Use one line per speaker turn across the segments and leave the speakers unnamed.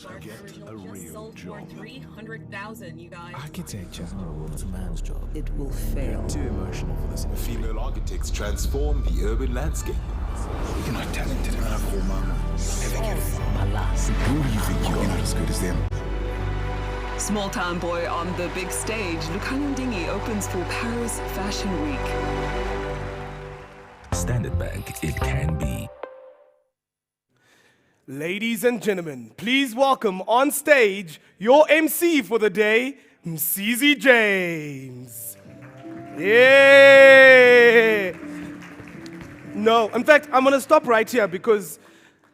Get a real
sold for
job.
300,000, you guys.
Architecture. Oh, it's a man's job.
It will fail.
Too emotional for this.
Female architects transform the urban landscape.
You're not talented enough, Mama. Never get it. Who do you think you are? You're not as good as them.
Small town boy on the big stage, Lukhanyo opens for Paris Fashion Week.
Standard Bank, it can be.
Ladies and gentlemen, please welcome on stage your MC for the day, Msizi James. Yeah. No, in fact, I'm going to stop right here because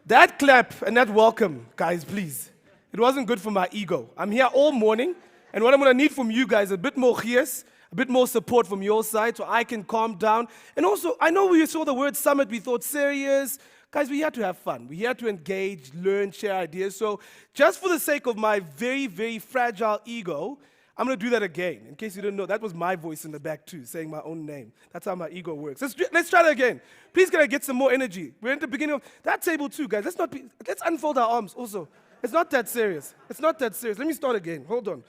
that clap and that welcome, guys, please, it wasn't good for my ego. I'm here all morning, and what I'm going to need from you guys is a bit more cheers, a bit more support from your side so I can calm down. And also, I know we saw the word summit, we thought serious. Guys, we're here to have fun. We're here to engage, learn, share ideas. So just for the sake of my very, very fragile ego, I'm going to do that again. In case you didn't know, that was my voice in the back too, saying my own name. That's how my ego works. Let's try that again. Please can I get some more energy? We're at the beginning of that table too, guys. Let's unfold our arms also. It's not that serious. It's not that serious. Let me start again. Hold on.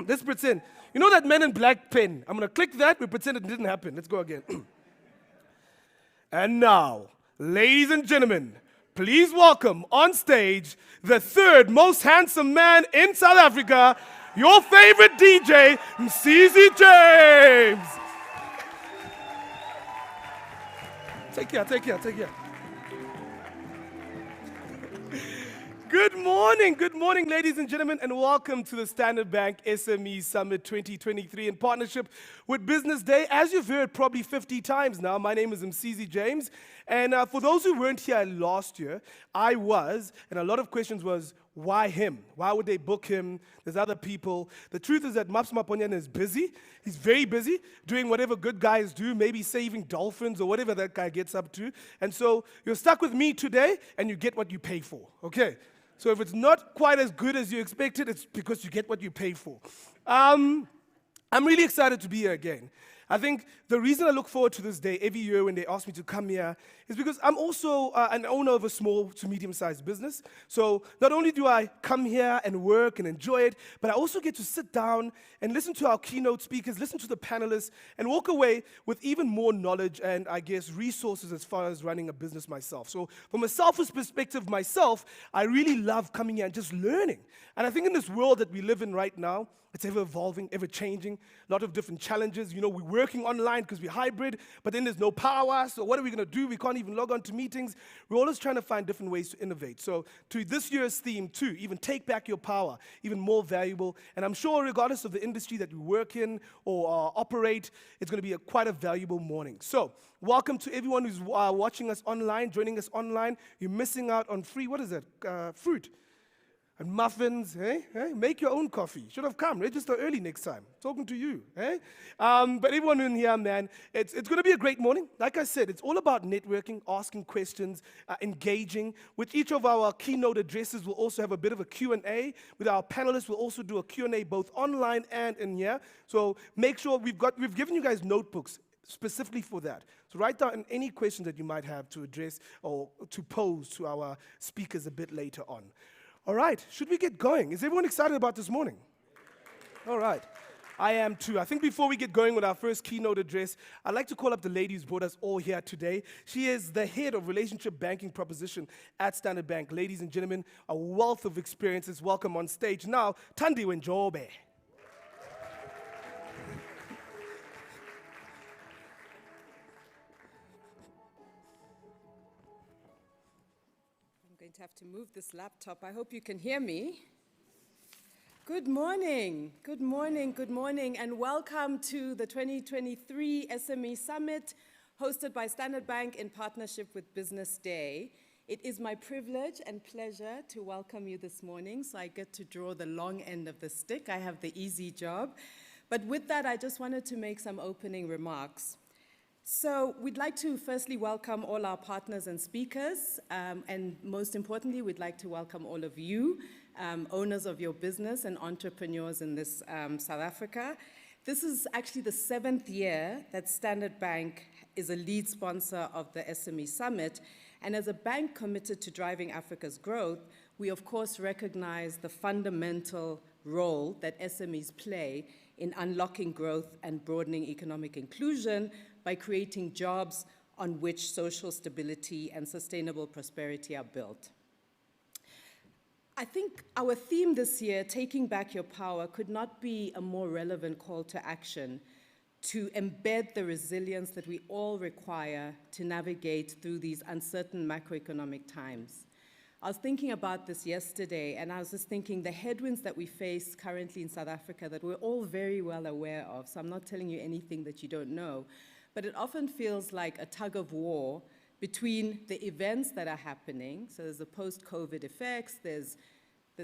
Let's pretend. You know that Men in Black pen? I'm going to click that. We pretend it didn't happen. Let's go again. And now, ladies and gentlemen, please welcome on stage the third most handsome man in South Africa, your favorite DJ, Msizi James. Take care. Good morning, ladies and gentlemen, and welcome to the Standard Bank SME Summit 2023 in partnership with Business Day. As you've heard probably 50 times now, my name is Msizi James, and for those who weren't here last year, I was, and a lot of questions was, why him? Why would they book him? There's other people. The truth is that Maps Maponyan is busy. He's very busy doing whatever good guys do, maybe saving dolphins or whatever that guy gets up to. And so you're stuck with me today, and you get what you pay for, okay? So if it's not quite as good as you expected, it's because you get what you pay for. I'm really excited to be here again. I think the reason I look forward to this day every year when they ask me to come here is because I'm also an owner of a small to medium-sized business. So not only do I come here and work and enjoy it, but I also get to sit down and listen to our keynote speakers, listen to the panelists, and walk away with even more knowledge and, I guess, resources as far as running a business myself. So from a selfish perspective myself, I really love coming here and just learning. And I think in this world that we live in right now, it's ever evolving, ever changing, a lot of different challenges. You know, we're working online because we're hybrid, but then there's no power, so what are we going to do? We can't even log on to meetings. We're always trying to find different ways to innovate. So to this year's theme too, even take back your power, even more valuable. And I'm sure regardless of the industry that you work in or operate, it's going to be quite a valuable morning. So welcome to everyone who's watching us online, joining us online. You're missing out on free, what is it, fruit. And muffins, hey? Make your own coffee. Should have come. Register early next time. Talking to you, hey? But everyone in here, man, it's going to be a great morning. Like I said, it's all about networking, asking questions, engaging. With each of our keynote addresses, we'll also have a bit of a Q&A. With our panelists, we'll also do a Q&A both online and in here. So make sure we've given you guys notebooks specifically for that. So write down any questions that you might have to address or to pose to our speakers a bit later on. All right, should we get going? Is everyone excited about this morning? All right, I am too. I think before we get going with our first keynote address, I'd like to call up the lady who's brought us all here today. She is the head of relationship banking proposition at Standard Bank. Ladies and gentlemen, a wealth of experiences. Welcome on stage now, Thandiwe Njobe.
To have to move this laptop. I hope you can hear me. Good morning, and welcome to the 2023 SME Summit hosted by Standard Bank in partnership with Business Day. It is my privilege and pleasure to welcome you this morning, so I get to draw the long end of the stick. I have the easy job. But with that, I just wanted to make some opening remarks. So we'd like to firstly welcome all our partners and speakers, and most importantly, we'd like to welcome all of you, owners of your business and entrepreneurs in this South Africa. This is actually the 7th year that Standard Bank is a lead sponsor of the SME Summit, and as a bank committed to driving Africa's growth, we of course recognize the fundamental role that SMEs play in unlocking growth and broadening economic inclusion by creating jobs on which social stability and sustainable prosperity are built. I think our theme this year, Taking Back Your Power, could not be a more relevant call to action to embed the resilience that we all require to navigate through these uncertain macroeconomic times. I was thinking about this yesterday, and I was just thinking the headwinds that we face currently in South Africa that we're all very well aware of, so I'm not telling you anything that you don't know, but it often feels like a tug of war between the events that are happening. So there's the post-COVID effects, there's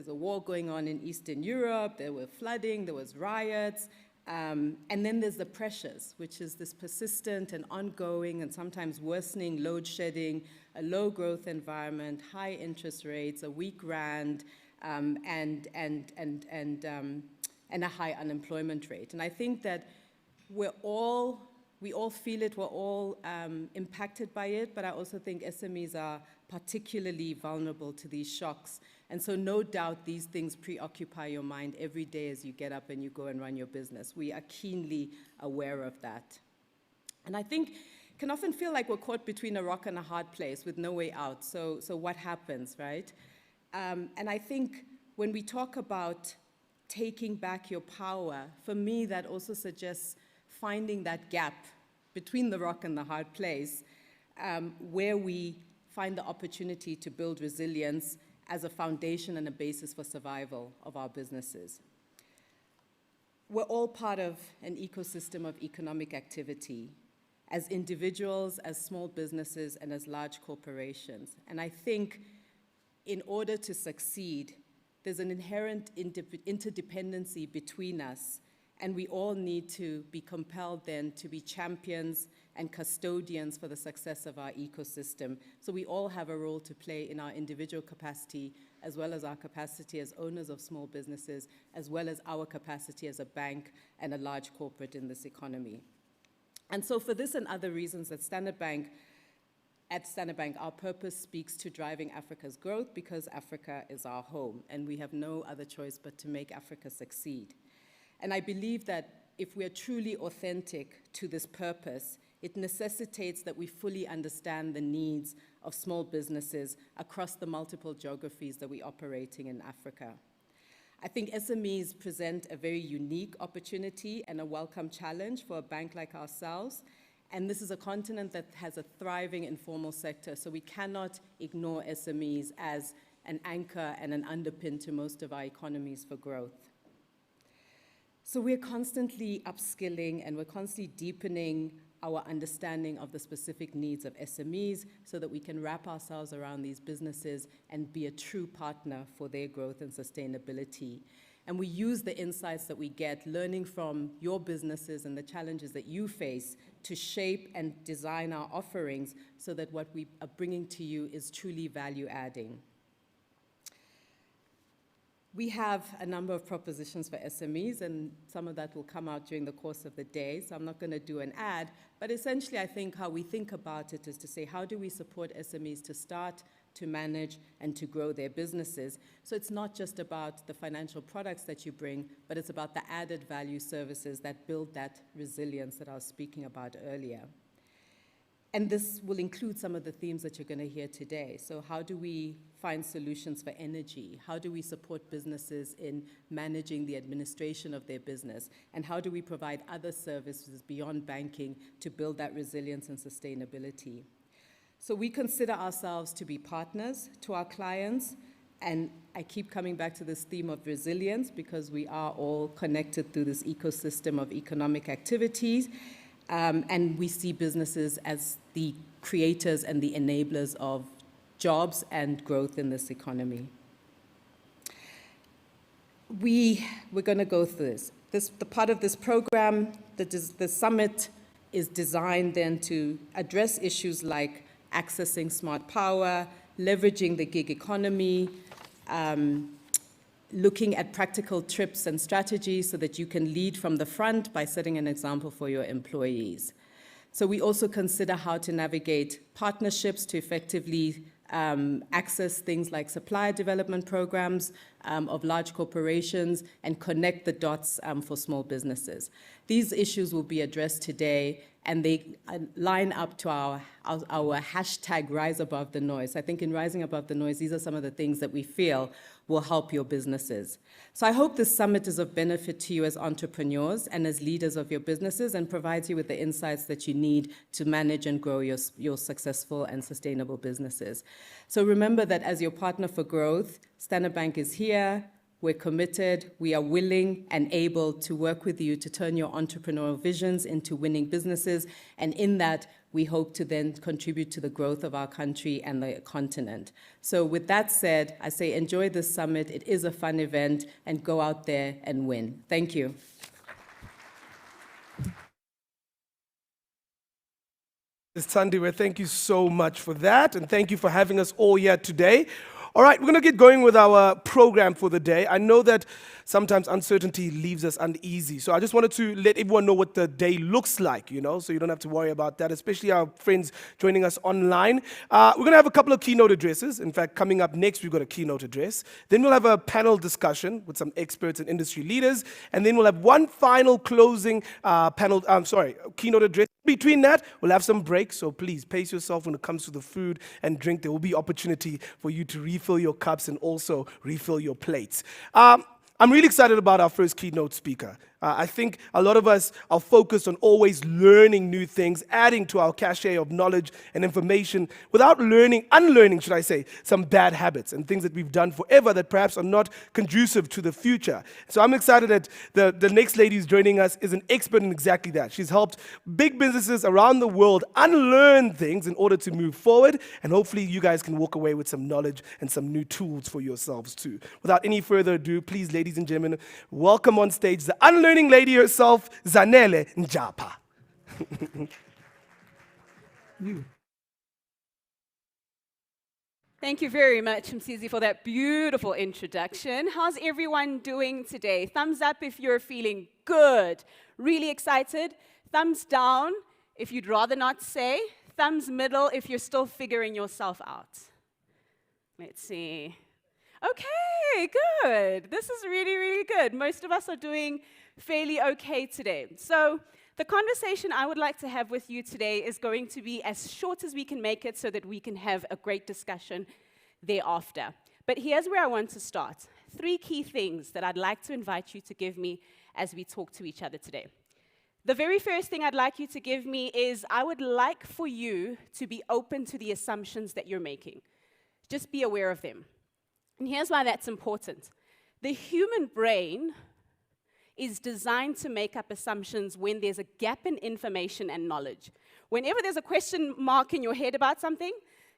a war going on in Eastern Europe, there were flooding, there was riots, and then there's the pressures, which is this persistent and ongoing and sometimes worsening load shedding, a low growth environment, high interest rates, a weak rand, and a high unemployment rate. And I think that we all feel it, we're all impacted by it, but I also think SMEs are particularly vulnerable to these shocks. And so no doubt these things preoccupy your mind every day as you get up and you go and run your business. We are keenly aware of that. And I think it can often feel like we're caught between a rock and a hard place with no way out. So what happens, right? And I think when we talk about taking back your power, for me that also suggests finding that gap between the rock and the hard place, where we find the opportunity to build resilience as a foundation and a basis for survival of our businesses. We're all part of an ecosystem of economic activity, as individuals, as small businesses, and as large corporations. And I think in order to succeed, there's an inherent interdependency between us, and we all need to be compelled then to be champions and custodians for the success of our ecosystem. So we all have a role to play in our individual capacity, as well as our capacity as owners of small businesses, as well as our capacity as a bank and a large corporate in this economy. And so for this and other reasons at Standard Bank, our purpose speaks to driving Africa's growth because Africa is our home, and we have no other choice but to make Africa succeed. And I believe that if we are truly authentic to this purpose, it necessitates that we fully understand the needs of small businesses across the multiple geographies that we're operating in Africa. I think SMEs present a very unique opportunity and a welcome challenge for a bank like ourselves. And this is a continent that has a thriving informal sector, so we cannot ignore SMEs as an anchor and an underpin to most of our economies for growth. So we're constantly upskilling and we're constantly deepening our understanding of the specific needs of SMEs so that we can wrap ourselves around these businesses and be a true partner for their growth and sustainability. And we use the insights that we get learning from your businesses and the challenges that you face to shape and design our offerings so that what we are bringing to you is truly value-adding. We have a number of propositions for SMEs, and some of that will come out during the course of the day, so I'm not going to do an ad. But essentially, I think how we think about it is to say, how do we support SMEs to start, to manage, and to grow their businesses? So it's not just about the financial products that you bring, but it's about the added value services that build that resilience that I was speaking about earlier. And this will include some of the themes that you're going to hear today. So how do we find solutions for energy? How do we support businesses in managing the administration of their business? And how do we provide other services beyond banking to build that resilience and sustainability? So we consider ourselves to be partners to our clients. And I keep coming back to this theme of resilience because we are all connected through this ecosystem of economic activities. And we see businesses as the creators and the enablers of jobs and growth in this economy. We're going to go through this. The part of this program, the summit is designed then to address issues like accessing smart power, leveraging the gig economy, looking at practical tips and strategies so that you can lead from the front by setting an example for your employees. So we also consider how to navigate partnerships to effectively access things like supplier development programs of large corporations, and connect the dots for small businesses. These issues will be addressed today, and they line up to our hashtag Rise Above the Noise. I think in Rising Above the Noise, these are some of the things that we feel will help your businesses. So I hope this summit is of benefit to you as entrepreneurs and as leaders of your businesses, and provides you with the insights that you need to manage and grow your successful and sustainable businesses. So remember that as your partner for growth, Standard Bank is here. We're committed, we are willing and able to work with you to turn your entrepreneurial visions into winning businesses, and in that, we hope to then contribute to the growth of our country and the continent. So with that said, I say enjoy this summit. It is a fun event, and go out there and win. Thank you.
Ms. Thandiwe, thank you so much for that, and thank you for having us all here today. All right, we're going to get going with our program for the day. I know that sometimes uncertainty leaves us uneasy, so I just wanted to let everyone know what the day looks like, so you don't have to worry about that, especially our friends joining us online. We're going to have a couple of keynote addresses. In fact, coming up next, we've got a keynote address. Then we'll have a panel discussion with some experts and industry leaders, and then we'll have one final closing keynote address. Between that, we'll have some breaks, so please pace yourself when it comes to the food and drink. There will be opportunity for you to refill your cups and also refill your plates. I'm really excited about our first keynote speaker. I think a lot of us are focused on always learning new things, adding to our cachet of knowledge and information without unlearning, should I say, some bad habits and things that we've done forever that perhaps are not conducive to the future. So I'm excited that the next lady who's joining us is an expert in exactly that. She's helped big businesses around the world unlearn things in order to move forward, and hopefully you guys can walk away with some knowledge and some new tools for yourselves too. Without any further ado, please, ladies and gentlemen, welcome on stage the unlearning lady herself, Zanele Njapa.
Thank you very much, Msizi, for that beautiful introduction. How's everyone doing today? Thumbs up if you're feeling good, really excited. Thumbs down if you'd rather not say. Thumbs middle if you're still figuring yourself out. Let's see. Okay, good. This is really, really good. Most of us are doing fairly okay today. So the conversation I would like to have with you today is going to be as short as we can make it so that we can have a great discussion thereafter. But here's where I want to start. 3 key things that I'd like to invite you to give me as we talk to each other today. The very first thing I'd like you to give me is I would like for you to be open to the assumptions that you're making. Just be aware of them. And here's why that's important. The human brain is designed to make up assumptions when there's a gap in information and knowledge. Whenever there's a question mark in your head about something,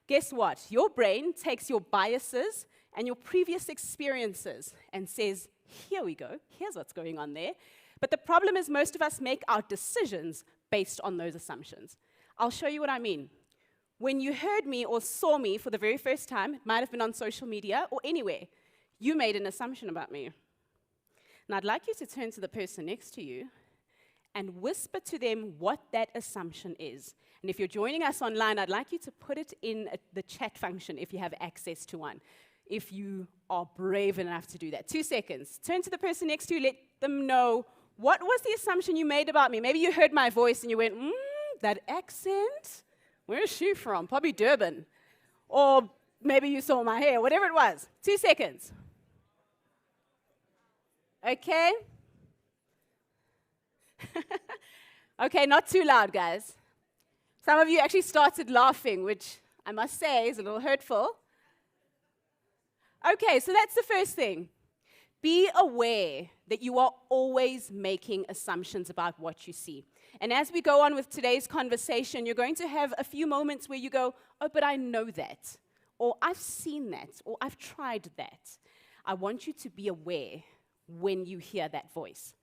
guess what? Your brain takes your biases and your previous experiences and says, here we go, here's what's going on there. But the problem is most of us make our decisions based on those assumptions. I'll show you what I mean. When you heard me or saw me for the very first time, it might have been on social media or anywhere, you made an assumption about me. And I'd like you to turn to the person next to you and whisper to them what that assumption is. And if you're joining us online, I'd like you to put it in the chat function if you have access to one, if you are brave enough to do that. 2 seconds. Turn to the person next to you, let them know what was the assumption you made about me. Maybe you heard my voice and you went, that accent? Where is she from? Probably Durban. Or maybe you saw my hair, whatever it was. 2 seconds. Okay? Okay, not too loud, guys. Some of you actually started laughing, which I must say is a little hurtful. Okay, so that's the first thing. Be aware that you are always making assumptions about what you see. And as we go on with today's conversation, you're going to have a few moments where you go, oh, but I know that, or I've seen that, or I've tried that. I want you to be aware when you hear that voice.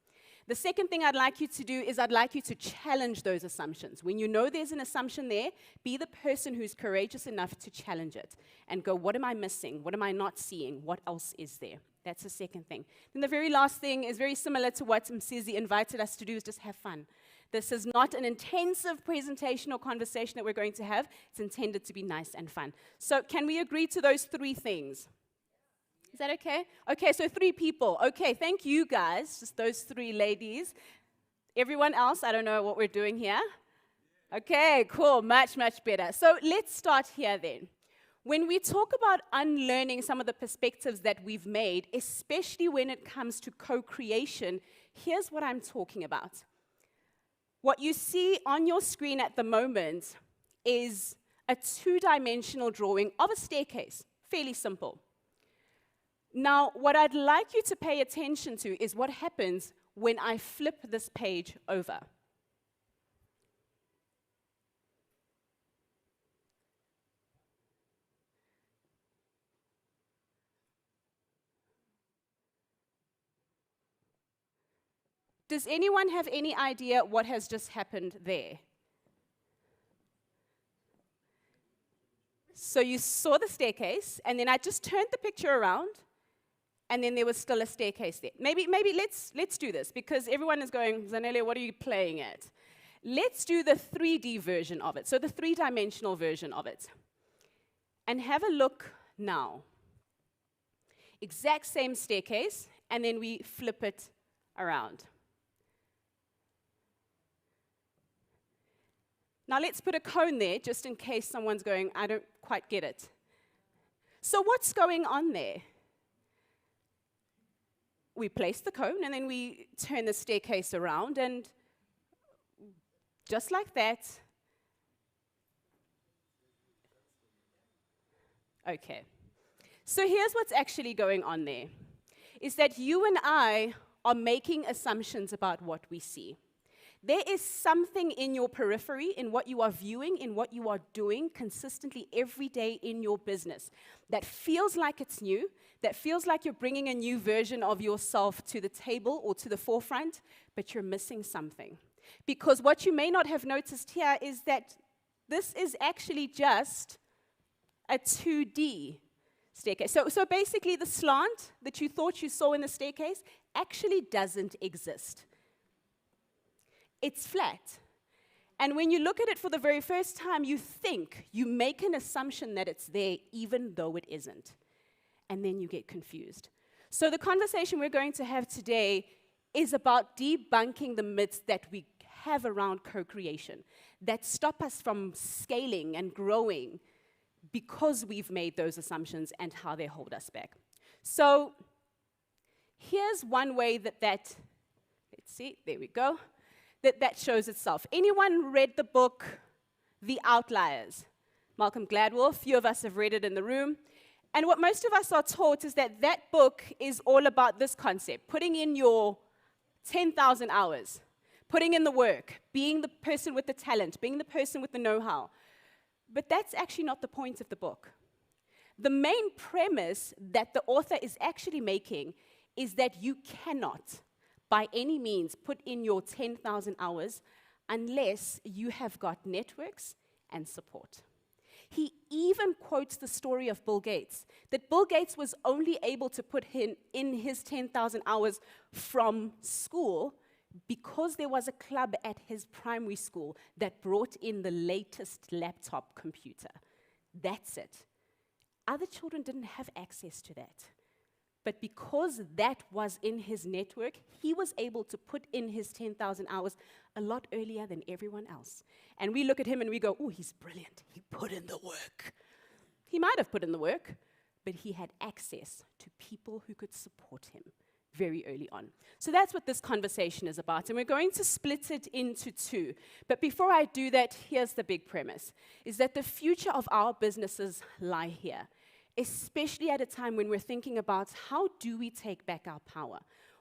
The second thing I'd like you to do is I'd like you to challenge those assumptions. When you know there's an assumption there, be the person who's courageous enough to challenge it and go, what am I missing? What am I not seeing? What else is there? That's the second thing. Then the very last thing is very similar to what Msizi invited us to do, is just have fun. This is not an intensive presentation or conversation that we're going to have. It's intended to be nice and fun. So can we agree to those 3 things? Is that okay? Okay, so 3 people. Okay, thank you guys, just those 3 ladies. Everyone else, I don't know what we're doing here. Okay, cool, much, much better. So let's start here then. When we talk about unlearning some of the perspectives that we've made, especially when it comes to co-creation, here's what I'm talking about. What you see on your screen at the moment is a 2-dimensional drawing of a staircase, fairly simple. Now, what I'd like you to pay attention to is what happens when I flip this page over. Does anyone have any idea what has just happened there? So you saw the staircase, and then I just turned the picture around, and then there was still a staircase there. Maybe let's do this, because everyone is going, Zanele, what are you playing at? Let's do the 3D version of it, so the 3-dimensional version of it. And have a look now. Exact same staircase, and then we flip it around. Now let's put a cone there, just in case someone's going, I don't quite get it. So what's going on there? We place the cone, and then we turn the staircase around, and just like that. Okay. So here's what's actually going on there, is that you and I are making assumptions about what we see. There is something in your periphery, in what you are viewing, in what you are doing consistently every day in your business that feels like it's new, that feels like you're bringing a new version of yourself to the table or to the forefront, but you're missing something. Because what you may not have noticed here is that this is actually just a 2D staircase. So basically the slant that you thought you saw in the staircase actually doesn't exist. It's flat. And when you look at it for the very first time, you make an assumption that it's there, even though it isn't. And then you get confused. So the conversation we're going to have today is about debunking the myths that we have around co-creation, that stop us from scaling and growing because we've made those assumptions and how they hold us back. So here's one way let's see, there we go, that shows itself. Anyone read the book, The Outliers? Malcolm Gladwell, a few of us have read it in the room. And what most of us are taught is that that book is all about this concept, putting in your 10,000 hours, putting in the work, being the person with the talent, being the person with the know-how. But that's actually not the point of the book. The main premise that the author is actually making is that you cannot, by any means, put in your 10,000 hours unless you have got networks and support. He even quotes the story of Bill Gates, that Bill Gates was only able to put in his 10,000 hours from school because there was a club at his primary school that brought in the latest laptop computer. That's it. Other children didn't have access to that. But because that was in his network, he was able to put in his 10,000 hours a lot earlier than everyone else. And we look at him and we go, oh, he's brilliant. He put in the work. He might have put in the work, but he had access to people who could support him very early on. So that's what this conversation is about. And we're going to split it into 2. But before I do that, here's the big premise, is that the future of our businesses lie here, especially at a time when we're thinking about how do we take back our power?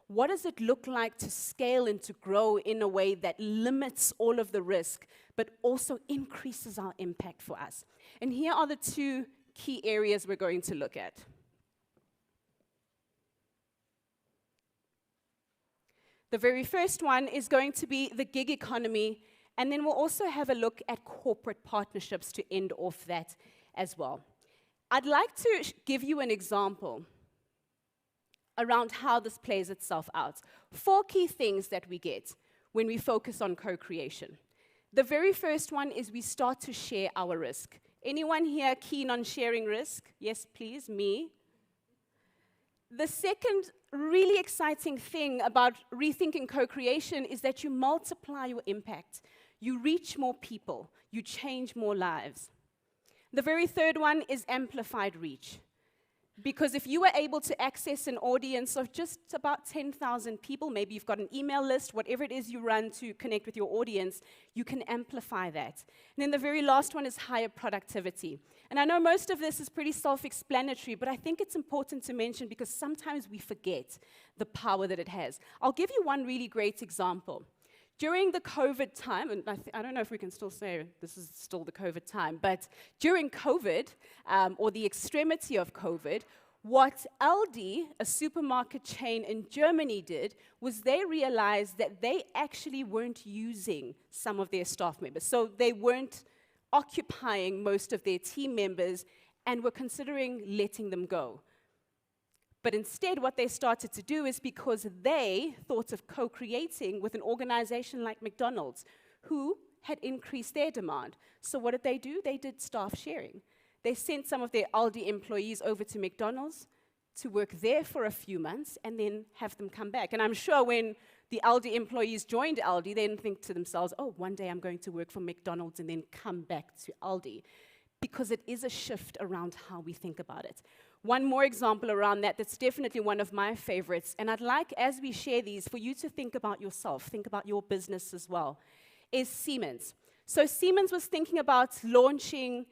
What does it look like to scale and to grow in a way that limits all of the risk, but also increases our impact for us? And here are the 2 key areas we're going to look at. The very first one is going to be the gig economy, and then we'll also have a look at corporate partnerships to end off that as well. I'd like to give you an example around how this plays itself out. 4 key things that we get when we focus on co-creation. The very first one is we start to share our risk. Anyone here keen on sharing risk? Yes, please, me. The second really exciting thing about rethinking co-creation is that you multiply your impact. You reach more people. You change more lives. The very third one is amplified reach. Because if you were able to access an audience of just about 10,000 people, maybe you've got an email list, whatever it is you run to connect with your audience, you can amplify that. And then the very last one is higher productivity. And I know most of this is pretty self-explanatory, but I think it's important to mention because sometimes we forget the power that it has. I'll give you one really great example. During the COVID time, and I don't know if we can still say this is still the COVID time, but during COVID, or the extremity of COVID, what Aldi, a supermarket chain in Germany, did was they realized that they actually weren't using some of their staff members. So they weren't occupying most of their team members and were considering letting them go. But instead, what they started to do is because they thought of co-creating with an organization like McDonald's, who had increased their demand. So what did they do? They did staff sharing. They sent some of their Aldi employees over to McDonald's to work there for a few months and then have them come back. And I'm sure when the Aldi employees joined Aldi, they didn't think to themselves, oh, one day I'm going to work for McDonald's and then come back to Aldi. Because it is a shift around how we think about it. One more example around that that's definitely one of my favorites, and I'd like, as we share these, for you to think about yourself, think about your business as well, is Siemens. So Siemens was thinking about launching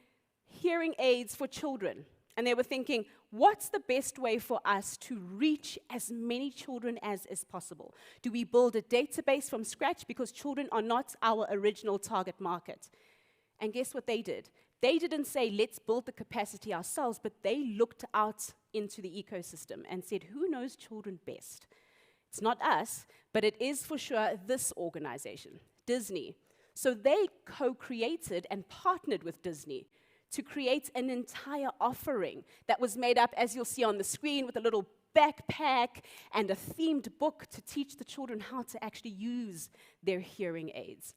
hearing aids for children, and they were thinking, what's the best way for us to reach as many children as is possible? Do we build a database from scratch because children are not our original target market? And guess what they did? They didn't say, let's build the capacity ourselves, but they looked out into the ecosystem and said, who knows children best? It's not us, but it is for sure this organization, Disney. So they co-created and partnered with Disney to create an entire offering that was made up, as you'll see on the screen, with a little backpack and a themed book to teach the children how to actually use their hearing aids.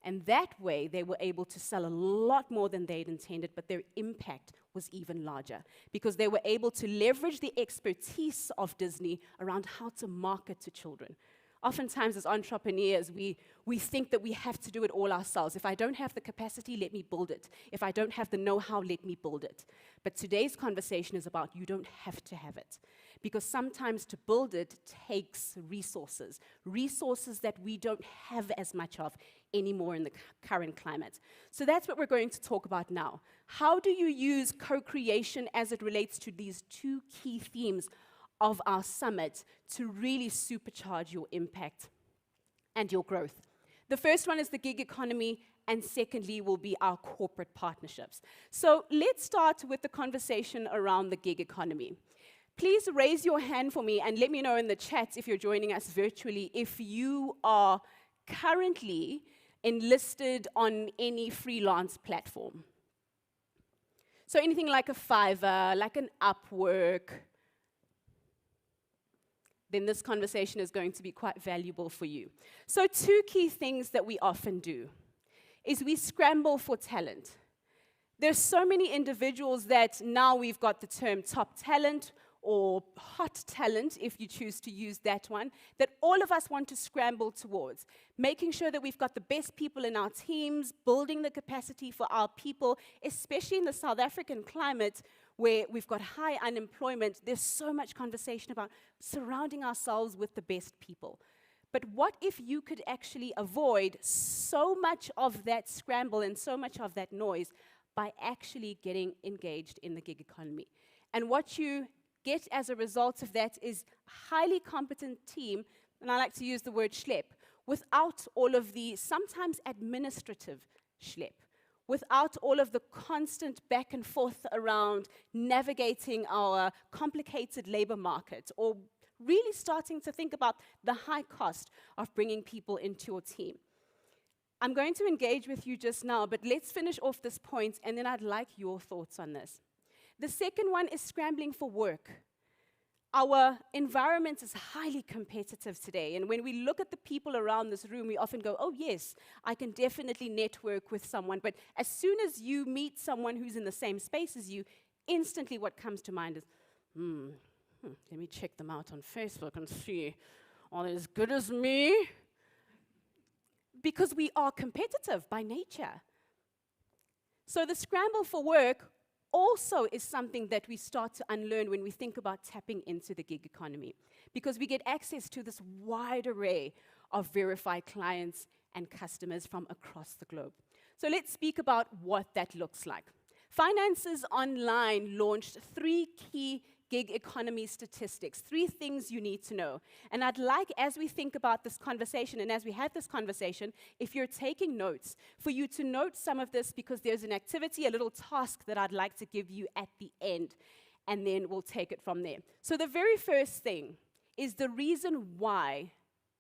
And that way, they were able to sell a lot more than they'd intended, but their impact was even larger because they were able to leverage the expertise of Disney around how to market to children. Oftentimes, as entrepreneurs, we think that we have to do it all ourselves. If I don't have the capacity, let me build it. If I don't have the know-how, let me build it. But today's conversation is about you don't have to have it. Because sometimes to build it takes resources that we don't have as much of anymore in the current climate. So that's what we're going to talk about now. How do you use co-creation as it relates to these two key themes of our summit to really supercharge your impact and your growth? The first one is the gig economy, and secondly will be our corporate partnerships. So let's start with the conversation around the gig economy. Please raise your hand for me and let me know in the chat if you're joining us virtually if you are currently enlisted on any freelance platform. So anything like a Fiverr, like an Upwork, then this conversation is going to be quite valuable for you. So two key things that we often do is we scramble for talent. There's so many individuals that now we've got the term top talent or hot talent, if you choose to use that one, that all of us want to scramble towards, making sure that we've got the best people in our teams, building the capacity for our people, especially in the South African climate where we've got high unemployment. There's so much conversation about surrounding ourselves with the best people. But what if you could actually avoid so much of that scramble and so much of that noise by actually getting engaged in the gig economy? And what you get as a result of that is a highly competent team, and I like to use the word schlep, without all of the sometimes administrative schlep, without all of the constant back and forth around navigating our complicated labor market, or really starting to think about the high cost of bringing people into your team. I'm going to engage with you just now, but let's finish off this point, and then I'd like your thoughts on this. The second one is scrambling for work. Our environment is highly competitive today, and when we look at the people around this room, we often go, oh yes, I can definitely network with someone, but as soon as you meet someone who's in the same space as you, instantly what comes to mind is, let me check them out on Facebook and see, are they as good as me? Because we are competitive by nature. So the scramble for work also is something that we start to unlearn when we think about tapping into the gig economy, because we get access to this wide array of verified clients and customers from across the globe. So let's speak about what that looks like. Finances Online launched 3 key gig economy statistics, 3 things you need to know. And I'd like, as we think about this conversation and as we have this conversation, if you're taking notes, for you to note some of this, because there's an activity, a little task that I'd like to give you at the end, and then we'll take it from there. So the very first thing is the reason why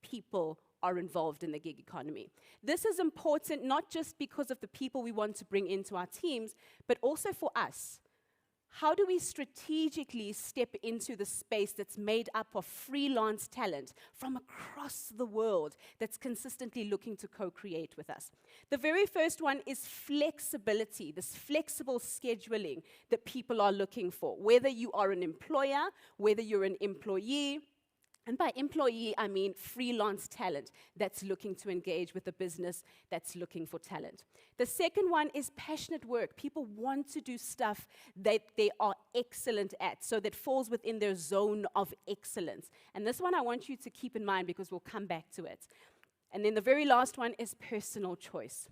people are involved in the gig economy. This is important not just because of the people we want to bring into our teams, but also for us. How do we strategically step into the space that's made up of freelance talent from across the world that's consistently looking to co-create with us? The very first one is flexibility, this flexible scheduling that people are looking for, whether you are an employer, whether you're an employee. And by employee, I mean freelance talent that's looking to engage with a business that's looking for talent. The second one is passionate work. People want to do stuff that they are excellent at, so that falls within their zone of excellence. And this one I want you to keep in mind, because we'll come back to it. And then the very last one is personal choice.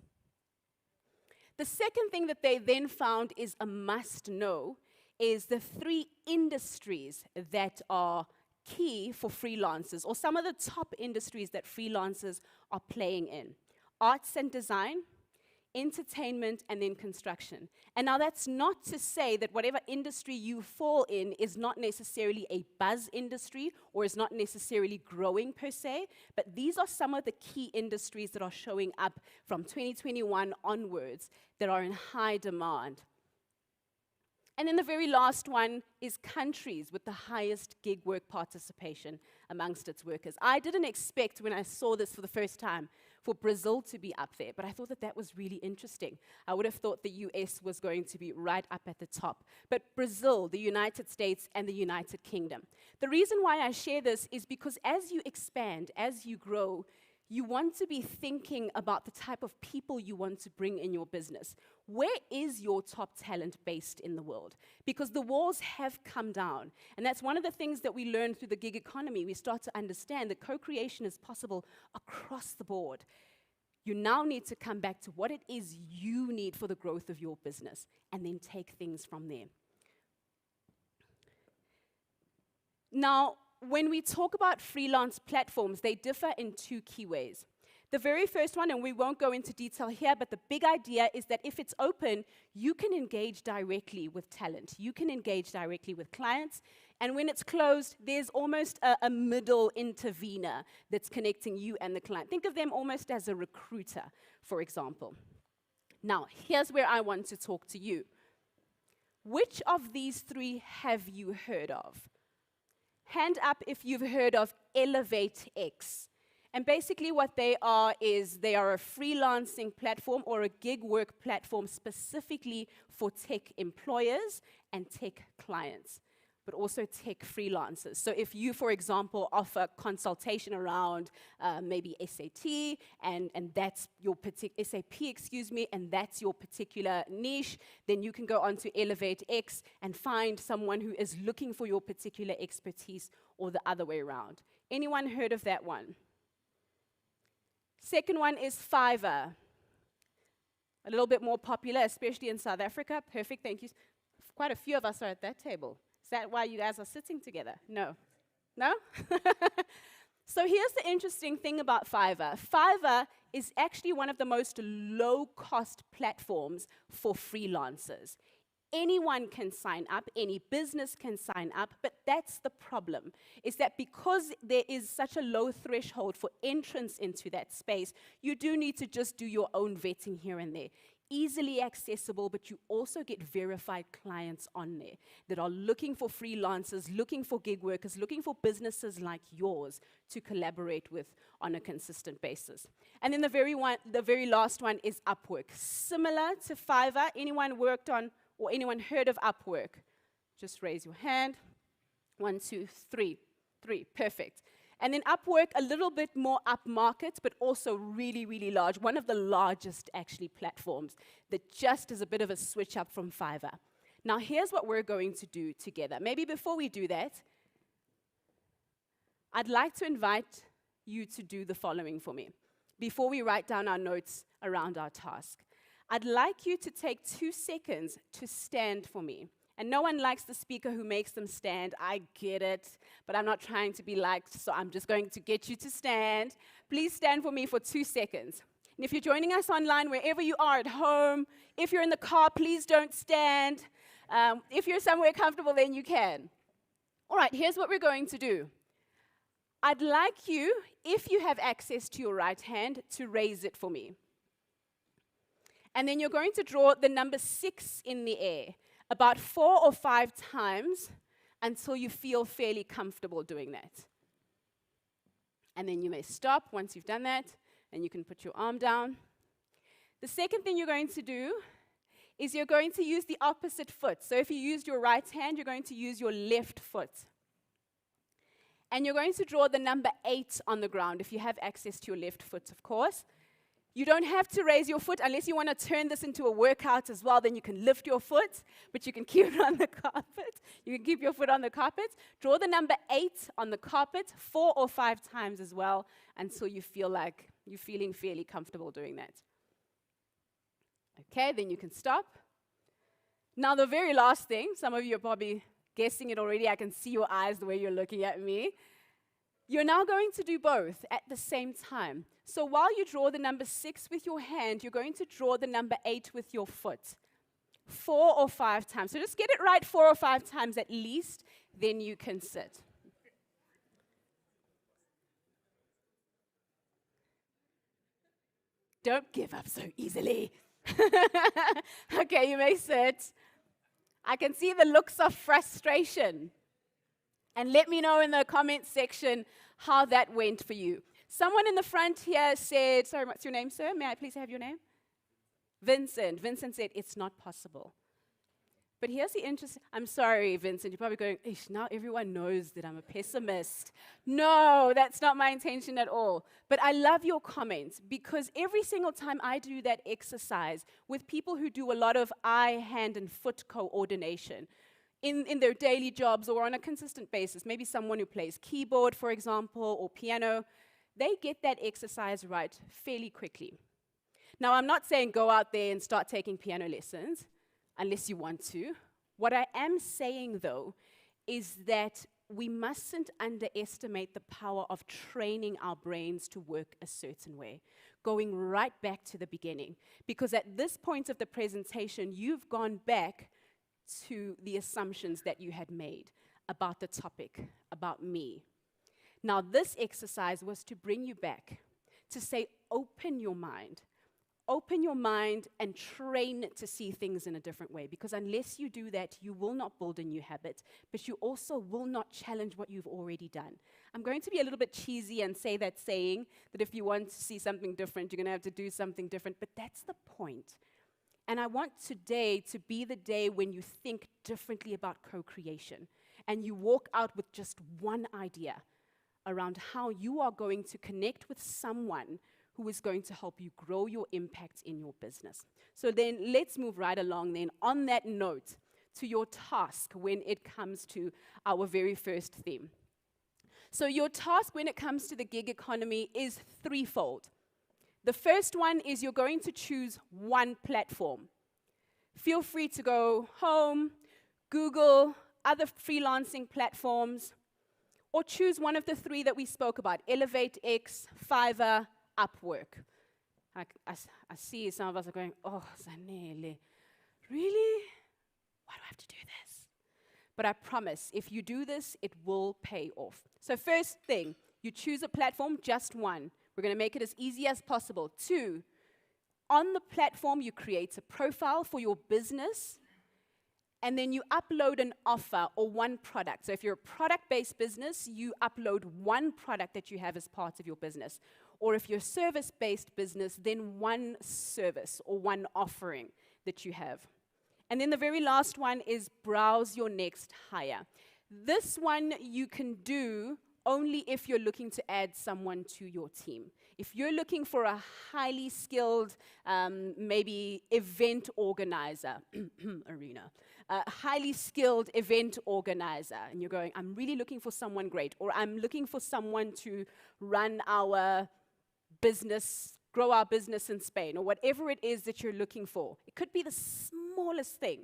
The second thing that they then found is a must know is the 3 industries that are key for freelancers, or some of the top industries that freelancers are playing in: arts and design, entertainment, and then construction. And now that's not to say that whatever industry you fall in is not necessarily a buzz industry or is not necessarily growing per se, but these are some of the key industries that are showing up from 2021 onwards that are in high demand. And then the very last one is countries with the highest gig work participation amongst its workers. I didn't expect, when I saw this for the first time, for Brazil to be up there, but I thought that that was really interesting. I would have thought the US was going to be right up at the top. But Brazil, the United States, and the United Kingdom. The reason why I share this is because as you expand, as you grow, you want to be thinking about the type of people you want to bring in your business. Where is your top talent based in the world? Because the walls have come down. And that's one of the things that we learn through the gig economy. We start to understand that co-creation is possible across the board. You now need to come back to what it is you need for the growth of your business, and then take things from there. Now, when we talk about freelance platforms, they differ in 2 key ways. The very first one, and we won't go into detail here, but the big idea is that if it's open, you can engage directly with talent. You can engage directly with clients. And when it's closed, there's almost a middle intervener that's connecting you and the client. Think of them almost as a recruiter, for example. Now, here's where I want to talk to you. Which of these 3 have you heard of? Hand up if you've heard of ElevateX. And basically what they are is they are a freelancing platform or a gig work platform specifically for tech employers and tech clients, but also tech freelancers. So if you, for example, offer consultation around maybe SAT, and that's your SAP, and that's your particular niche, then you can go onto ElevateX and find someone who is looking for your particular expertise, or the other way around. Anyone heard of that one? Second one is Fiverr. A little bit more popular, especially in South Africa. Perfect, thank you. Quite a few of us are at that table. Is that why you guys are sitting together? No? No? So here's the interesting thing about Fiverr. Fiverr is actually one of the most low-cost platforms for freelancers. Anyone can sign up, any business can sign up, but that's the problem, is that because there is such a low threshold for entrance into that space, you do need to just do your own vetting here and there. easily accessible, but you also get verified clients on there that are looking for freelancers, looking for gig workers, looking for businesses like yours to collaborate with on a consistent basis. And then the very last one is Upwork. Similar to Fiverr, anyone worked on or anyone heard of Upwork? Just raise your hand. 1, 2, 3. 3, perfect. And then Upwork, a little bit more upmarket, but also really, really large. One of the largest, actually, platforms that just is a bit of a switch up from Fiverr. Now, here's what we're going to do together. Maybe before we do that, I'd like to invite you to do the following for me. Before we write down our notes around our task, I'd like you to take 2 seconds to stand for me. And no one likes the speaker who makes them stand. I get it, but I'm not trying to be liked, so I'm just going to get you to stand. Please stand for me for 2 seconds. And if you're joining us online, wherever you are at home, if you're in the car, please don't stand. If you're somewhere comfortable, then you can. All right, here's what we're going to do. I'd like you, if you have access to your right hand, to raise it for me. And then you're going to draw the number 6 in the air, about 4 or 5 times until you feel fairly comfortable doing that. And then you may stop once you've done that, and you can put your arm down. The second thing you're going to do is you're going to use the opposite foot. So if you used your right hand, you're going to use your left foot. And you're going to draw the number 8 on the ground, if you have access to your left foot, of course. You don't have to raise your foot unless you want to turn this into a workout as well. Then you can lift your foot, but you can keep it on the carpet. You can keep your foot on the carpet. Draw the number 8 on the carpet 4 or 5 times as well until you feel like you're feeling fairly comfortable doing that. Okay, then you can stop. Now the very last thing, some of you are probably guessing it already. I can see your eyes the way you're looking at me. You're now going to do both at the same time. So while you draw the number 6 with your hand, you're going to draw the number 8 with your foot 4 or 5 times. So just get it right 4 or 5 times at least, then you can sit. Don't give up so easily. Okay, you may sit. I can see the looks of frustration. And let me know in the comments section how that went for you. Someone in the front here said, sorry, what's your name, sir? May I please have your name? Vincent. Vincent said, it's not possible. But here's the interesting, I'm sorry, Vincent, you're probably going, ish, now everyone knows that I'm a pessimist. No, that's not my intention at all. But I love your comments because every single time I do that exercise with people who do a lot of eye, hand, and foot coordination, in their daily jobs or on a consistent basis, maybe someone who plays keyboard, for example, or piano, they get that exercise right fairly quickly. Now, I'm not saying go out there and start taking piano lessons, unless you want to. What I am saying, though, is that we mustn't underestimate the power of training our brains to work a certain way, going right back to the beginning. Because at this point of the presentation, you've gone back to the assumptions that you had made about the topic, about me. Now, this exercise was to bring you back, to say, open your mind and train to see things in a different way. Because unless you do that, you will not build a new habit, but you also will not challenge what you've already done. I'm going to be a little bit cheesy and say that saying that if you want to see something different, you're going to have to do something different, but that's the point. And I want today to be the day when you think differently about co-creation and you walk out with just one idea around how you are going to connect with someone who is going to help you grow your impact in your business. So then let's move right along then on that note to your task when it comes to our very first theme. So your task when it comes to the gig economy is threefold. The first one is you're going to choose one platform. Feel free to go home, Google, other freelancing platforms, or choose one of the 3 that we spoke about, ElevateX, Fiverr, Upwork. I see some of us are going, oh, Zanele, really? Why do I have to do this? But I promise, if you do this, it will pay off. So first thing, you choose a platform, just one. We're going to make it as easy as possible. 2, On the platform, you create a profile for your business, and then you upload an offer or one product. So if you're a product-based business, you upload one product that you have as part of your business. Or if you're a service-based business, then one service or one offering that you have. And then the very last one is browse your next hire. This one you can do only if you're looking to add someone to your team. If you're looking for a highly skilled, maybe event organizer, a highly skilled event organizer, and you're going, I'm really looking for someone great, or I'm looking for someone to run our business, grow our business in Spain, or whatever it is that you're looking for. It could be the smallest thing.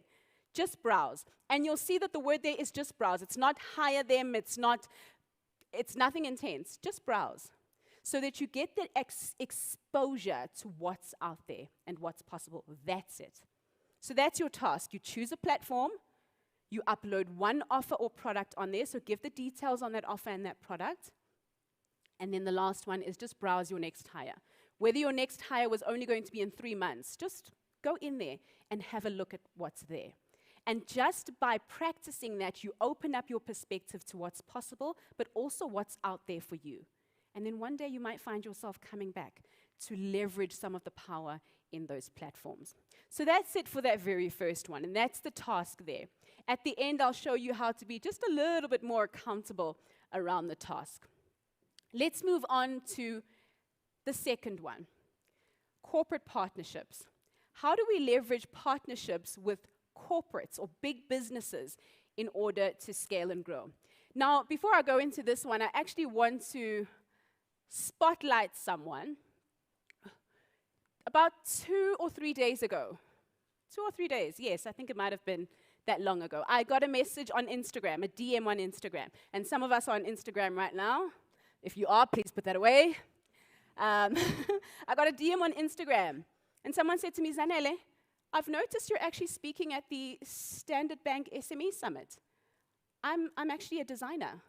Just browse. And you'll see that the word there is just browse. It's not hire them, it's nothing intense. Just browse. So that you get the exposure to what's out there and what's possible. That's it. So that's your task. You choose a platform, you upload one offer or product on there, so give the details on that offer and that product. And then the last one is just browse your next hire. Whether your next hire was only going to be in 3 months, just go in there and have a look at what's there. And just by practicing that, you open up your perspective to what's possible, but also what's out there for you. And then one day you might find yourself coming back to leverage some of the power in those platforms. So that's it for that very first one, and that's the task there. At the end, I'll show you how to be just a little bit more accountable around the task. Let's move on to the second one, corporate partnerships. How do we leverage partnerships with corporates or big businesses in order to scale and grow? Now, before I go into this one, I actually want to spotlight someone. About 2 or 3 days ago, 2 or 3 days, yes, I think it might have been that long ago, I got a message on Instagram, a DM on Instagram. And some of us are on Instagram right now. If you are, please put that away. I got a DM on Instagram, and someone said to me, Zanele, I've noticed you're actually speaking at the Standard Bank SME Summit. I'm actually a designer.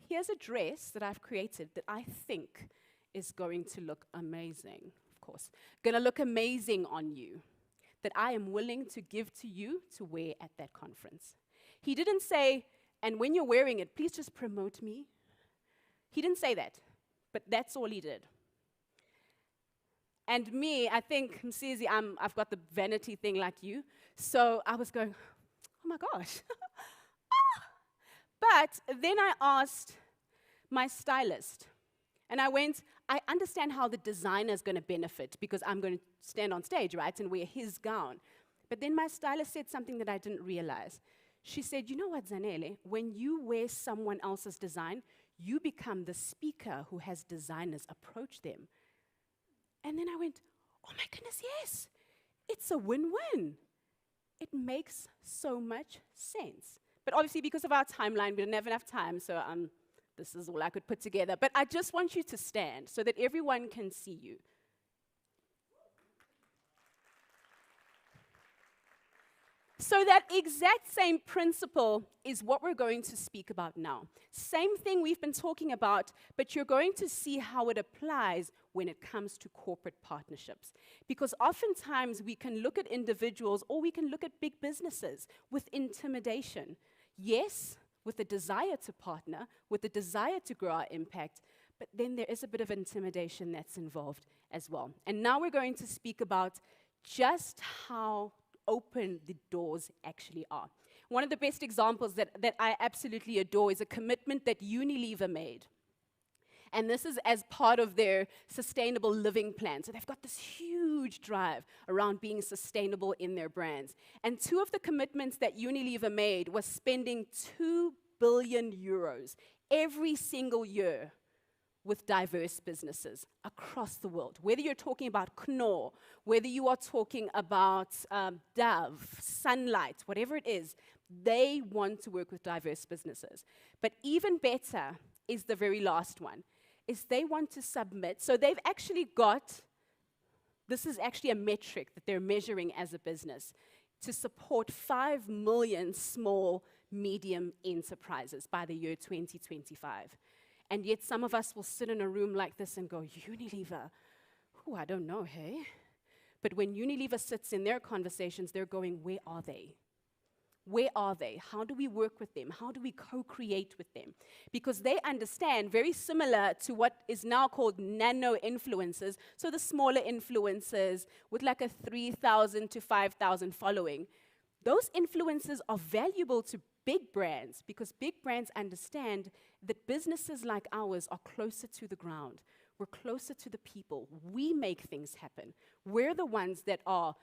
Here's a dress that I've created that I think is going to look amazing, of course. Going to look amazing on you, that I am willing to give to you to wear at that conference. He didn't say, and when you're wearing it, please just promote me. He didn't say that, but that's all he did. And me, I think, Msizi, I've got the vanity thing like you, so I was going, oh my gosh. But then I asked my stylist, and I went, I understand how the designer is going to benefit because I'm going to stand on stage, right, and wear his gown. But then my stylist said something that I didn't realize. She said, you know what, Zanele, when you wear someone else's design, you become the speaker who has designers approach them. And then I went, oh my goodness, yes, it's a win-win. It makes so much sense. But obviously, because of our timeline, we didn't have enough time, so this is all I could put together. But I just want you to stand so that everyone can see you. So that exact same principle is what we're going to speak about now. Same thing we've been talking about, but you're going to see how it applies when it comes to corporate partnerships. Because oftentimes we can look at individuals or we can look at big businesses with intimidation. Yes, with a desire to partner, with a desire to grow our impact, but then there is a bit of intimidation that's involved as well. And now we're going to speak about just how open the doors actually are. One of the best examples that I absolutely adore is a commitment that Unilever made. And this is as part of their sustainable living plan. So they've got this huge drive around being sustainable in their brands. And 2 of the commitments that Unilever made was spending 2 billion euros every single year with diverse businesses across the world. Whether you're talking about Knorr, whether you are talking about Dove, Sunlight, whatever it is, they want to work with diverse businesses. But even better is the very last one, is they want to submit. So they've actually got, this is actually a metric that they're measuring as a business, to support 5 million small, medium enterprises by the year 2025. And yet some of us will sit in a room like this and go, Unilever, I don't know, hey? But when Unilever sits in their conversations, they're going, where are they? Where are they? How do we work with them? How do we co-create with them? Because they understand, very similar to what is now called nano influencers, so the smaller influencers with like a 3,000 to 5,000 following. Those influencers are valuable to big brands because big brands understand that businesses like ours are closer to the ground. We're closer to the people. We make things happen. We're the ones that are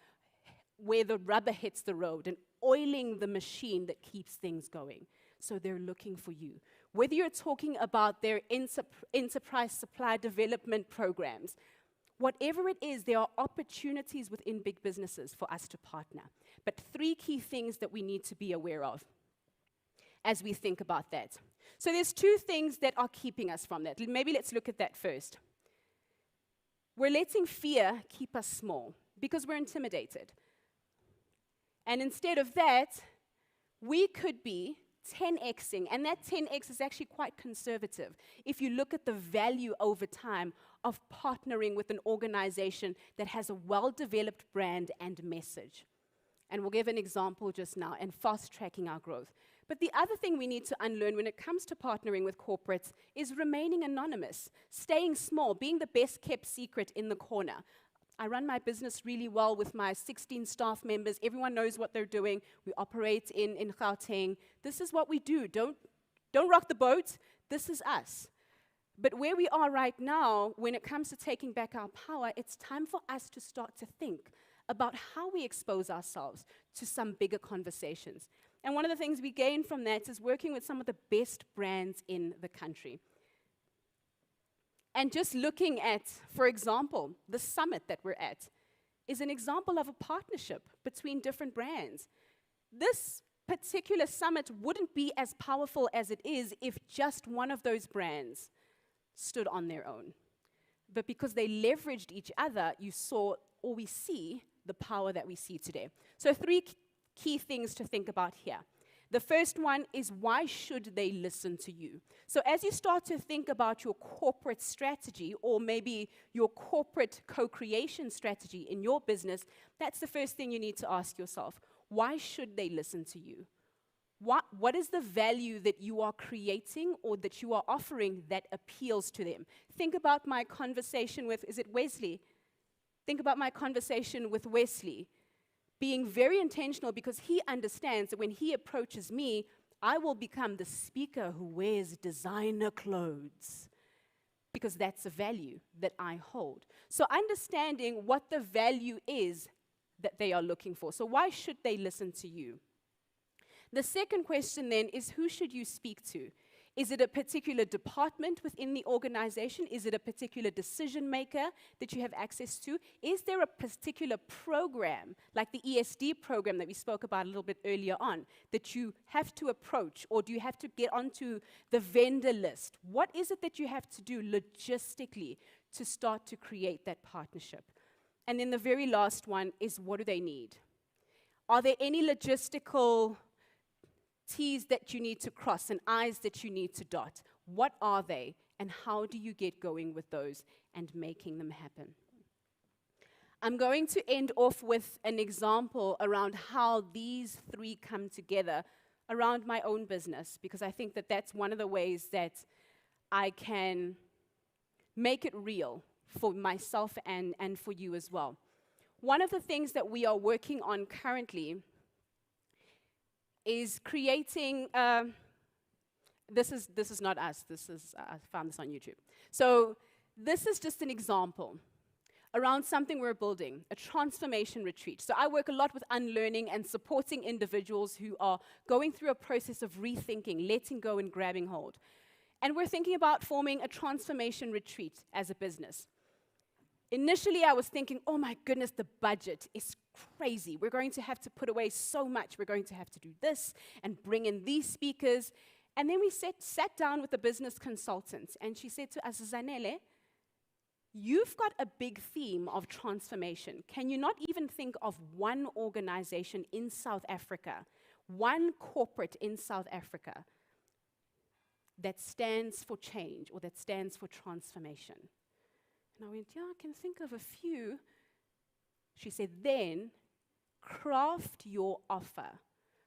where the rubber hits the road and oiling the machine that keeps things going. So they're looking for you. Whether you're talking about their enterprise supply development programs, whatever it is, there are opportunities within big businesses for us to partner. But 3 key things that we need to be aware of as we think about that. So there's 2 things that are keeping us from that. Maybe let's look at that first. We're letting fear keep us small because we're intimidated. And instead of that, we could be 10xing, and that 10x is actually quite conservative if you look at the value over time of partnering with an organization that has a well-developed brand and message. And we'll give an example just now, and fast-tracking our growth. But the other thing we need to unlearn when it comes to partnering with corporates is remaining anonymous, staying small, being the best-kept secret in the corner. I run my business really well with my 16 staff members. Everyone knows what they're doing. We operate in Gauteng. This is what we do. Don't rock the boat. This is us. But where we are right now, when it comes to taking back our power, it's time for us to start to think about how we expose ourselves to some bigger conversations. And one of the things we gain from that is working with some of the best brands in the country. And just looking at, for example, the summit that we're at is an example of a partnership between different brands. This particular summit wouldn't be as powerful as it is if just one of those brands stood on their own. But because they leveraged each other, you saw, or we see, the power that we see today. So 3 key things to think about here. The first one is, why should they listen to you? So as you start to think about your corporate strategy, or maybe your corporate co-creation strategy in your business, that's the first thing you need to ask yourself. Why should they listen to you? What is the value that you are creating or that you are offering that appeals to them? Think about my conversation with, is it Wesley? Think about my conversation with Wesley. Being very intentional because he understands that when he approaches me, I will become the speaker who wears designer clothes because that's a value that I hold. So understanding what the value is that they are looking for. So why should they listen to you? The second question then is, who should you speak to? Is it a particular department within the organization? Is it a particular decision maker that you have access to? Is there a particular program, like the ESD program that we spoke about a little bit earlier on, that you have to approach, or do you have to get onto the vendor list? What is it that you have to do logistically to start to create that partnership? And then the very last one is, what do they need? Are there any logistical T's that you need to cross and I's that you need to dot? What are they, and how do you get going with those and making them happen? I'm going to end off with an example around how these 3 come together around my own business, because I think that that's one of the ways that I can make it real for myself and for you as well. One of the things that we are working on currently is creating, this is not us, I found this on YouTube. So this is just an example around something we're building, a transformation retreat. So I work a lot with unlearning and supporting individuals who are going through a process of rethinking, letting go and grabbing hold. And we're thinking about forming a transformation retreat as a business. Initially, I was thinking, oh my goodness, the budget is crazy. We're going to have to put away so much. We're going to have to do this and bring in these speakers. And then we sat down with the business consultant, and she said to us, Zanele, you've got a big theme of transformation. Can you not even think of one organization in South Africa, one corporate in South Africa that stands for change or that stands for transformation? And I went, yeah, I can think of a few. She said, then craft your offer,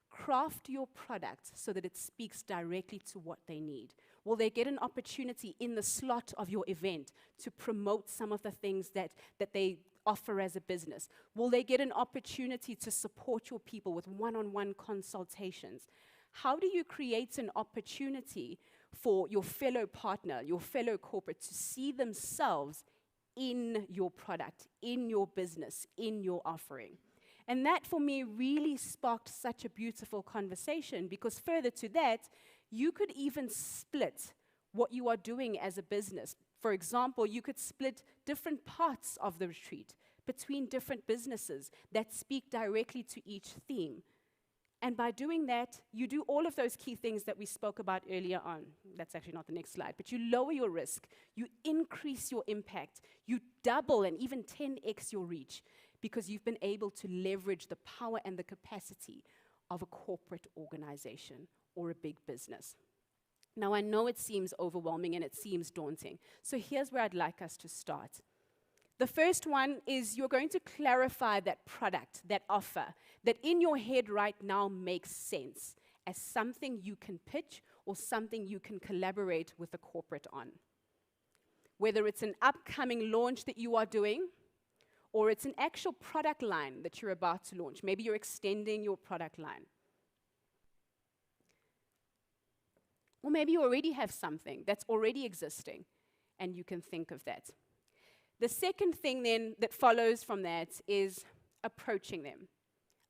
craft your product so that it speaks directly to what they need. Will they get an opportunity in the slot of your event to promote some of the things that they offer as a business? Will they get an opportunity to support your people with one-on-one consultations? How do you create an opportunity for your fellow partner, your fellow corporate, to see themselves in your product, in your business, in your offering? And that, for me, really sparked such a beautiful conversation, because further to that, you could even split what you are doing as a business. For example, you could split different parts of the retreat between different businesses that speak directly to each theme. And by doing that, you do all of those key things that we spoke about earlier on. That's actually not the next slide, but you lower your risk, you increase your impact, you double and even 10x your reach, because you've been able to leverage the power and the capacity of a corporate organization or a big business. Now, I know it seems overwhelming and it seems daunting, so here's where I'd like us to start. The first one is you're going to clarify that product, that offer, that in your head right now makes sense as something you can pitch or something you can collaborate with the corporate on. Whether it's an upcoming launch that you are doing, or it's an actual product line that you're about to launch. Maybe you're extending your product line. Or maybe you already have something that's already existing, and you can think of that. The second thing then that follows from that is approaching them,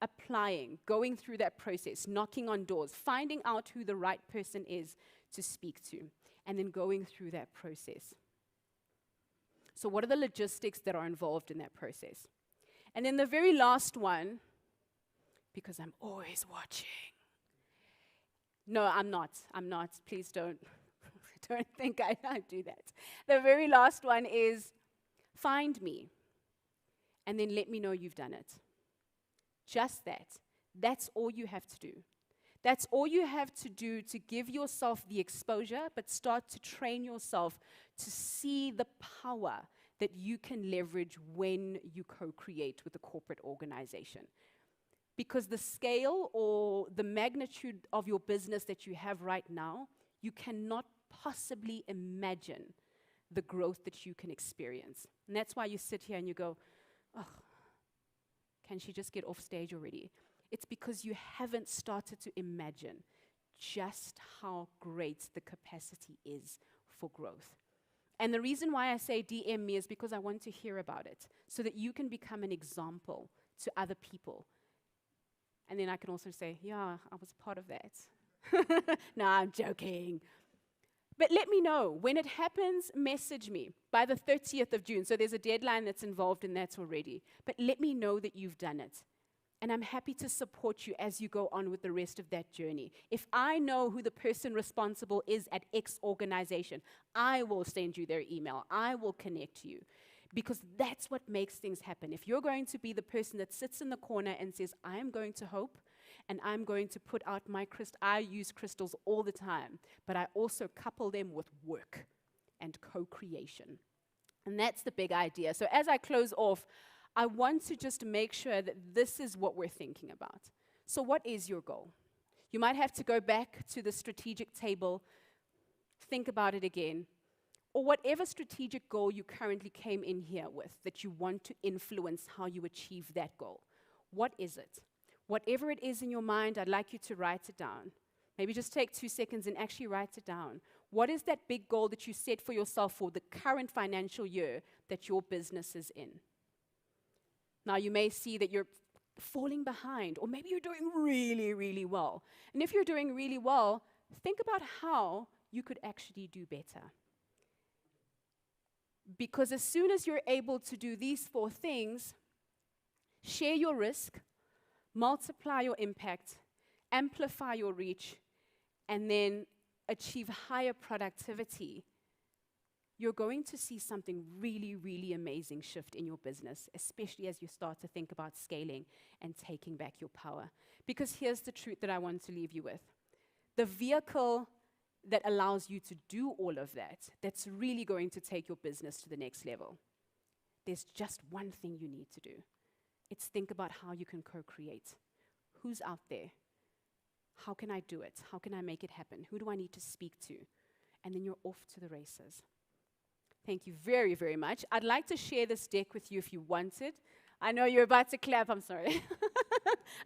applying, going through that process, knocking on doors, finding out who the right person is to speak to, and then going through that process. So what are the logistics that are involved in that process? And then the very last one, because I'm always watching. No, I'm not. Please don't think I do that. The very last one is find me, and then let me know you've done it. Just that. That's all you have to do. That's all you have to do to give yourself the exposure, but start to train yourself to see the power that you can leverage when you co-create with a corporate organization. Because the scale or the magnitude of your business that you have right now, you cannot possibly imagine the growth that you can experience. And that's why you sit here and you go, oh, can she just get off stage already? It's because you haven't started to imagine just how great the capacity is for growth. And the reason why I say DM me is because I want to hear about it, so that you can become an example to other people. And then I can also say, yeah, I was part of that. No, I'm joking. But let me know. When it happens, message me by the 30th of June. So there's a deadline that's involved in that already. But let me know that you've done it. And I'm happy to support you as you go on with the rest of that journey. If I know who the person responsible is at X organization, I will send you their email. I will connect you. Because that's what makes things happen. If you're going to be the person that sits in the corner and says, I'm going to hope, and I'm going to put out my I use crystals all the time, but I also couple them with work and co-creation. And that's the big idea. So as I close off, I want to just make sure that this is what we're thinking about. So what is your goal? You might have to go back to the strategic table, think about it again, or whatever strategic goal you currently came in here with that you want to influence how you achieve that goal. What is it? Whatever it is in your mind, I'd like you to write it down. Maybe just take 2 seconds and actually write it down. What is that big goal that you set for yourself for the current financial year that your business is in? Now, you may see that you're falling behind, or maybe you're doing really, really well. And if you're doing really well, think about how you could actually do better. Because as soon as you're able to do these 4 things, share your risk, multiply your impact, amplify your reach, and then achieve higher productivity, you're going to see something really, really amazing shift in your business, especially as you start to think about scaling and taking back your power. Because here's the truth that I want to leave you with. The vehicle that allows you to do all of that, that's really going to take your business to the next level, there's just one thing you need to do. It's think about how you can co-create. Who's out there? How can I do it? How can I make it happen? Who do I need to speak to? And then you're off to the races. Thank you very, very much. I'd like to share this deck with you if you want it. I know you're about to clap, I'm sorry.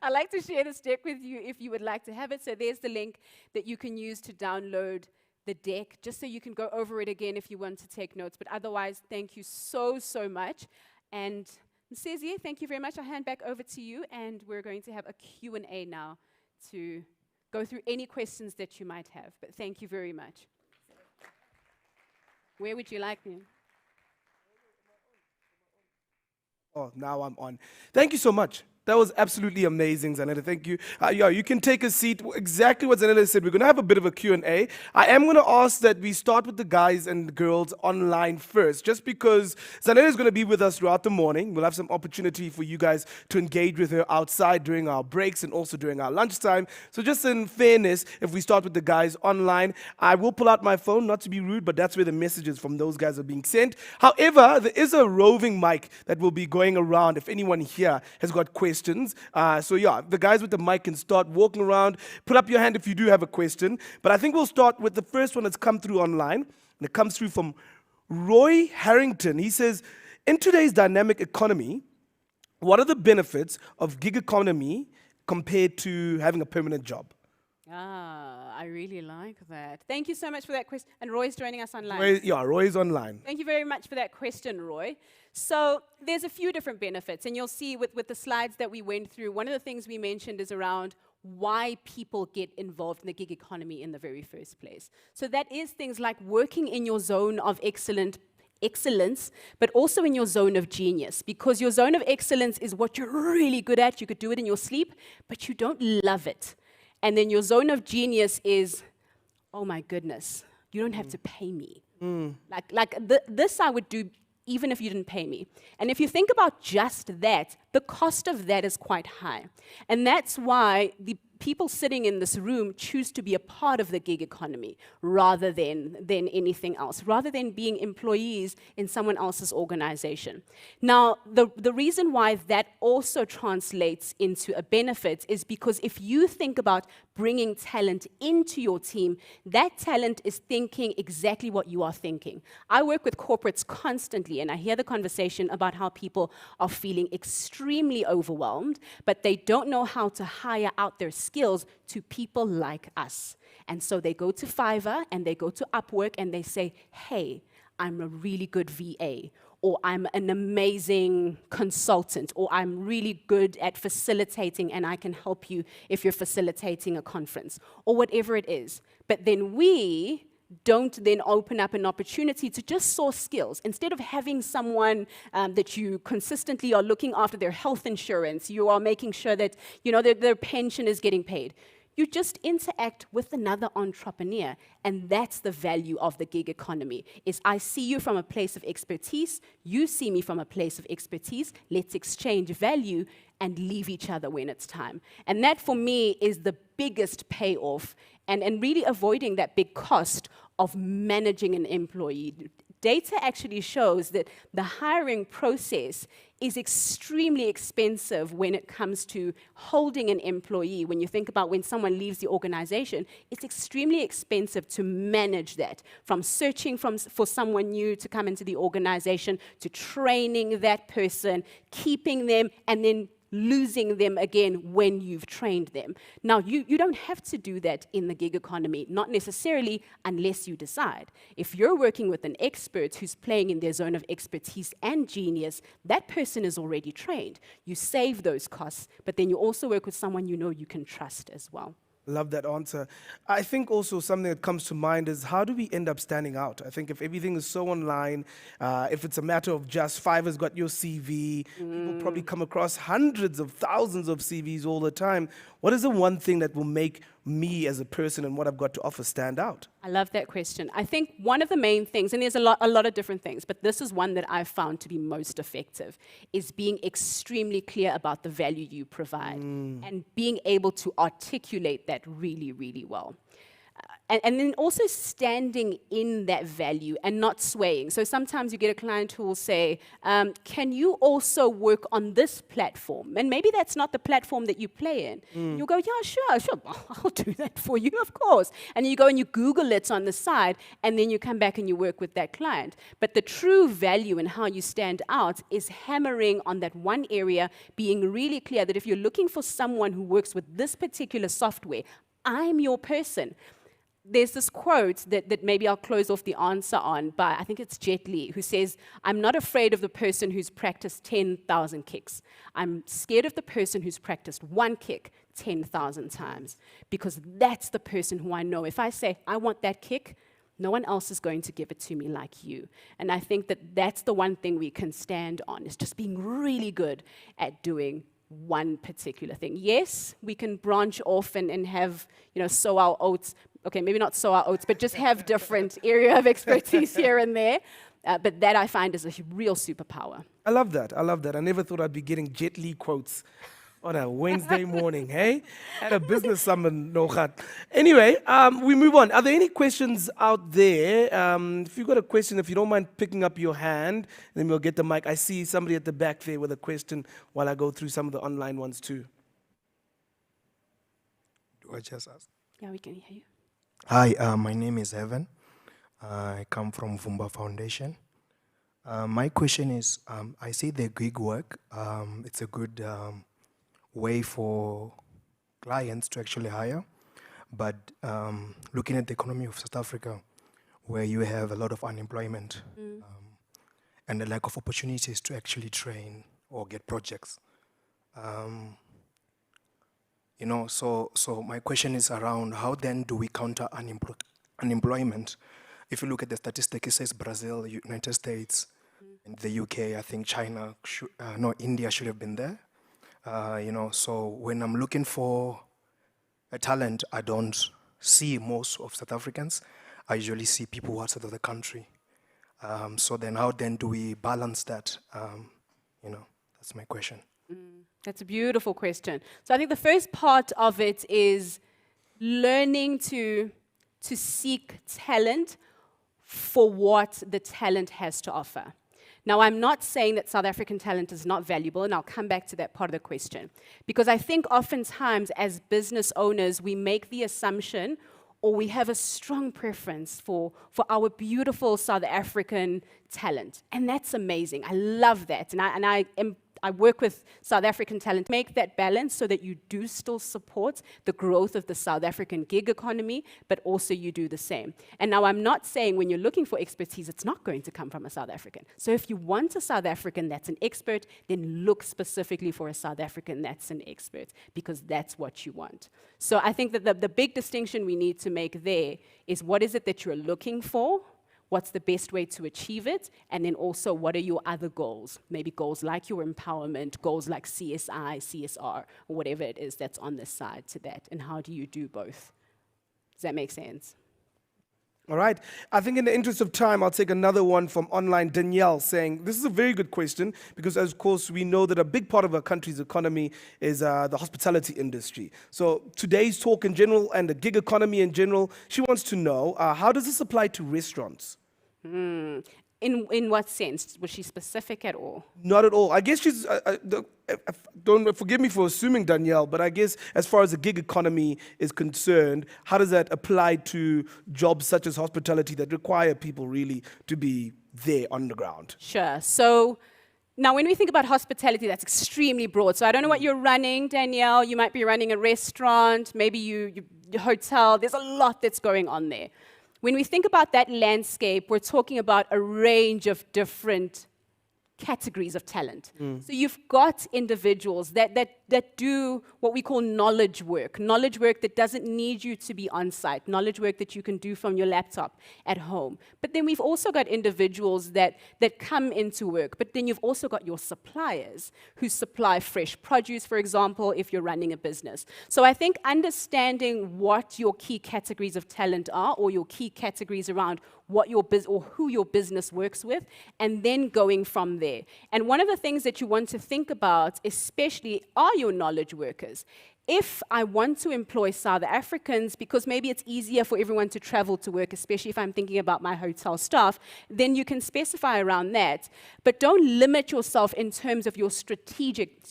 I'd like to share this deck with you if you would like to have it. So there's the link that you can use to download the deck, just so you can go over it again if you want to take notes. But otherwise, thank you so, so much. And Msizi, thank you very much. I'll hand back over to you, and we're going to have a Q&A now to go through any questions that you might have. But thank you very much. Where would you like me?
Oh, now I'm on. Thank you so much. That was absolutely amazing, Zanetta. Thank you. Yeah, you can take a seat. Exactly what Zanetta said. We're going to have a bit of a Q&A. I am going to ask that we start with the guys and girls online first, just because Zanetta is going to be with us throughout the morning. We'll have some opportunity for you guys to engage with her outside during our breaks and also during our lunchtime. So just in fairness, if we start with the guys online, I will pull out my phone, not to be rude, but that's where the messages from those guys are being sent. However, there is a roving mic that will be going around if anyone here has got questions. So yeah, the guys with the mic can start walking around. Put up your hand if you do have a question. But I think we'll start with the first one that's come through online. And it comes through from Roy Harrington. He says, in today's dynamic economy, what are the benefits of gig economy compared to having a permanent job?
I really like that. Thank you so much for that question. And Roy's joining us online.
Roy's online.
Thank you very much for that question, Roy. So there's a few different benefits, and you'll see with the slides that we went through, one of the things we mentioned is around why people get involved in the gig economy in the very first place. So that is things like working in your zone of excellence, but also in your zone of genius, because your zone of excellence is what you're really good at. You could do it in your sleep, but you don't love it. And then your zone of genius is, oh my goodness, you don't have to pay me. This I would do even if you didn't pay me. And if you think about just that, the cost of that is quite high. And that's why the people sitting in this room choose to be a part of the gig economy rather than anything else, rather than being employees in someone else's organization. Now, the reason why that also translates into a benefit is because if you think about bringing talent into your team, that talent is thinking exactly what you are thinking. I work with corporates constantly, and I hear the conversation about how people are feeling extremely overwhelmed, but they don't know how to hire out their skills to people like us. And so they go to Fiverr and they go to Upwork and they say, hey, I'm a really good VA, or I'm an amazing consultant, or I'm really good at facilitating and I can help you if you're facilitating a conference, or whatever it is. But then we don't then open up an opportunity to just source skills. Instead of having someone that you consistently are looking after their health insurance, you are making sure that their pension is getting paid. You just interact with another entrepreneur, and that's the value of the gig economy, is I see you from a place of expertise, you see me from a place of expertise, let's exchange value and leave each other when it's time. And that, for me, is the biggest payoff, and really avoiding that big cost of managing an employee. Data actually shows that the hiring process is extremely expensive when it comes to holding an employee. When you think about when someone leaves the organization, it's extremely expensive to manage that, from searching for someone new to come into the organization, to training that person, keeping them, and then losing them again when you've trained them. Now, you don't have to do that in the gig economy, not necessarily unless you decide. If you're working with an expert who's playing in their zone of expertise and genius, that person is already trained. You save those costs, but then you also work with someone you can trust as well.
Love that answer. I think also something that comes to mind is, how do we end up standing out? I think if everything is so online, if it's a matter of just Fiverr's got your CV, people probably come across hundreds of thousands of CVs all the time. What is the one thing that will make me as a person and what I've got to offer stand out?
I love that question. I think one of the main things, and there's a lot of different things, but this is one that I've found to be most effective, is being extremely clear about the value you provide and being able to articulate that really, really well. And then also standing in that value and not swaying. So sometimes you get a client who will say, can you also work on this platform? And maybe that's not the platform that you play in. You'll go, yeah, sure, I'll do that for you, of course. And you go and you Google it on the side, and then you come back and you work with that client. But the true value in how you stand out is hammering on that one area, being really clear that if you're looking for someone who works with this particular software, I'm your person. There's this quote that maybe I'll close off the answer on by, I think it's Jet Li, who says, I'm not afraid of the person who's practiced 10,000 kicks. I'm scared of the person who's practiced one kick 10,000 times, because that's the person who I know. If I say, I want that kick, no one else is going to give it to me like you. And I think that that's the one thing we can stand on, is just being really good at doing one particular thing. Yes, we can branch off and have, sow our oats. Okay, maybe not sow our oats, but just have different area of expertise here and there. But that I find is a real superpower.
I love that. I never thought I'd be getting Jet Li quotes on a Wednesday morning, hey? At a business summit, no gat. Anyway, we move on. Are there any questions out there? If you've got a question, if you don't mind picking up your hand, then we'll get the mic. I see somebody at the back there with a question while I go through some of the online ones too.
Do I just ask?
Yeah, we can hear you.
Hi, my name is Evan. I come from Vumba Foundation. My question is, I see the gig work. It's a good way for clients to actually hire. But looking at the economy of South Africa, where you have a lot of unemployment and a lack of opportunities to actually train or get projects. So my question is around how then do we counter unemployment? If you look at the statistic, it says Brazil, United States, and the UK, I think China, India should have been there. So when I'm looking for a talent, I don't see most of South Africans. I usually see people outside of the country. So then how then do we balance that? That's my question.
That's a beautiful question. So I think the first part of it is learning to seek talent for what the talent has to offer. Now, I'm not saying that South African talent is not valuable, and I'll come back to that part of the question. Because I think oftentimes as business owners, we make the assumption or we have a strong preference for our beautiful South African talent. And that's amazing. I love that. And I work with South African talent, make that balance so that you do still support the growth of the South African gig economy, but also you do the same. And now I'm not saying when you're looking for expertise, it's not going to come from a South African. So if you want a South African that's an expert, then look specifically for a South African that's an expert, because that's what you want. So I think that the big distinction we need to make there is what is it that you're looking for? What's the best way to achieve it? And then also, what are your other goals? Maybe goals like your empowerment, goals like CSI, CSR, or whatever it is that's on the side to that. And how do you do both? Does that make sense?
All right. I think in the interest of time, I'll take another one from online. Danielle saying, this is a very good question because, of course, we know that a big part of our country's economy is the hospitality industry. So today's talk in general and the gig economy in general, she wants to know, how does this apply to restaurants?
In what sense? Was she specific at all?
Not at all. I guess she's, don't forgive me for assuming, Danielle, but I guess as far as the gig economy is concerned, how does that apply to jobs such as hospitality that require people really to be there on the ground?
Sure. So now when we think about hospitality, that's extremely broad. So I don't know what you're running, Danielle. You might be running a restaurant, maybe your hotel. There's a lot that's going on there. When we think about that landscape, we're talking about a range of different categories of talent. So you've got individuals that do what we call knowledge work that doesn't need you to be on site, knowledge work that you can do from your laptop at home. But then we've also got individuals that come into work, but then you've also got your suppliers who supply fresh produce, for example, if you're running a business. So I think understanding what your key categories of talent are, or your key categories around what your or who your business works with, and then going from there. And one of the things that you want to think about, especially, are are your knowledge workers? If I want to employ South Africans, because maybe it's easier for everyone to travel to work, especially if I'm thinking about my hotel staff, then you can specify around that. But don't limit yourself in terms of your strategic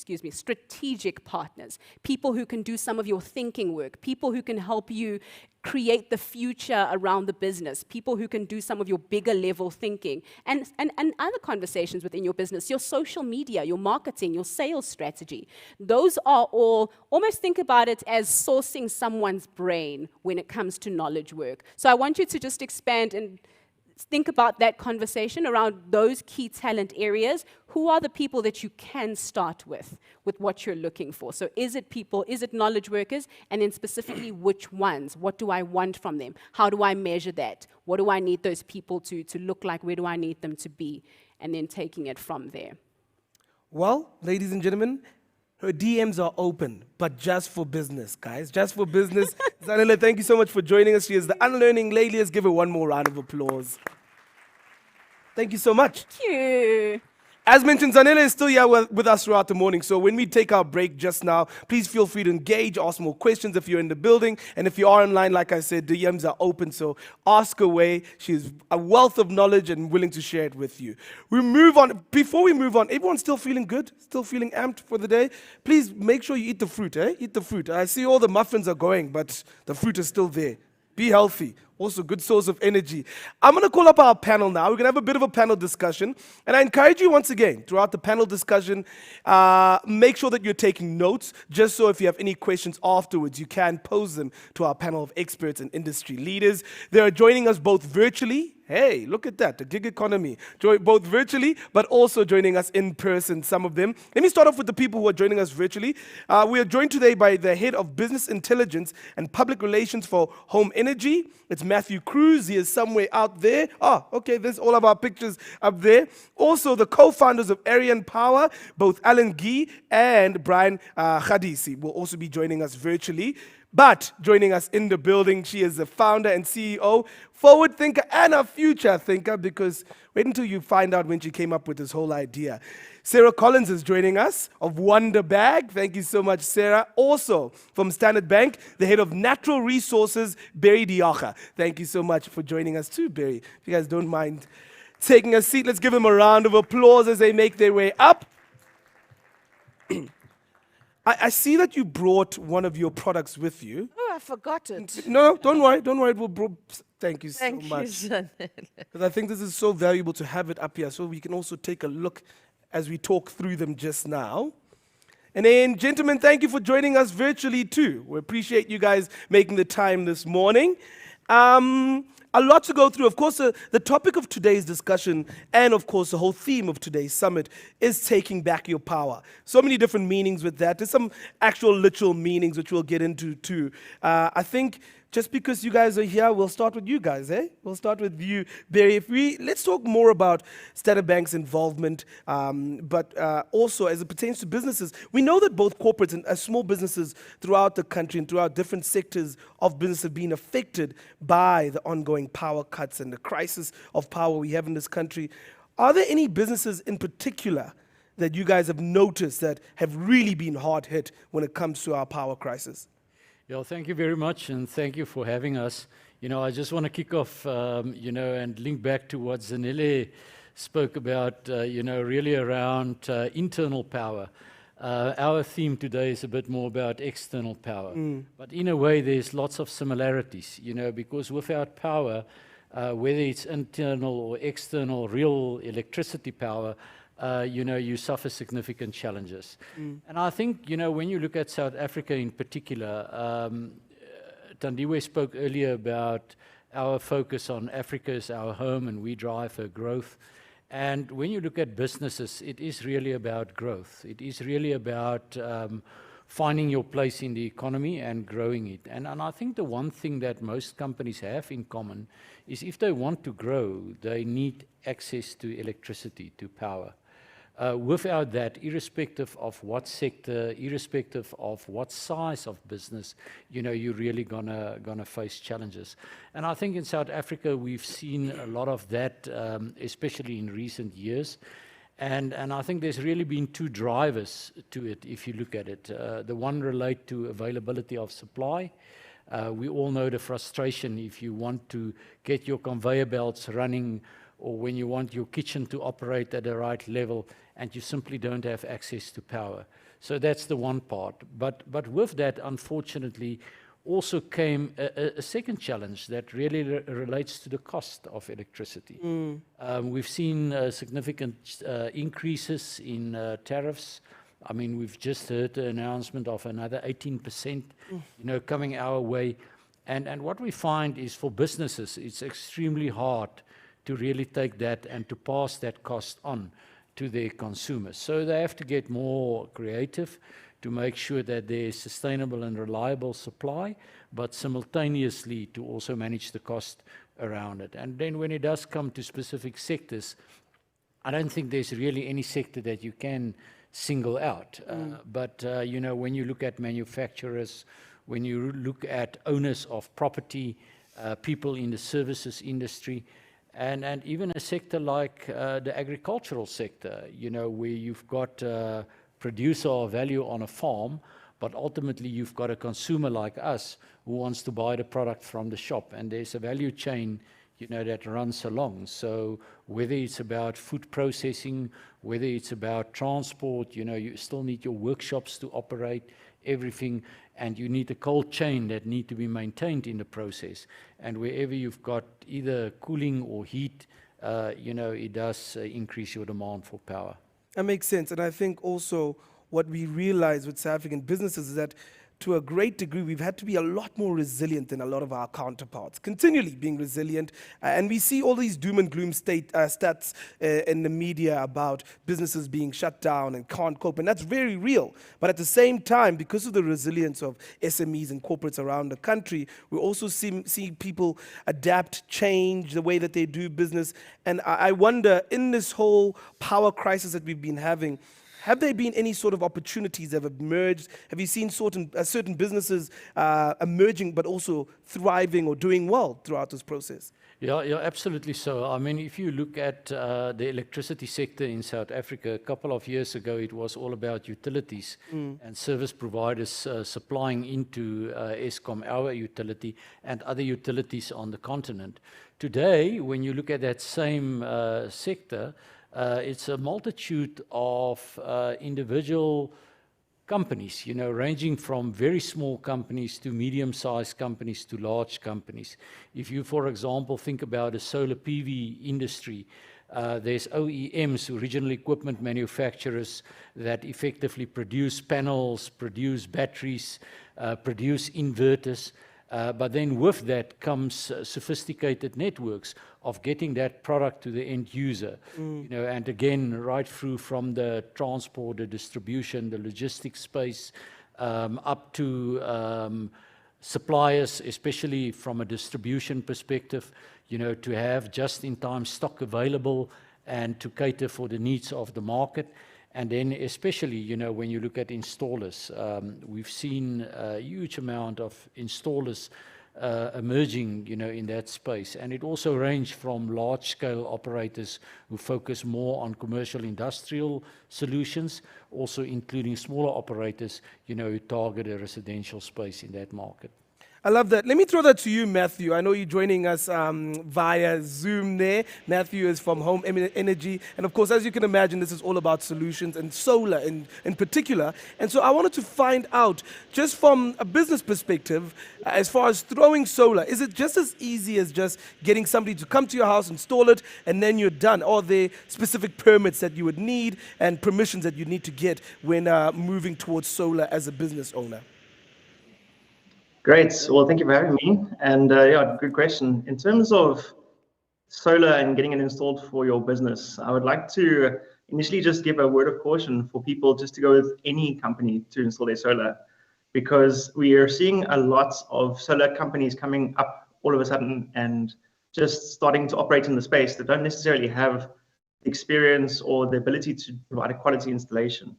partners, people who can do some of your thinking work, people who can help you create the future around the business, people who can do some of your bigger level thinking, and other conversations within your business, your social media, your marketing, your sales strategy. Those are all, almost think about it as sourcing someone's brain when it comes to knowledge work. So I want you to just expand and think about that conversation around those key talent areas. Who are the people that you can start with what you're looking for? So is it people, is it knowledge workers, and then specifically which ones? What do I want from them? How do I measure that? What do I need those people to look like? Where do I need them to be? And then taking it from there.
Well, ladies and gentlemen, her DMs are open, but just for business, guys. Just for business. Zanele, thank you so much for joining us. She is the unlearning lady. Let's give her one more round of applause. Thank you so much.
Thank you.
As mentioned, Zanele is still here with us throughout the morning. So when we take our break just now, please feel free to engage, ask more questions if you're in the building. And if you are online, like I said, DMs are open. So ask away. She's a wealth of knowledge and willing to share it with you. We move on. Before we move on, everyone still feeling good? Still feeling amped for the day? Please make sure you eat the fruit, eh? Eat the fruit. I see all the muffins are going, but the fruit is still there. Be healthy. Also, good source of energy. I'm going to call up our panel now. We're going to have a bit of a panel discussion. And I encourage you once again, throughout the panel discussion, make sure that you're taking notes, just so if you have any questions afterwards, you can pose them to our panel of experts and industry leaders. They are joining us both virtually. Hey, look at that, the gig economy. Both virtually, but also joining us in person, some of them. Let me start off with the people who are joining us virtually. We are joined today by the Head of Business Intelligence and Public Relations for Home Energy. It's Matthew Cruz. He is somewhere out there. Oh, okay, there's all of our pictures up there. Also, the co-founders of Arian Power, both Alan Gee and Brian Khadisi, will also be joining us virtually. But joining us in the building, she is the founder and CEO, forward thinker, and a future thinker, because wait until you find out when she came up with this whole idea. Sarah Collins is joining us of Wonder Bag. Thank you so much, Sarah. Also from Standard Bank, the head of Natural Resources, Barry Diacha. Thank you so much for joining us too, Barry. If you guys don't mind taking a seat, let's give them a round of applause as they make their way up. I see that you brought one of your products with you.
Oh, I forgot it.
No, don't worry. Thank you so
Thank
much.
you, Janelle.
Because I think this is so valuable to have it up here so we can also take a look as we talk through them just now. And then, gentlemen, thank you for joining us virtually too. We appreciate you guys making the time this morning. A lot to go through. Of course, the topic of today's discussion and, of course, the whole theme of today's summit is taking back your power. So many different meanings with that. There's some actual literal meanings which we'll get into too. I think just because you guys are here, we'll start with you guys, eh? We'll start with you, Barry. Let's talk more about Standard Bank's involvement, but also as it pertains to businesses. We know that both corporates and small businesses throughout the country and throughout different sectors of business have been affected by the ongoing power cuts and the crisis of power we have in this country. Are there any businesses in particular that you guys have noticed that have really been hard hit when it comes to our power crisis?
Yeah, thank you very much, and thank you for having us. I just want to kick off, and link back to what Zanele spoke about, really around internal power. Our theme today is a bit more about external power. But in a way, there's lots of similarities, because without power, whether it's internal or external, real electricity power, you suffer significant challenges. And I think, when you look at South Africa in particular, Tandiwe spoke earlier about our focus on Africa as our home and we drive for growth. And when you look at businesses, it is really about growth. It is really about finding your place in the economy and growing it. And I think the one thing that most companies have in common is if they want to grow, they need access to electricity, to power. Without that, irrespective of what sector, irrespective of what size of business, you're really gonna face challenges. And I think in South Africa, we've seen a lot of that, especially in recent years. And I think there's really been two drivers to it, if you look at it. The one relate to availability of supply. We all know the frustration if you want to get your conveyor belts running, or when you want your kitchen to operate at the right level and you simply don't have access to power. So that's the one part. But with that, unfortunately, also came a second challenge that really relates to the cost of electricity. We've seen significant increases in tariffs. I mean, we've just heard the announcement of another 18%, coming our way. And what we find is for businesses, it's extremely hard to really take that and to pass that cost on to their consumers. So they have to get more creative to make sure that there's sustainable and reliable supply, but simultaneously to also manage the cost around it. And then when it does come to specific sectors, I don't think there's really any sector that you can single out. But when you look at manufacturers, when you look at owners of property, people in the services industry, and even a sector like the agricultural sector, where you've got producer of value on a farm, but ultimately you've got a consumer like us who wants to buy the product from the shop, and there's a value chain that runs along. So whether it's about food processing, whether it's about transport, you still need your workshops to operate everything, and you need a cold chain that need to be maintained in the process. And wherever you've got either cooling or heat, it does increase your demand for power.
That makes sense. And I think also what we realize with South African businesses is that to a great degree, we've had to be a lot more resilient than a lot of our counterparts, continually being resilient. And we see all these doom and gloom stats in the media about businesses being shut down and can't cope. And that's very real. But at the same time, because of the resilience of SMEs and corporates around the country, we also see people adapt, change the way that they do business. And I wonder, in this whole power crisis that we've been having, have there been any sort of opportunities that have emerged? Have you seen certain businesses emerging but also thriving or doing well throughout this process?
Yeah, absolutely so. I mean, if you look at the electricity sector in South Africa, a couple of years ago, it was all about utilities and service providers supplying into Eskom, our utility, and other utilities on the continent. Today, when you look at that same sector, it's a multitude of individual companies, ranging from very small companies to medium-sized companies to large companies. If you, for example, think about the solar PV industry, there's OEMs, original equipment manufacturers, that effectively produce panels, produce batteries, produce inverters. But then with that comes sophisticated networks of getting that product to the end user. And again, right through from the transport, the distribution, the logistics space, up to suppliers, especially from a distribution perspective, to have just-in-time stock available and to cater for the needs of the market. And then especially, when you look at installers, we've seen a huge amount of installers emerging, in that space. And it also ranged from large-scale operators who focus more on commercial industrial solutions, also including smaller operators, who target a residential space in that market.
I love that. Let me throw that to you, Matthew. I know you're joining us via Zoom there. Matthew is from Home Energy. And of course, as you can imagine, this is all about solutions and solar in particular. And so I wanted to find out, just from a business perspective, as far as throwing solar, is it just as easy as just getting somebody to come to your house, install it, and then you're done? Or are there specific permits that you would need and permissions that you need to get when moving towards solar as a business owner?
Great. Well, thank you for having me. And yeah, good question. In terms of solar and getting it installed for your business, I would like to initially just give a word of caution for people just to go with any company to install their solar, because we are seeing a lot of solar companies coming up all of a sudden and just starting to operate in the space that don't necessarily have the experience or the ability to provide a quality installation.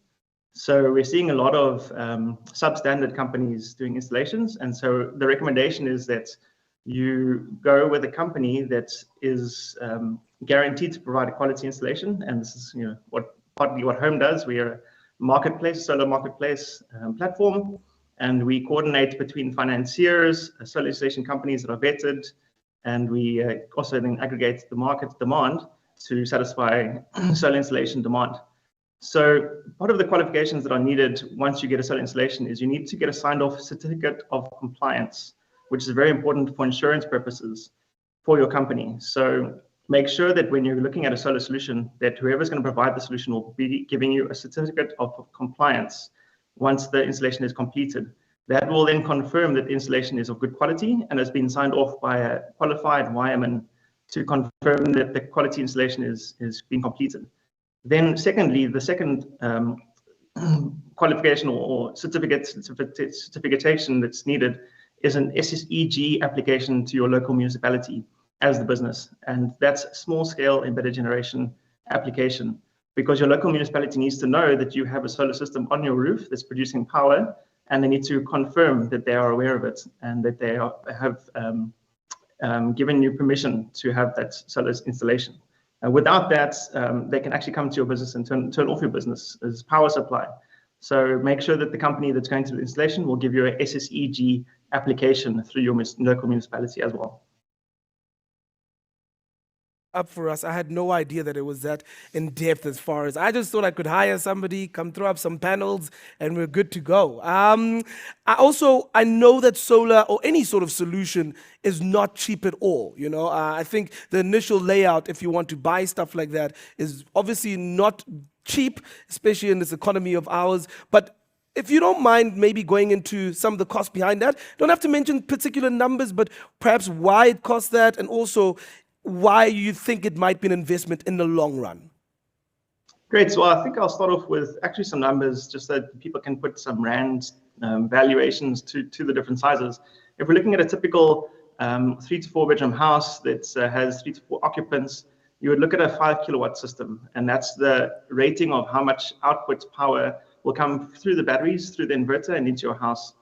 So we're seeing a lot of substandard companies doing installations. And so the recommendation is that you go with a company that is guaranteed to provide a quality installation, and this is partly what Home does. We are a marketplace, solar marketplace platform, and we coordinate between financiers, solar installation companies that are vetted, and we also then aggregate the market demand to satisfy solar installation demand. So part of the qualifications that are needed once you get a solar installation is you need to get a signed off certificate of compliance, which is very important for insurance purposes for your company. So make sure that when you're looking at a solar solution, that whoever's going to provide the solution will be giving you a certificate of compliance once the installation is completed. That will then confirm that the installation is of good quality and has been signed off by a qualified wireman to confirm that the quality installation is being completed. Then secondly, the second qualification or certification that's needed is an SSEG application to your local municipality as the business. And that's a small scale embedded generation application, because your local municipality needs to know that you have a solar system on your roof that's producing power, and they need to confirm that they are aware of it and that they have given you permission to have that solar installation. Without that, they can actually come to your business and turn off your business as power supply. So make sure that the company that's going to the installation will give you a SSEG application through your local municipality as well.
Up for us. I had no idea that it was that in depth. As far as I just thought I could hire somebody, come throw up some panels, and we're good to go. I know that solar or any sort of solution is not cheap at all. I think the initial layout, if you want to buy stuff like that, is obviously not cheap, especially in this economy of ours. But if you don't mind maybe going into some of the costs behind that, don't have to mention particular numbers, but perhaps why it costs that, and also why you think it might be an investment in the long run.
Great. So I think I'll start off with actually some numbers just so that people can put some rand valuations to the different sizes. If we're looking at a typical 3 to 4 bedroom house that has 3 to 4 occupants, you would look at a 5 kilowatt system, and that's the rating of how much output power will come through the batteries, through the inverter, and into your house.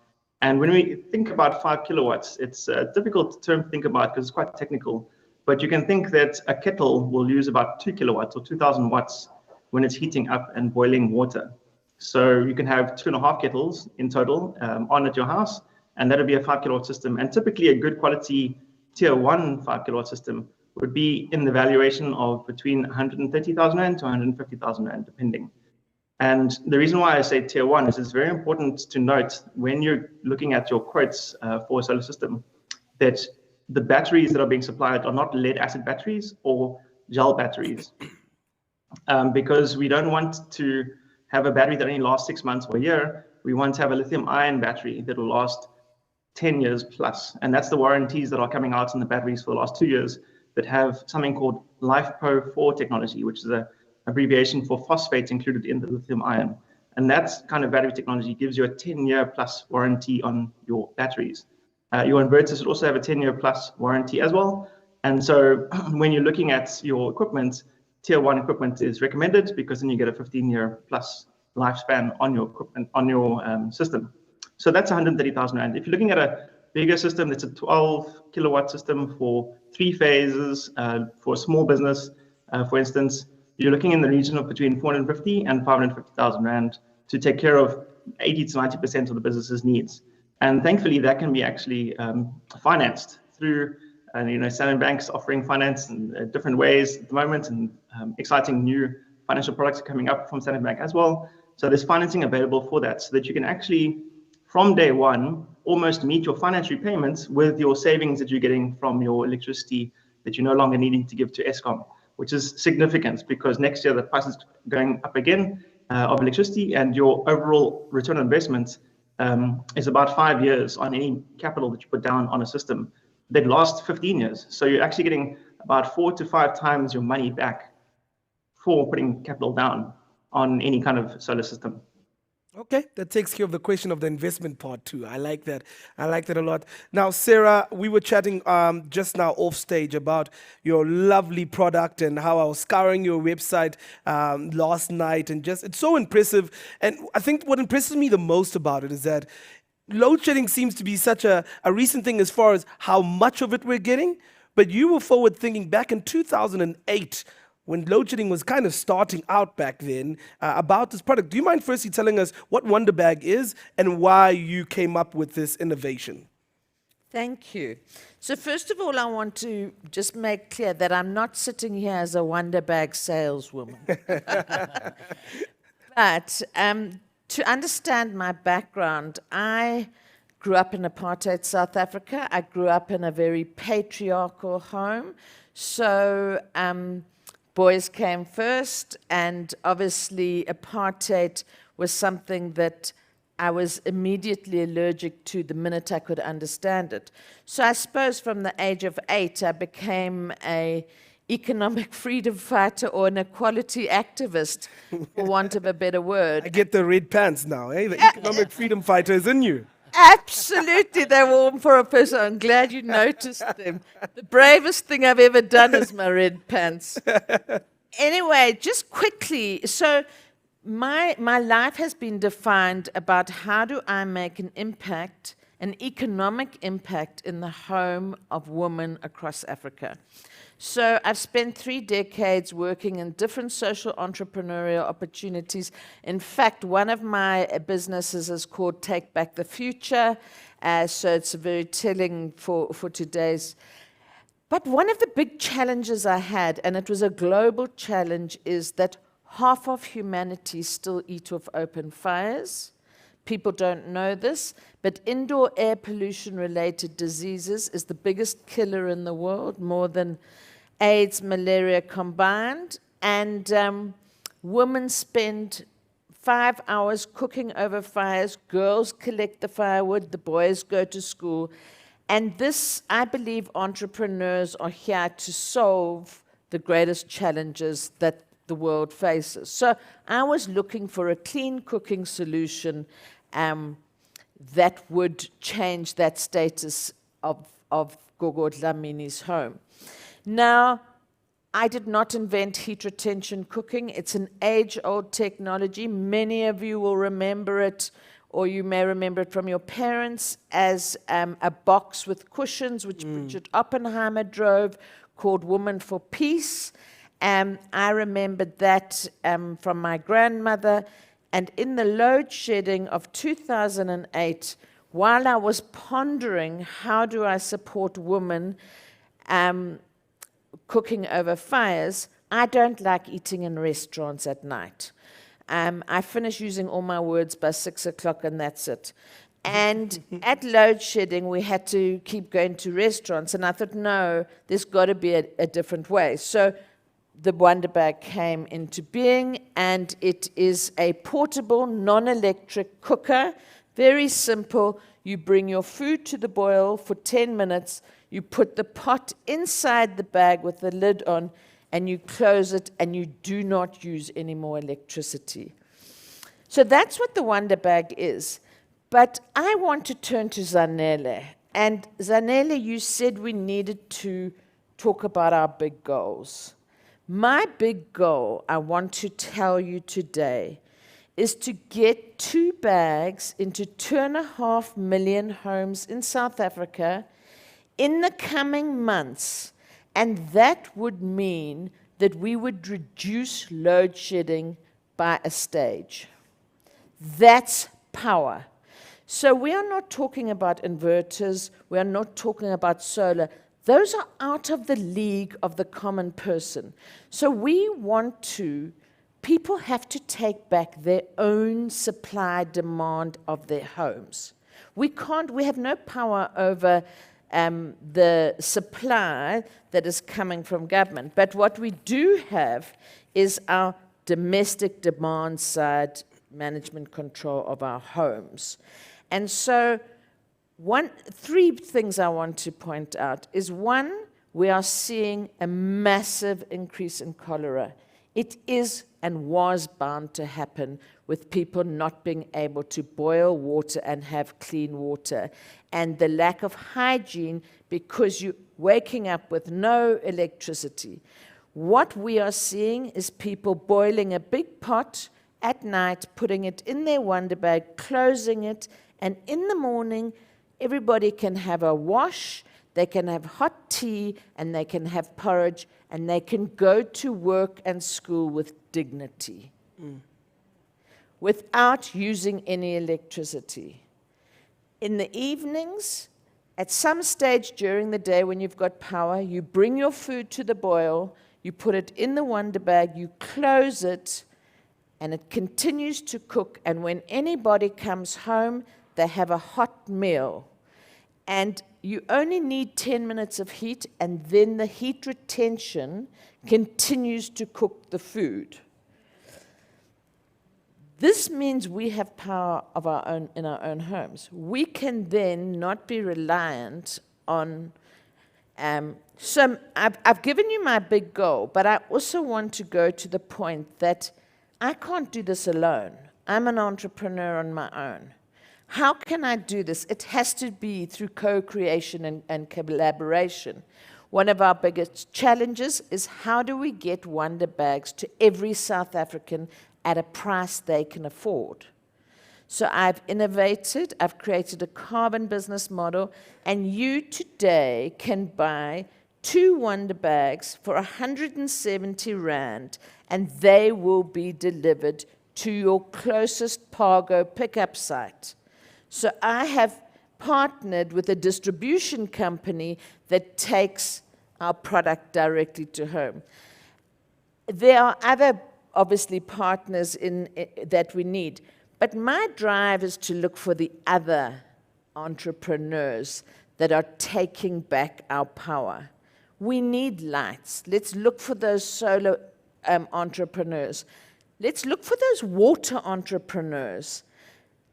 And when we think about 5 kilowatts, it's a difficult term to think about because it's quite technical. But you can think that a kettle will use about 2 kilowatts or 2,000 watts when it's heating up and boiling water. So you can have 2.5 kettles in total on at your house, and that'll be a 5 kilowatt system. And typically a good quality tier 1 5 kilowatt system would be in the valuation of between 130,000 Rand to 150,000 Rand, depending. And the reason why I say tier 1 is it's very important to note when you're looking at your quotes for a solar system that the batteries that are being supplied are not lead acid batteries or gel batteries, because we don't want to have a battery that only lasts 6 months or a year. We want to have a lithium ion battery that will last 10 years plus. And that's the warranties that are coming out in the batteries for the last 2 years that have something called LifePro 4 technology, which is an abbreviation for phosphate included in the lithium ion. And that kind of battery technology gives you a 10-year plus warranty on your batteries. Your inverters should also have a 10-year plus warranty as well. And so when you're looking at your equipment, tier 1 equipment is recommended because then you get a 15-year plus lifespan on your equipment, on your system. So that's 130,000 Rand. If you're looking at a bigger system, that's a 12 kilowatt system for 3 phases for a small business, for instance, you're looking in the region of between 450 and 550,000 Rand to take care of 80 to 90% of the business's needs. And thankfully, that can be actually financed through, Standard Bank's offering finance in different ways at the moment, and exciting new financial products are coming up from Standard Bank as well. So there's financing available for that, so that you can actually, from day one, almost meet your finance repayments with your savings that you're getting from your electricity that you're no longer needing to give to Eskom, which is significant because next year the price is going up again of electricity, and your overall return on investment is about 5 years on any capital that you put down on a system that lasts 15 years. So you're actually getting about 4 to 5 times your money back for putting capital down on any kind of solar system.
Okay, that takes care of the question of the investment part too. I like that. I like that a lot. Now, Sarah, we were chatting just now off stage about your lovely product and how I was scouring your website last night, and just it's so impressive. And I think what impresses me the most about it is that load shedding seems to be such a recent thing as far as how much of it we're getting, but you were forward thinking back in 2008 when load shedding was kind of starting out back then about this product. Do you mind firstly telling us what Wonder Bag is and why you came up with this innovation?
Thank you. So first of all, I want to just make clear that I'm not sitting here as a Wonder Bag saleswoman. But to understand my background, I grew up in apartheid South Africa. I grew up in a very patriarchal home. So boys came first, and obviously apartheid was something that I was immediately allergic to the minute I could understand it. So I suppose from the age of 8, I became an economic freedom fighter or an equality activist, for want of a better word.
I get the red pants now, eh? The economic freedom fighter is in you.
Absolutely, they're warm for a person. I'm glad you noticed them. The bravest thing I've ever done is my red pants. Anyway, just quickly, so my life has been defined about how do I make an impact, an economic impact in the home of women across Africa. So I've spent 3 decades working in different social entrepreneurial opportunities. In fact, one of my businesses is called Take Back the Future. So it's very telling for today's. But one of the big challenges I had, and it was a global challenge, is that half of humanity still eat off open fires. People don't know this, but indoor air pollution-related diseases is the biggest killer in the world, more than AIDS, malaria combined, and women spend 5 hours cooking over fires, girls collect the firewood, the boys go to school, and this, I believe, entrepreneurs are here to solve the greatest challenges that the world faces. So I was looking for a clean cooking solution that would change that status of Gogo Dlamini's home. Now, I did not invent heat retention cooking. It's an age-old technology. Many of you will remember it, or you may remember it from your parents, as a box with cushions, which Bridget Oppenheimer drove, called Woman for Peace. I remembered that from my grandmother. And in the load shedding of 2008, while I was pondering how do I support women cooking over fires, I don't like eating in restaurants at night. I finish using all my words by 6 o'clock and that's it. And at load shedding, we had to keep going to restaurants. And I thought, no, there's got to be a different way. So the Wonder Bag came into being, and it is a portable, non-electric cooker. Very simple. You bring your food to the boil for 10 minutes. You put the pot inside the bag with the lid on, and you close it, and you do not use any more electricity. So that's what the Wonder Bag is. But I want to turn to Zanele. And Zanele, you said we needed to talk about our big goals. My big goal, I want to tell you today, is to get 2 bags into 2.5 million homes in South Africa in the coming months. And that would mean that we would reduce load shedding by a stage. That's power. So we are not talking about inverters. We are not talking about solar. Those are out of the league of the common person. So we want to, people have to take back their own supply demand of their homes. We have no power over the supply that is coming from government. But what we do have is our domestic demand side management control of our homes. And so 3 things I want to point out is, 1, we are seeing a massive increase in cholera. It is and was bound to happen with people not being able to boil water and have clean water, and the lack of hygiene because you're waking up with no electricity. What we are seeing is people boiling a big pot at night, putting it in their Wonder Bag, closing it, And in the morning, everybody can have a wash, they can have hot tea, and they can have porridge, and they can go to work and school with dignity without using any electricity. In the evenings, at some stage during the day when you've got power, you bring your food to the boil, you put it in the Wonder Bag, you close it, and it continues to cook. And when anybody comes home, they have a hot meal. And you only need 10 minutes of heat, and then the heat retention continues to cook the food. This means we have power of our own in our own homes. We can then not be reliant on. So I've given you my big goal, but I also want to go to the point that I can't do this alone. I'm an entrepreneur on my own. How can I do this? It has to be through co-creation and collaboration. One of our biggest challenges is how do we get Wonder Bags to every South African at a price they can afford? So I've innovated, I've created a carbon business model, and you today can buy 2 Wonder Bags for 170 Rand, and they will be delivered to your closest Pago pickup site. So I have partnered with a distribution company that takes our product directly to home. There are other, obviously, partners that we need. But my drive is to look for the other entrepreneurs that are taking back our power. We need lights. Let's look for those solar entrepreneurs. Let's look for those water entrepreneurs.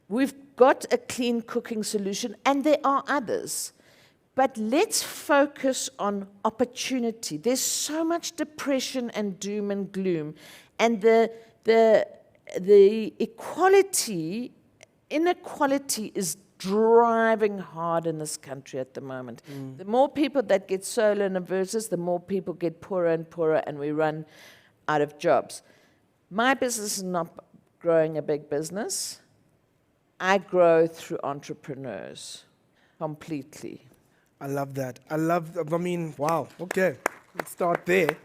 We've got a clean cooking solution, and there are others. But let's focus on opportunity. There's so much depression and doom and gloom. And the inequality is driving hard in this country at the moment. The more people that get solar inverters, the more people get poorer and poorer, and we run out of jobs. My business is not growing a big business. I grow through entrepreneurs completely.
I love that. Wow. Okay, let's start there.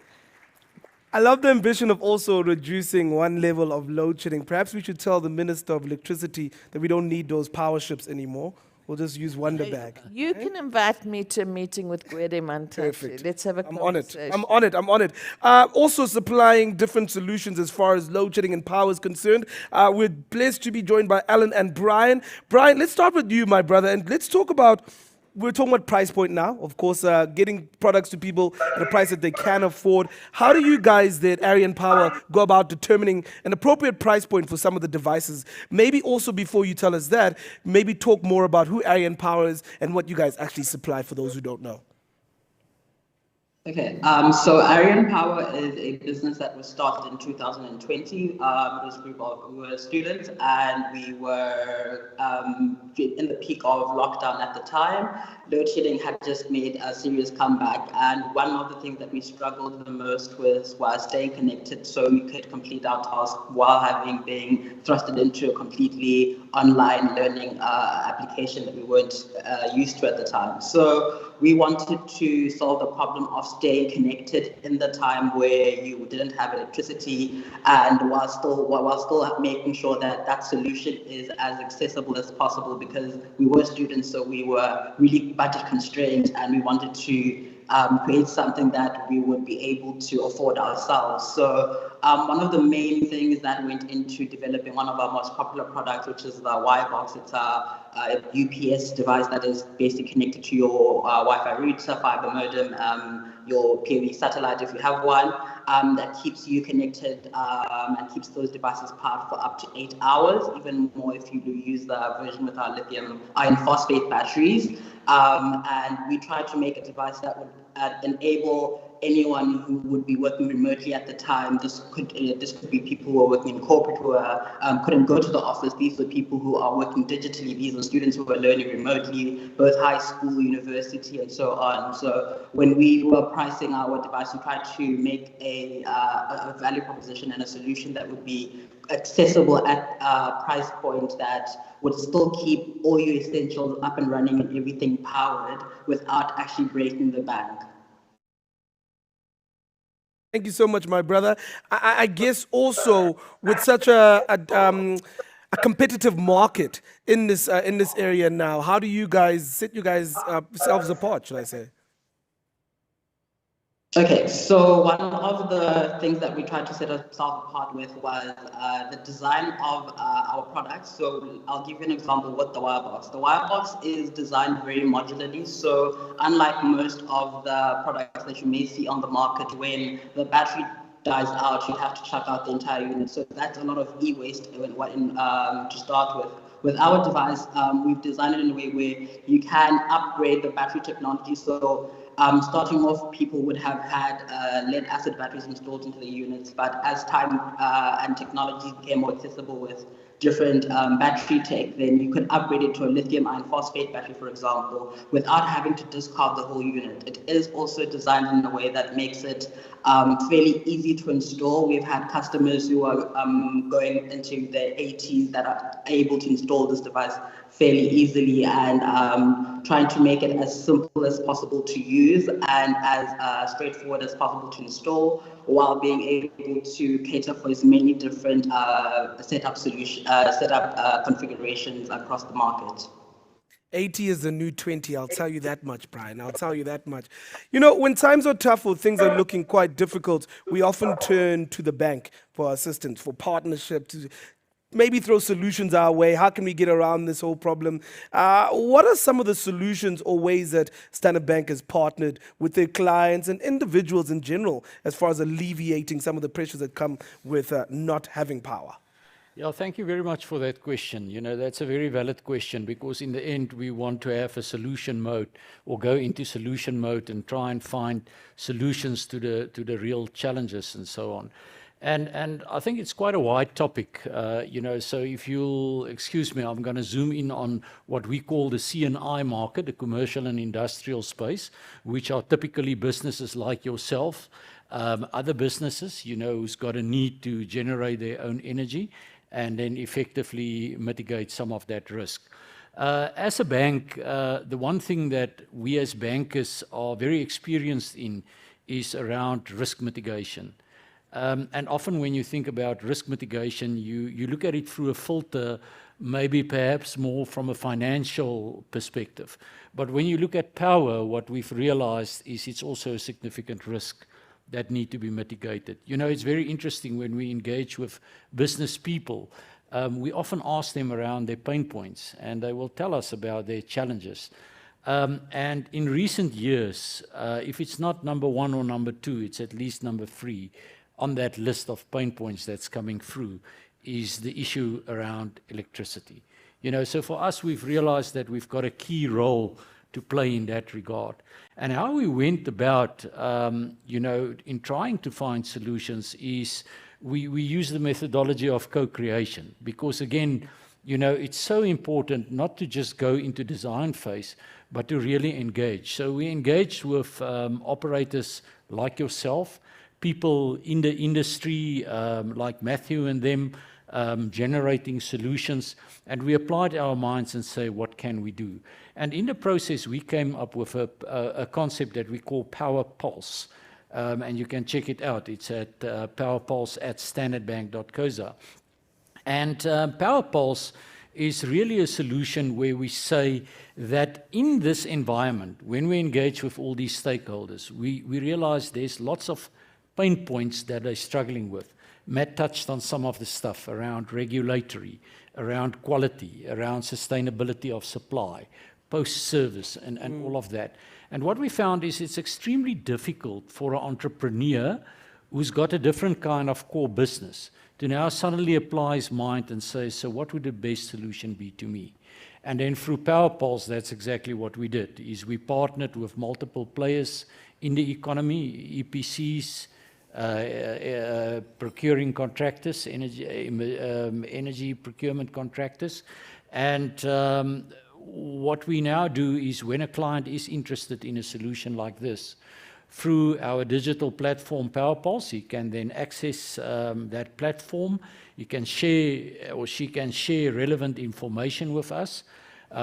I love the ambition of also reducing one level of load shedding. Perhaps we should tell the Minister of Electricity that we don't need those power ships anymore. We'll just use Wonder Bag.
You can invite me to a meeting with Gwede Mantashe.
Perfect.
Let's have a conversation.
I'm on it. Also supplying different solutions as far as load shedding and power is concerned. We're blessed to be joined by Alan and Brian. Brian, let's start with you, my brother, and let's talk about. We're talking about price point now, of course, getting products to people at a price that they can afford. How do you guys there at Arian Power go about determining an appropriate price point for some of the devices? Maybe also before you tell us that, maybe talk more about who Arian Power is and what you guys actually supply for those who don't know.
Okay, so Arian Power is a business that was started in 2020. It was a group of, we were students, and we were in the peak of lockdown at the time. Load shedding had just made a serious comeback, and one of the things that we struggled the most with was staying connected so we could complete our task while being thrusted into a completely online learning application that we weren't used to at the time. So we wanted to solve the problem of staying connected in the time where you didn't have electricity, and while still making sure that that solution is as accessible as possible, because we were students, so we were really budget constrained, and we wanted to create something that we would be able to afford ourselves. So one of the main things that went into developing one of our most popular products, which is the Y-Box. It's a UPS device that is basically connected to your Wi-Fi router, fiber modem, your POV satellite if you have one, that keeps you connected and keeps those devices powered for up to 8 hours, even more if you do use the version with our lithium iron phosphate batteries. And we tried to make a device that would enable anyone who would be working remotely at the time. This could be people who are working in corporate who couldn't go to the office. These are people who are working digitally. These are students who are learning remotely, both high school, university, and so on. So when we were pricing our device, we tried to make a value proposition and a solution that would be accessible at a price point that would still keep all your essentials up and running and everything powered without actually breaking the bank.
Thank you so much, my brother. I guess also with such a competitive market in this area now, how do you guys set you guys selves apart, should I say?
Okay, so one of the things that we tried to set ourselves apart with was the design of our products. So I'll give you an example with the Wirebox. The Wirebox is designed very modularly. So unlike most of the products that you may see on the market, when the battery dies out, you have to chuck out the entire unit. So that's a lot of e-waste to start with. With our device, we've designed it in a way where you can upgrade the battery technology. So starting off, people would have had lead acid batteries installed into the units, but as time and technology became more accessible with different battery tech, then you could upgrade it to a lithium iron phosphate battery, for example, without having to discard the whole unit. It is also designed in a way that makes it fairly easy to install. We've had customers who are going into their 80s that are able to install this device fairly easily, and trying to make it as simple as possible to use and as straightforward as possible to install, while being able to cater for as many different setup configurations across the market.
80 is the new 20, I'll tell you that much, Brian. I'll tell you that much. You know, when times are tough or things are looking quite difficult, we often turn to the bank for assistance, for partnership, to maybe throw solutions our way. How can we get around this whole problem? What are some of the solutions or ways that Standard Bank has partnered with their clients and individuals in general as far as alleviating some of the pressures that come with not having power?
Yeah, thank you very much for that question. You know, that's a very valid question, because in the end we want to have a solution mode, or go into solution mode and try and find solutions to the real challenges and so on. And I think it's quite a wide topic, you know, so if you'll excuse me, I'm going to zoom in on what we call the C&I market, the commercial and industrial space, which are typically businesses like yourself, other businesses, you know, who's got a need to generate their own energy and then effectively mitigate some of that risk. As a bank, the one thing that we as bankers are very experienced in is around risk mitigation. And often when you think about risk mitigation, you look at it through a filter, maybe perhaps more from a financial perspective. But when you look at power, what we've realized is it's also a significant risk that need to be mitigated. You know, it's very interesting when we engage with business people. We often ask them around their pain points, and they will tell us about their challenges. And in recent years, if it's not number one or number two, it's at least number 3 on that list of pain points that's coming through, is the issue around electricity. You know, so for us, we've realized that we've got a key role to play in that regard. And how we went about, you know, in trying to find solutions is we use the methodology of co-creation, because again, you know, it's so important not to just go into design phase, but to really engage. So we engaged with operators like yourself, people in the industry like Matthew and them, generating solutions, and we applied our minds and say, what can we do? And in the process, we came up with a concept that we call Power Pulse, and you can check it out. It's at powerpulse@standardbank.co.za. And Power Pulse is really a solution where we say that in this environment, when we engage with all these stakeholders, we realize there's lots of pain points that they're struggling with. Matt touched on some of the stuff around regulatory, around quality, around sustainability of supply, post-service, and all of that. And what we found is it's extremely difficult for an entrepreneur who's got a different kind of core business to now suddenly apply his mind and say, so what would the best solution be to me? And then through Power Pulse, that's exactly what we did, is we partnered with multiple players in the economy, EPCs, procuring contractors, energy procurement contractors. And what we now do is when a client is interested in a solution like this, through our digital platform PowerPulse, he can then access that platform. He can share, or she can share relevant information with us.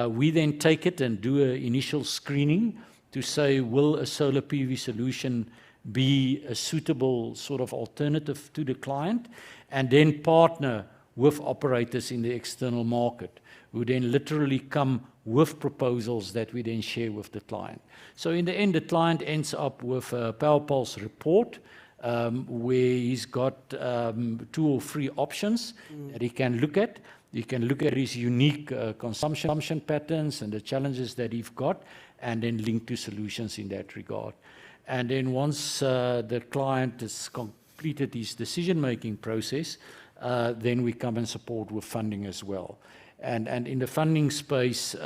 We then take it and do an initial screening to say, will a solar PV solution be a suitable sort of alternative to the client, and then partner with operators in the external market, who then literally come with proposals that we then share with the client. So in the end, the client ends up with a PowerPulse report where he's got 2 or 3 options that he can look at. He can look at his unique consumption patterns and the challenges that he's got, and then link to solutions in that regard. And then once the client has completed his decision-making process, then we come and support with funding as well. And in the funding space,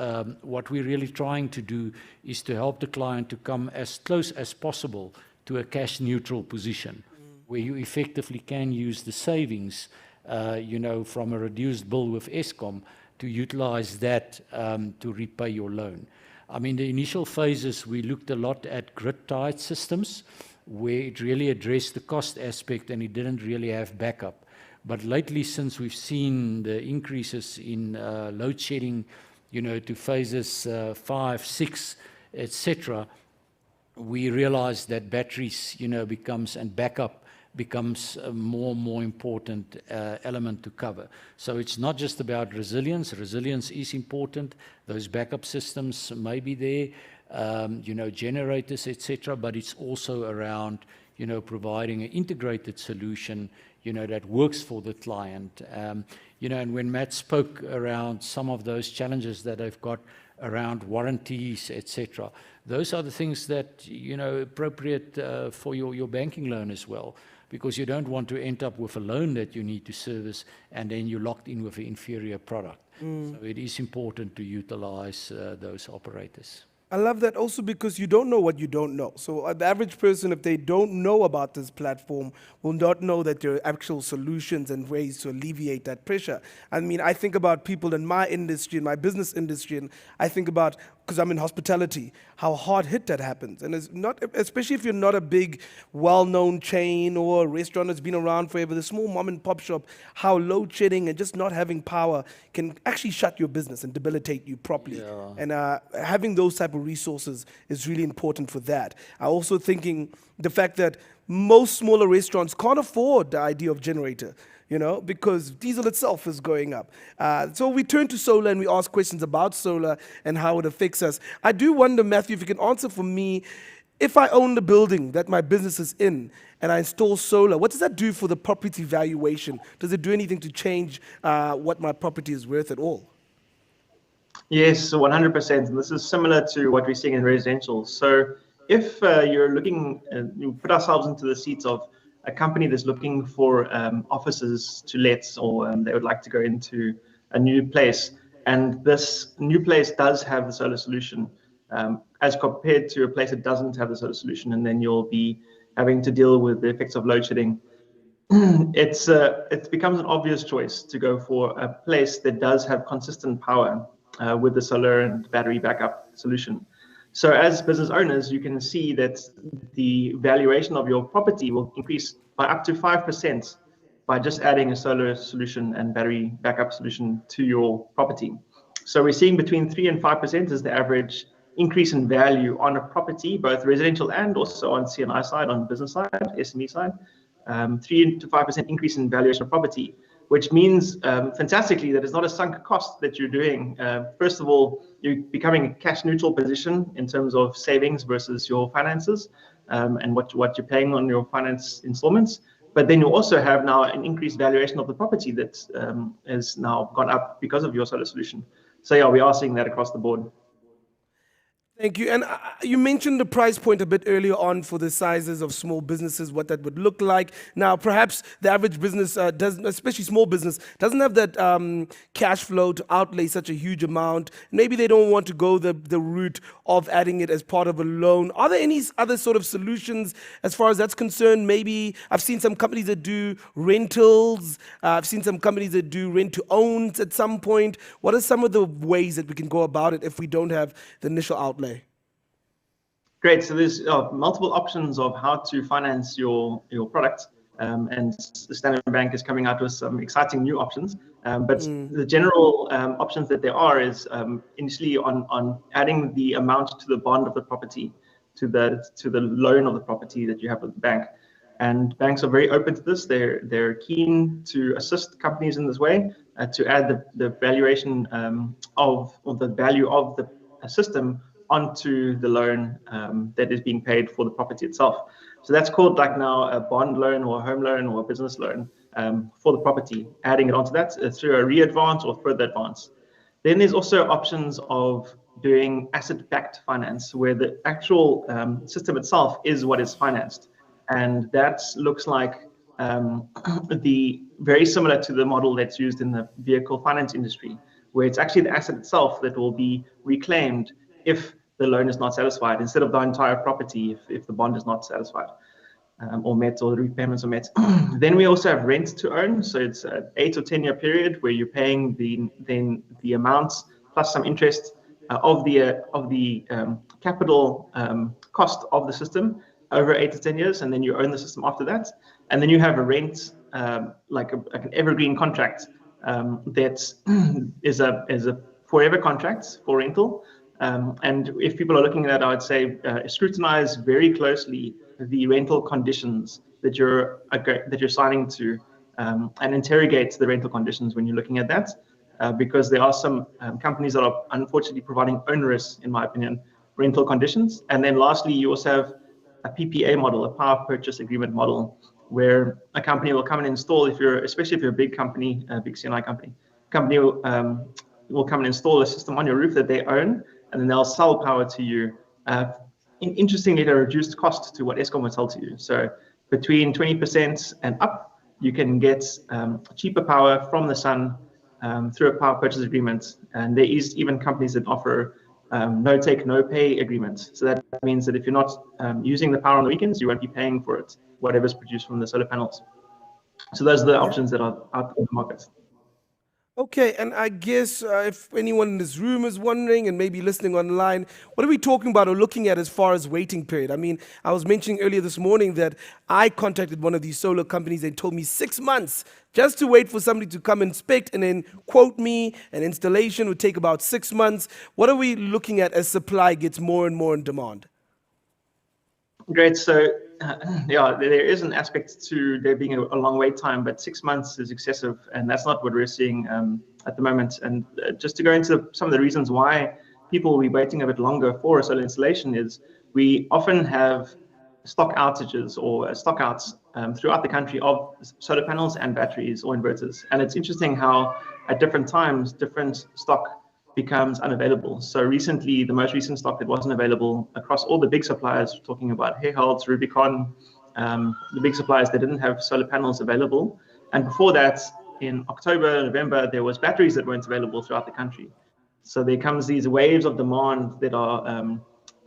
what we're really trying to do is to help the client to come as close as possible to a cash-neutral position, where you effectively can use the savings, from a reduced bill with Eskom to utilize that to repay your loan. I mean, the initial phases, we looked a lot at grid-tied systems, where it really addressed the cost aspect and it didn't really have backup. But lately, since we've seen the increases in load shedding, to phases 5, 6, etc., we realized that batteries, and backup becomes a more important element to cover. So it's not just about resilience. Resilience is important. Those backup systems may be there, generators, etc., but it's also around, providing an integrated solution, that works for the client. And when Matt spoke around some of those challenges that they've got around warranties, etc., those are the things that, appropriate for your banking loan as well, because you don't want to end up with a loan that you need to service and then you're locked in with an inferior product. So it is important to utilize those operators.
I love that also because you don't know what you don't know. So the average person, if they don't know about this platform, will not know that there are actual solutions and ways to alleviate that pressure. I mean, I think about people in my industry, in my business industry, and I think about, because I'm in hospitality, how hard hit that happens. And it's not, especially if you're not a big, well-known chain or a restaurant that's been around forever, the small mom and pop shop, how load shedding and just not having power can actually shut your business and debilitate you properly. Yeah. And having those type of resources is really important for that. I'm also thinking the fact that most smaller restaurants can't afford the idea of generator, because diesel itself is going up. So we turn to solar and we ask questions about solar and how it affects us. I do wonder, Matthew, if you can answer for me, if I own the building that my business is in and I install solar, what does that do for the property valuation? Does it do anything to change what my property is worth at all?
Yes, 100%. And this is similar to what we're seeing in residential. So if you're looking, you put ourselves into the seats of a company that's looking for offices to let, or they would like to go into a new place, and this new place does have the solar solution, as compared to a place that doesn't have the solar solution, and then you'll be having to deal with the effects of load shedding. It becomes an obvious choice to go for a place that does have consistent power with the solar and battery backup solution. So as business owners, you can see that the valuation of your property will increase by up to 5% by just adding a solar solution and battery backup solution to your property. So we're seeing between 3 and 5% is the average increase in value on a property, both residential and also on CNI side, on business side, SME side, 3 to 5% increase in valuation of property, which means fantastically that it's not a sunk cost that you're doing. First of all, you're becoming a cash neutral position in terms of savings versus your finances and what you're paying on your finance installments. But then you also have now an increased valuation of the property that has now gone up because of your solar solution. So yeah, we are seeing that across the board.
Thank you. And you mentioned the price point a bit earlier on for the sizes of small businesses, what that would look like. Now, perhaps the average business, doesn't, especially small business, doesn't have that cash flow to outlay such a huge amount. Maybe they don't want to go the route of adding it as part of a loan. Are there any other sort of solutions as far as that's concerned? Maybe I've seen some companies that do rentals. I've seen some companies that do rent-to-owns at some point. What are some of the ways that we can go about it if we don't have the initial outlay?
Great. So there's multiple options of how to finance your product, and the Standard Bank is coming out with some exciting new options. But the general options that there are is initially on adding the amount to the bond of the property, to the loan of the property that you have with the bank. And banks are very open to this. They're keen to assist companies in this way, to add the valuation or the value of the system onto the loan that is being paid for the property itself. So that's called like now a bond loan or a home loan or a business loan for the property, adding it onto that through a re-advance or further advance. Then there's also options of doing asset-backed finance, where the actual system itself is what is financed. And that looks like very similar to the model that's used in the vehicle finance industry, where it's actually the asset itself that will be reclaimed if the loan is not satisfied, instead of the entire property if the bond is not satisfied or met, or the repayments are met. Then we also have rent to own. So it's an 8 or 10 year period where you're paying the amounts plus some interest of the capital cost of the system over 8 to 10 years, and then you own the system after that. And then you have a rent, like an evergreen contract that is a forever contract for rental. And if people are looking at that, I would say scrutinize very closely the rental conditions that you're signing to, and interrogate the rental conditions when you're looking at that, because there are some companies that are unfortunately providing onerous, in my opinion, rental conditions. And then lastly, you also have a PPA model, a power purchase agreement model, where a company will come and install, especially if you're a big company, a big CNI company will come and install a system on your roof that they own, and then they'll sell power to you. Interestingly, at a reduced cost to what Eskom would sell to you. So between 20% and up, you can get cheaper power from the sun through a power purchase agreement. And there is even companies that offer no take, no pay agreements. So that means that if you're not using the power on the weekends, you won't be paying for it, whatever's produced from the solar panels. So those are the options that are out in the market.
Okay, and I guess if anyone in this room is wondering and maybe listening online, what are we talking about or looking at as far as waiting period? I mean, I was mentioning earlier this morning that I contacted one of these solar companies. They told me 6 months just to wait for somebody to come inspect and then quote me. An installation would take about 6 months. What are we looking at as supply gets more and more in demand?
Great. So, yeah, there is an aspect to there being a long wait time, but 6 months is excessive, and that's not what we're seeing at the moment. And just to go into some of the reasons why people will be waiting a bit longer for a solar installation is we often have stock outages or stockouts throughout the country of solar panels and batteries or inverters. And it's interesting how at different times, different stock becomes unavailable. So recently, the most recent stock that wasn't available across all the big suppliers, talking about Herholdt, Rubicon, the big suppliers, they didn't have solar panels available. And before that, in October, November, there was batteries that weren't available throughout the country. So there comes these waves of demand that are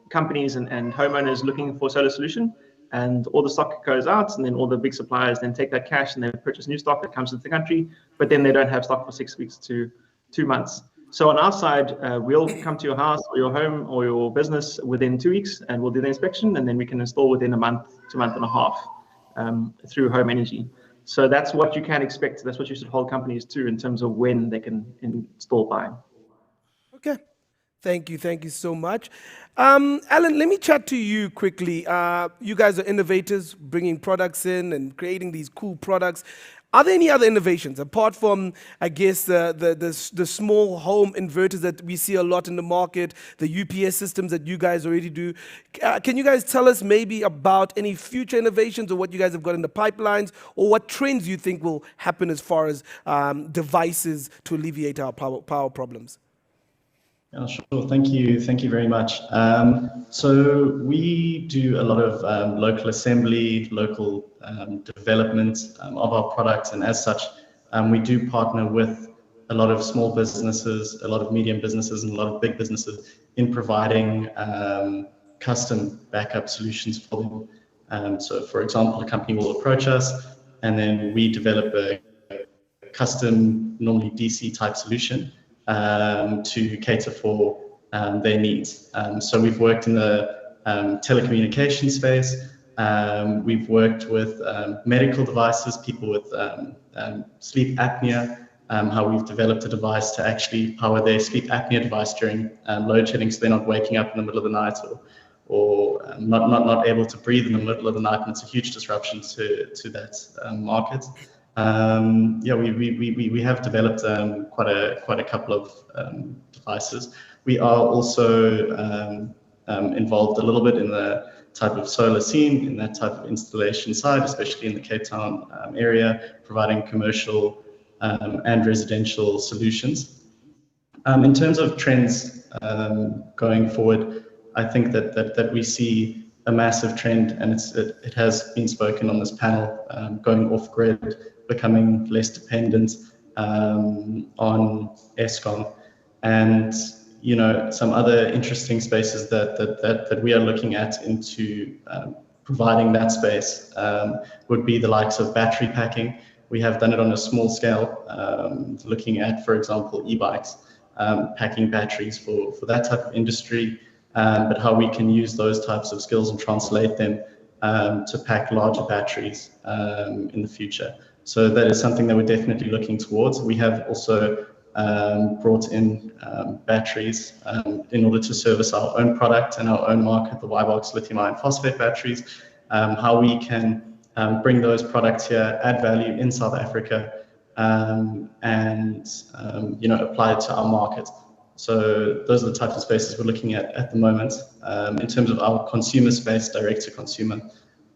companies and homeowners looking for solar solution, and all the stock goes out, and then all the big suppliers then take that cash and they purchase new stock that comes into the country, but then they don't have stock for 6 weeks to 2 months. So on our side, we'll come to your house or your home or your business within 2 weeks, and we'll do the inspection, and then we can install within a month to month and a half through home energy. So that's what you can expect. That's what you should hold companies to in terms of when they can install by.
Okay. Thank you so much. Alan, let me chat to you quickly. You guys are innovators, bringing products in and creating these cool products. Are there any other innovations apart from, I guess, the small home inverters that we see a lot in the market, the UPS systems that you guys already do? Can you guys tell us maybe about any future innovations or what you guys have got in the pipelines, or what trends you think will happen as far as devices to alleviate our power problems?
Yeah, sure. Thank you. Thank you very much. So we do a lot of local assembly, local development of our products, and as such, we do partner with a lot of small businesses, a lot of medium businesses, and a lot of big businesses in providing custom backup solutions for them. So, for example, a company will approach us, and then we develop a custom, normally DC type solution to cater for their needs. So we've worked in the telecommunication space. We've worked with medical devices, people with sleep apnea, how we've developed a device to actually power their sleep apnea device during load shedding, so they're not waking up in the middle of the night or not able to breathe in the middle of the night, and it's a huge disruption to that market. Yeah, we have developed quite a couple of devices. We are also involved a little bit in the type of solar scene, in that type of installation side, especially in the Cape Town area, providing commercial and residential solutions. In terms of trends going forward, I think that we see a massive trend, and it has been spoken on this panel, going off grid, becoming less dependent on Eskom, and some other interesting spaces that we are looking at into providing that space would be the likes of battery packing. We have done it on a small scale, looking at, for example, e-bikes, packing batteries for that type of industry, but how we can use those types of skills and translate them to pack larger batteries in the future. So that is something that we're definitely looking towards. We have also brought in batteries in order to service our own product and our own market, the Y-Box lithium iron phosphate batteries, how we can bring those products here, add value in South Africa, and apply it to our market. So those are the types of spaces we're looking at the moment. In terms of our consumer space, direct to consumer,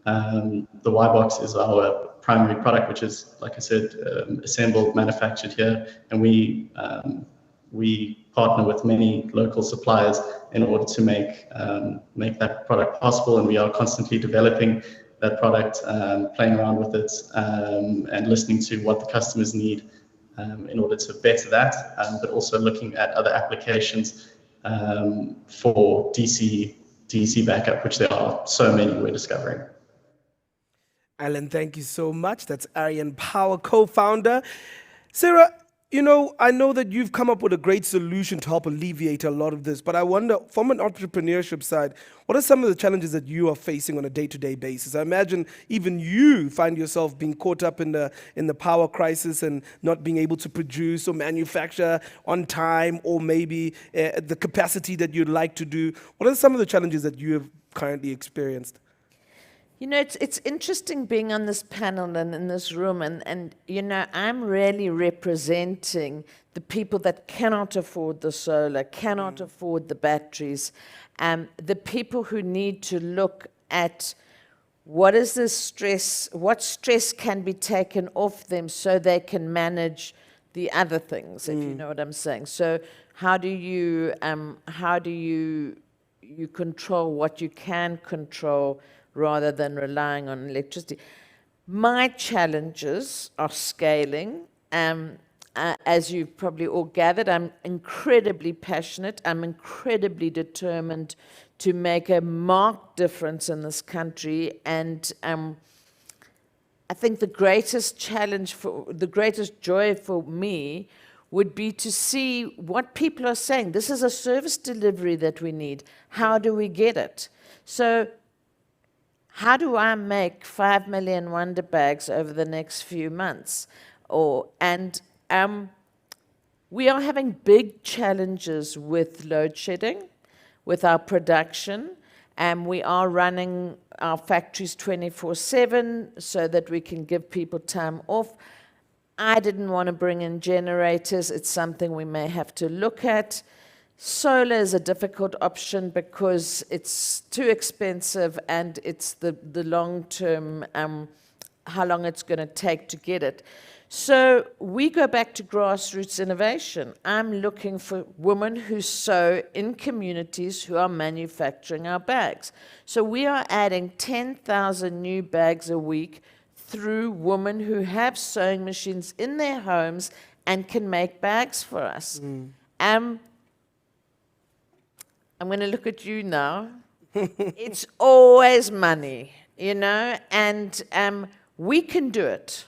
the Y-Box is our primary product, which is, like I said, assembled, manufactured here, and we partner with many local suppliers in order to make that product possible, and we are constantly developing that product, playing around with it, and listening to what the customers need in order to better that, but also looking at other applications for DC backup, which there are so many we're discovering.
Alan, thank you so much. That's Aryan Power, co-founder. Sarah, I know that you've come up with a great solution to help alleviate a lot of this, but I wonder, from an entrepreneurship side, what are some of the challenges that you are facing on a day-to-day basis? I imagine even you find yourself being caught up in the power crisis and not being able to produce or manufacture on time, or maybe the capacity that you'd like to do. What are some of the challenges that you have currently experienced?
It's interesting being on this panel and in this room, and I'm really representing the people that cannot afford the solar, cannot afford the batteries, the people who need to look at what is the stress, what stress can be taken off them so they can manage the other things, if you know what I'm saying. So how do you control what you can control rather than relying on electricity? My challenges are scaling. As you've probably all gathered, I'm incredibly passionate. I'm incredibly determined to make a marked difference in this country. And I think the greatest challenge, the greatest joy for me would be to see what people are saying. This is a service delivery that we need. How do we get it? So how do I make 5 million Wonder Bags over the next few months? We are having big challenges with load shedding, with our production, and we are running our factories 24/7 so that we can give people time off. I didn't want to bring in generators. It's something we may have to look at. Solar is a difficult option because it's too expensive, and it's the long-term how long it's going to take to get it. So we go back to grassroots innovation. I'm looking for women who sew in communities who are manufacturing our bags. So we are adding 10,000 new bags a week through women who have sewing machines in their homes and can make bags for us. I'm going to look at you now. It's always money, you know, and we can do it.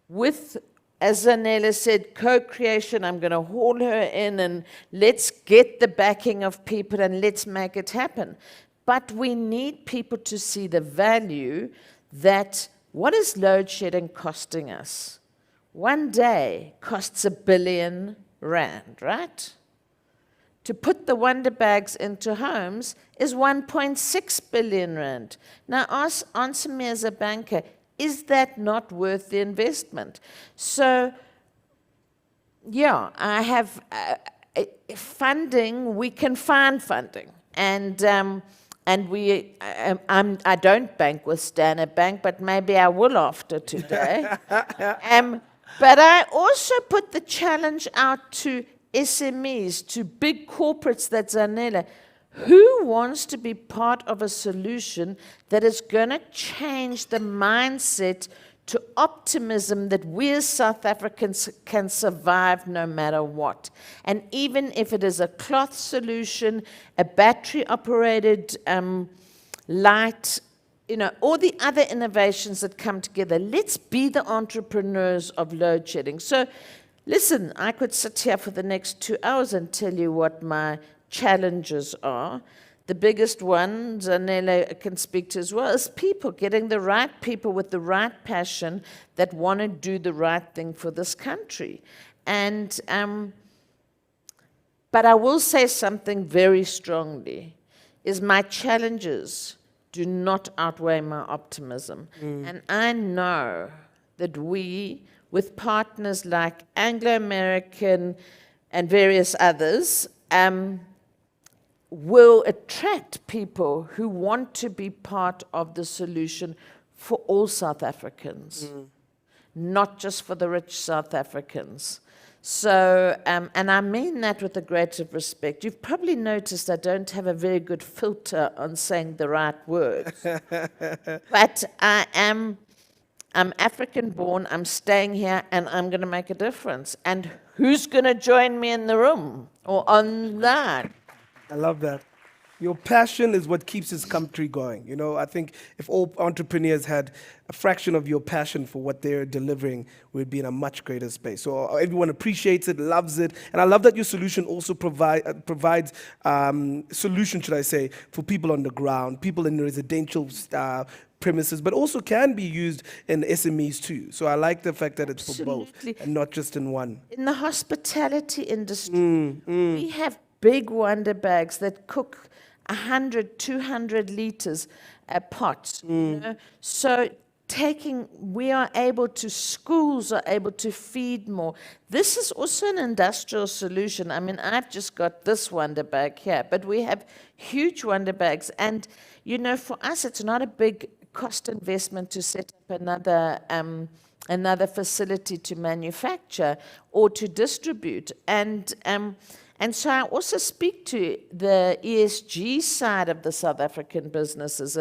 With, as Zanele said, co-creation. I'm going to haul her in and let's get the backing of people and let's make it happen. But we need people to see the value that what is load shedding costing us? One day costs R1 billion, right? To put the Wonder Bags into homes is 1.6 billion rand. Now answer me as a banker, is that not worth the investment? So, yeah, I have funding. We can find funding, and we. I don't bank with Standard Bank, but maybe I will after today. But I also put the challenge out to SMEs, to big corporates. That's Zanele. Who wants to be part of a solution that is going to change the mindset to optimism that we as South Africans can survive no matter what? And even if it is a cloth solution, a battery-operated light, you know, all the other innovations that come together, let's be the entrepreneurs of load shedding. So, listen, I could sit here for the next 2 hours and tell you what my challenges are. The biggest one, Zanele can speak to as well, is people, getting the right people with the right passion that want to do the right thing for this country. And, but I will say something very strongly, is my challenges do not outweigh my optimism. And I know that we, with partners like Anglo-American and various others, will attract people who want to be part of the solution for all South Africans, not just for the rich South Africans. So, and I mean that with the greatest respect. You've probably noticed I don't have a very good filter on saying the right words. But I'm African born, I'm staying here, and I'm going to make a difference. And who's going to join me in the room or online?
I love that. Your passion is what keeps this country going. You know, I think if all entrepreneurs had a fraction of your passion for what they're delivering, we'd be in a much greater space. So everyone appreciates it, loves it. And I love that your solution also provides solution, should I say, for people on the ground, people in residential premises, but also can be used in SMEs too. So I like the fact that it's for both and not just in one.
In the hospitality industry, we have big Wonder Bags that cook 100, 200 liters a pot. You know? So we are able to, schools are able to feed more. This is also an industrial solution. I mean, I've just got this Wonder Bag here, but we have huge Wonder Bags. And, you know, for us, it's not a big cost investment to set up another facility to manufacture or to distribute. And so I also speak to the ESG side of the South African businesses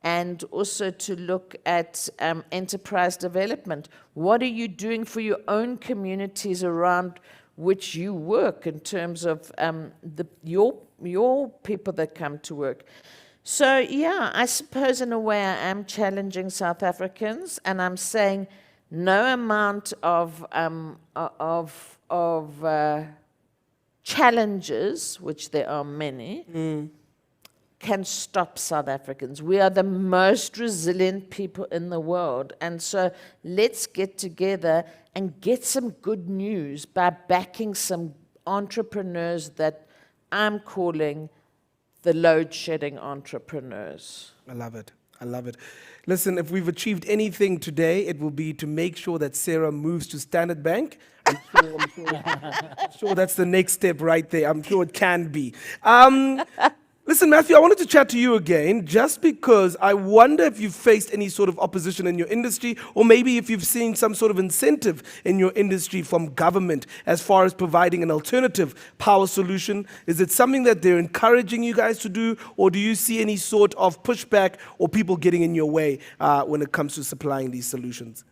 and also to look at enterprise development. What are you doing for your own communities around which you work in terms of your people that come to work? So yeah, I suppose in a way I am challenging South Africans, and I'm saying no amount of challenges, which there are many, can stop South Africans. We are the most resilient people in the world. And so let's get together and get some good news by backing some entrepreneurs that I'm calling the load-shedding entrepreneurs.
I love it. I love it. Listen, if we've achieved anything today, it will be to make sure that Sarah moves to Standard Bank. I'm sure that's the next step right there. I'm sure it can be. Listen, Matthew, I wanted to chat to you again just because I wonder if you've faced any sort of opposition in your industry, or maybe if you've seen some sort of incentive in your industry from government as far as providing an alternative power solution. Is it something that they're encouraging you guys to do, or do you see any sort of pushback or people getting in your way when it comes to supplying these solutions?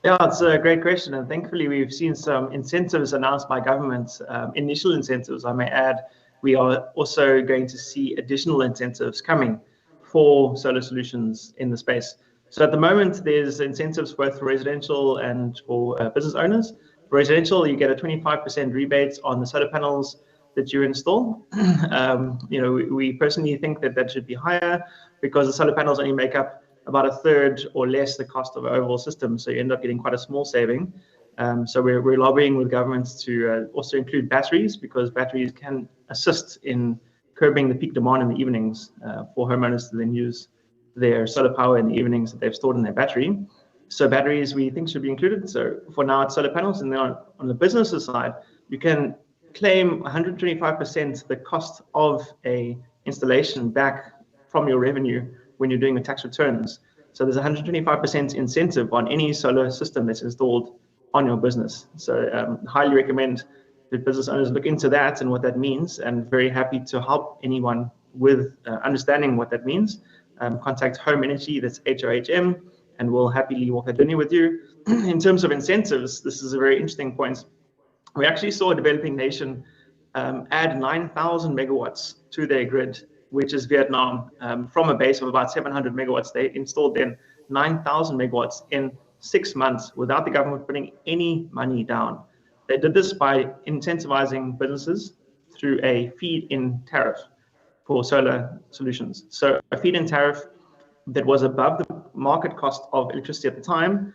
Yeah, it's a great question, and thankfully we've seen some incentives announced by government, initial incentives, I may add. We are also going to see additional incentives coming for solar solutions in the space. So at the moment, there's incentives both for residential and for business owners. For residential, you get a 25% rebate on the solar panels that you install. We personally think that that should be higher because the solar panels only make up about a third or less the cost of an overall system. So you end up getting quite a small saving. So we're lobbying with governments to also include batteries, because batteries can assist in curbing the peak demand in the evenings for homeowners to then use their solar power in the evenings that they've stored in their battery. So batteries we think should be included. So for now it's solar panels, and then on the business side, you can claim 125% the cost of a installation back from your revenue when you're doing the tax returns. So there's 125% incentive on any solar system that's installed on your business. So highly recommend that business owners look into that and what that means, and very happy to help anyone with understanding what that means. Contact Home Energy, that's HOHM, and we'll happily walk that journey with you. In terms of incentives, this is a very interesting point. We actually saw a developing nation add 9,000 megawatts to their grid, which is Vietnam. From a base of about 700 megawatts, they installed then 9,000 megawatts in 6 months without the government putting any money down. They did this by incentivizing businesses through a feed-in tariff for solar solutions. So a feed-in tariff that was above the market cost of electricity at the time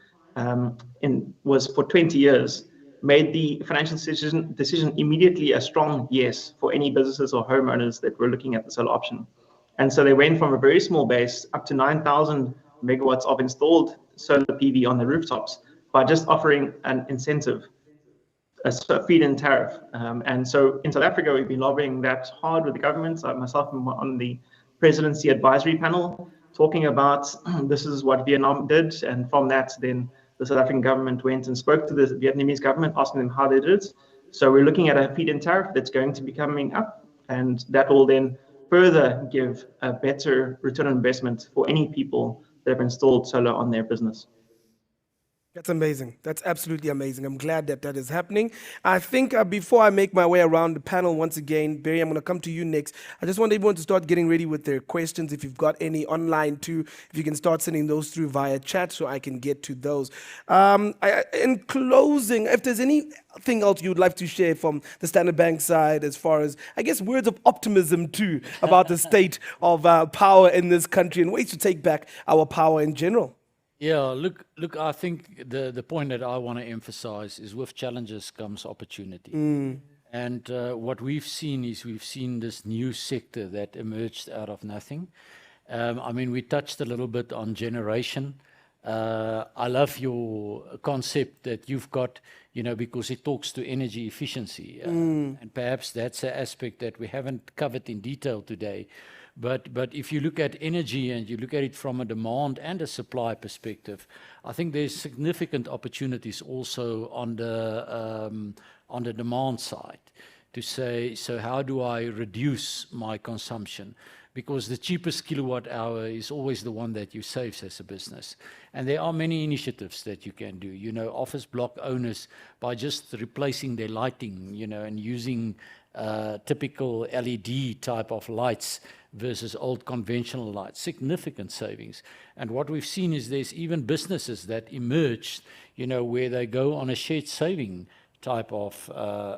was for 20 years, made the financial decision immediately a strong yes for any businesses or homeowners that were looking at the solar option. And so they went from a very small base up to 9,000 megawatts of installed solar PV on the rooftops by just offering an incentive, a feed-in tariff. And so in South Africa, we've been lobbying that hard with the government. Myself, I'm on the presidency advisory panel talking about this is what Vietnam did. And from that, then the South African government went and spoke to the Vietnamese government, asking them how they did it. So we're looking at a feed-in tariff that's going to be coming up, and that will then further give a better return on investment for any people that have installed solar on their business.
That's amazing. That's absolutely amazing. I'm glad that that is happening. I think before I make my way around the panel once again, Barry, I'm going to come to you next. I just want everyone to start getting ready with their questions. If you've got any online too, if you can start sending those through via chat so I can get to those. In closing, if there's anything else you'd like to share from the Standard Bank side as far as, I guess, words of optimism too about the state of power in this country and ways to take back our power in general.
Yeah, look. I think the point that I want to emphasize is with challenges comes opportunity. And what we've seen is this new sector that emerged out of nothing. I mean, we touched a little bit on generation. I love your concept that you've got, because it talks to energy efficiency. And perhaps that's an aspect that we haven't covered in detail today. But if you look at energy and you look at it from a demand and a supply perspective, I think there's significant opportunities also on the demand side to say, so how do I reduce my consumption? Because the cheapest kilowatt hour is always the one that you save as a business. And there are many initiatives that you can do. Office block owners, by just replacing their lighting, and using typical LED type of lights versus old conventional lights, significant savings. And what we've seen is there's even businesses that emerged, where they go on a shared saving type of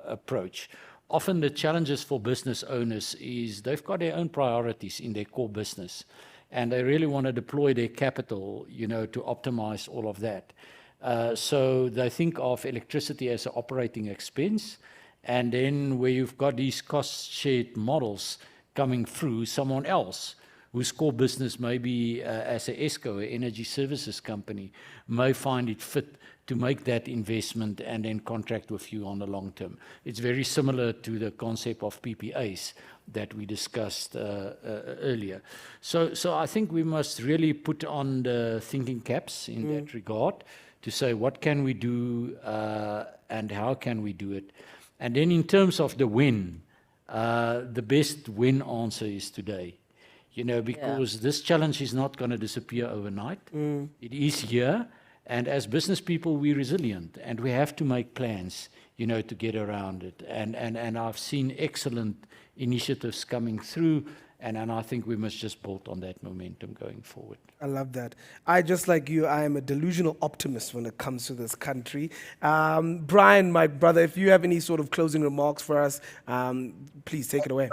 approach. Often the challenges for business owners is they've got their own priorities in their core business, and they really want to deploy their capital, to optimize all of that. So they think of electricity as an operating expense, and then where you've got these cost-shared models coming through, someone else whose core business may be as a ESCO, an energy services company, may find it fit to make that investment and then contract with you on the long term. It's very similar to the concept of PPAs that we discussed earlier. So I think we must really put on the thinking caps in that regard to say what can we do and how can we do it. And then in terms of the win, the best win answer is today. You know, because this challenge is not going to disappear overnight. It is here. And as business people, we're resilient and we have to make plans, you know, to get around it. And I've seen excellent initiatives coming through, and I think we must just build on that momentum going forward.
I love that. I, just like you, I am a delusional optimist when it comes to this country. Brian, my brother, if you have any sort of closing remarks for us, please take it away.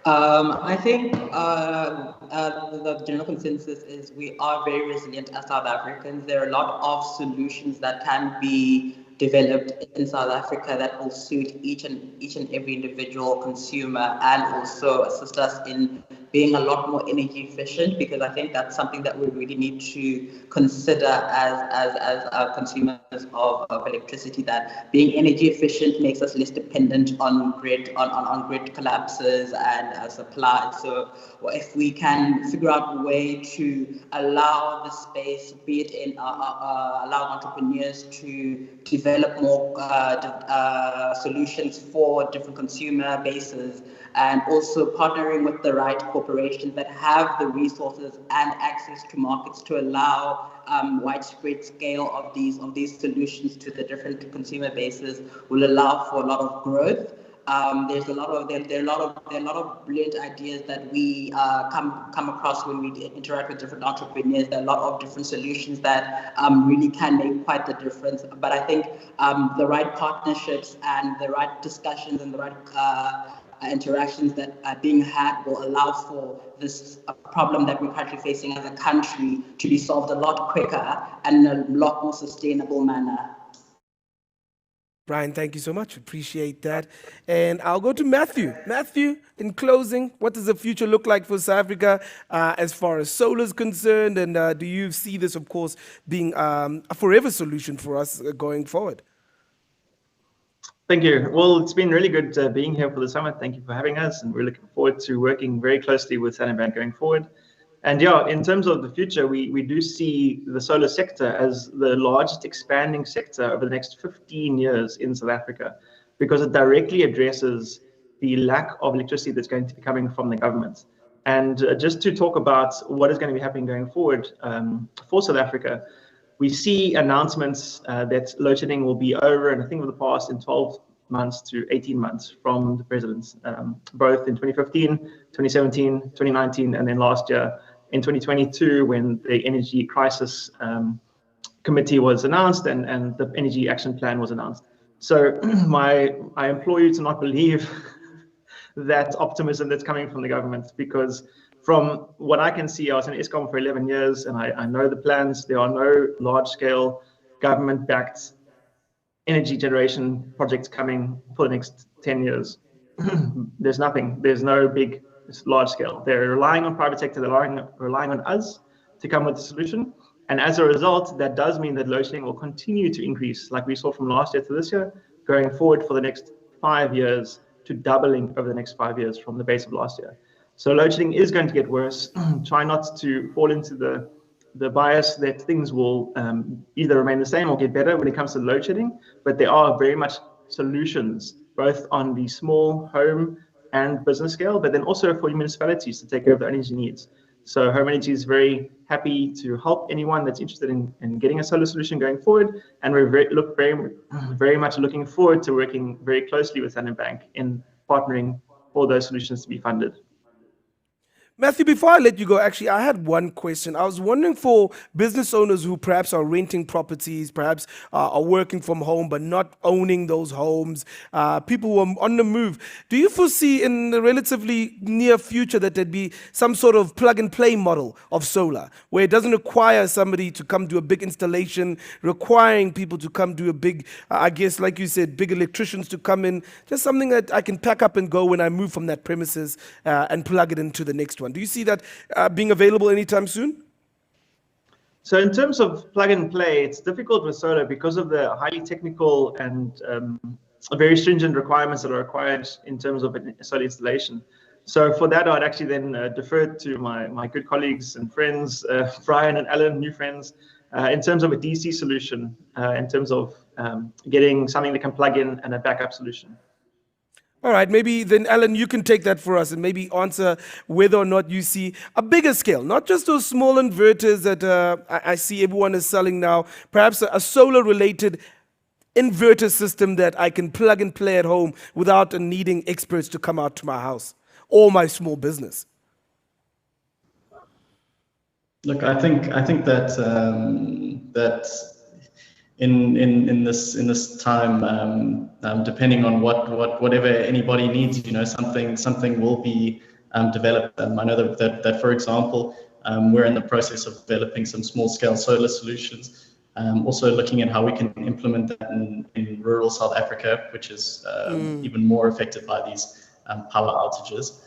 I think the general consensus is we are very resilient as South Africans. There are a lot of solutions that can be developed in South Africa that will suit each and every individual consumer and also assist us in being a lot more energy efficient, because I think that's something that we really need to consider as consumers of electricity, that being energy efficient makes us less dependent on grid collapses and supply. So if we can figure out a way to allow the space, be it in allow entrepreneurs to develop more solutions for different consumer bases, and also partnering with the right corporations that have the resources and access to markets to allow widespread scale of these solutions to the different consumer bases will allow for a lot of growth. There are a lot of brilliant ideas that we come across when we interact with different entrepreneurs. There are a lot of different solutions that really can make quite the difference. But I think the right partnerships and the right discussions and the right interactions that are being had will allow for this problem that we're currently facing as a country to be solved a lot quicker and in a lot more sustainable manner.
Brian, thank you so much. Appreciate that. And I'll go to Matthew. Matthew, in closing, what does the future look like for South Africa as far as solar is concerned? And do you see this, of course, being a forever solution for us going forward?
Thank you. Well, it's been really good being here for the summit. Thank you for having us. And we're looking forward to working very closely with Standard Bank going forward. And yeah, in terms of the future, we do see the solar sector as the largest expanding sector over the next 15 years in South Africa, because it directly addresses the lack of electricity that's going to be coming from the government. And just to talk about what is going to be happening going forward for South Africa, we see announcements that load shedding will be over, and I think in the past in 12 months to 18 months from the presidents, both in 2015, 2017, 2019, and then last year in 2022 when the energy crisis committee was announced and the energy action plan was announced. So I implore you to not believe that optimism that's coming from the government, because from what I can see, I was in ESCOM for 11 years and I know the plans. There are no large-scale government-backed energy generation projects coming for the next 10 years. There's nothing. There's no big, large scale. They're relying on private sector. They're relying on us to come with a solution. And as a result, that does mean that load shedding will continue to increase, like we saw from last year to this year, going forward for the next 5 years, to doubling over the next 5 years from the base of last year. So load shedding is going to get worse. Try not to fall into the bias that things will either remain the same or get better when it comes to load shedding, but there are very much solutions, both on the small home and business scale, but then also for municipalities to take care of their energy needs. So Home Energy is very happy to help anyone that's interested in getting a solar solution going forward, and we're very much looking forward to working very closely with Standard Bank in partnering for those solutions to be funded.
Matthew, before I let you go, actually, I had one question. I was wondering for business owners who perhaps are renting properties, perhaps are working from home but not owning those homes, people who are on the move. Do you foresee in the relatively near future that there'd be some sort of plug-and-play model of solar, where it doesn't require somebody to come do a big installation, requiring people to come do a big, I guess, like you said, big electricians to come in, just something that I can pack up and go when I move from that premises and plug it into the next one? Do you see that being available anytime soon?
So in terms of plug and play, it's difficult with solar because of the highly technical and very stringent requirements that are required in terms of solar installation. So for that, I'd actually then defer to my good colleagues and friends, Brian and Alan, new friends, in terms of a DC solution, in terms of getting something that can plug in and a backup solution.
All right, maybe then, Alan, you can take that for us and maybe answer whether or not you see a bigger scale, not just those small inverters that I see everyone is selling now, perhaps a solar-related inverter system that I can plug and play at home without needing experts to come out to my house or my small business.
Look, I think that that in this time, depending on whatever anybody needs, something will be developed. I know that for example, we're in the process of developing some small scale solar solutions. Also looking at how we can implement that in rural South Africa, which is even more affected by these power outages.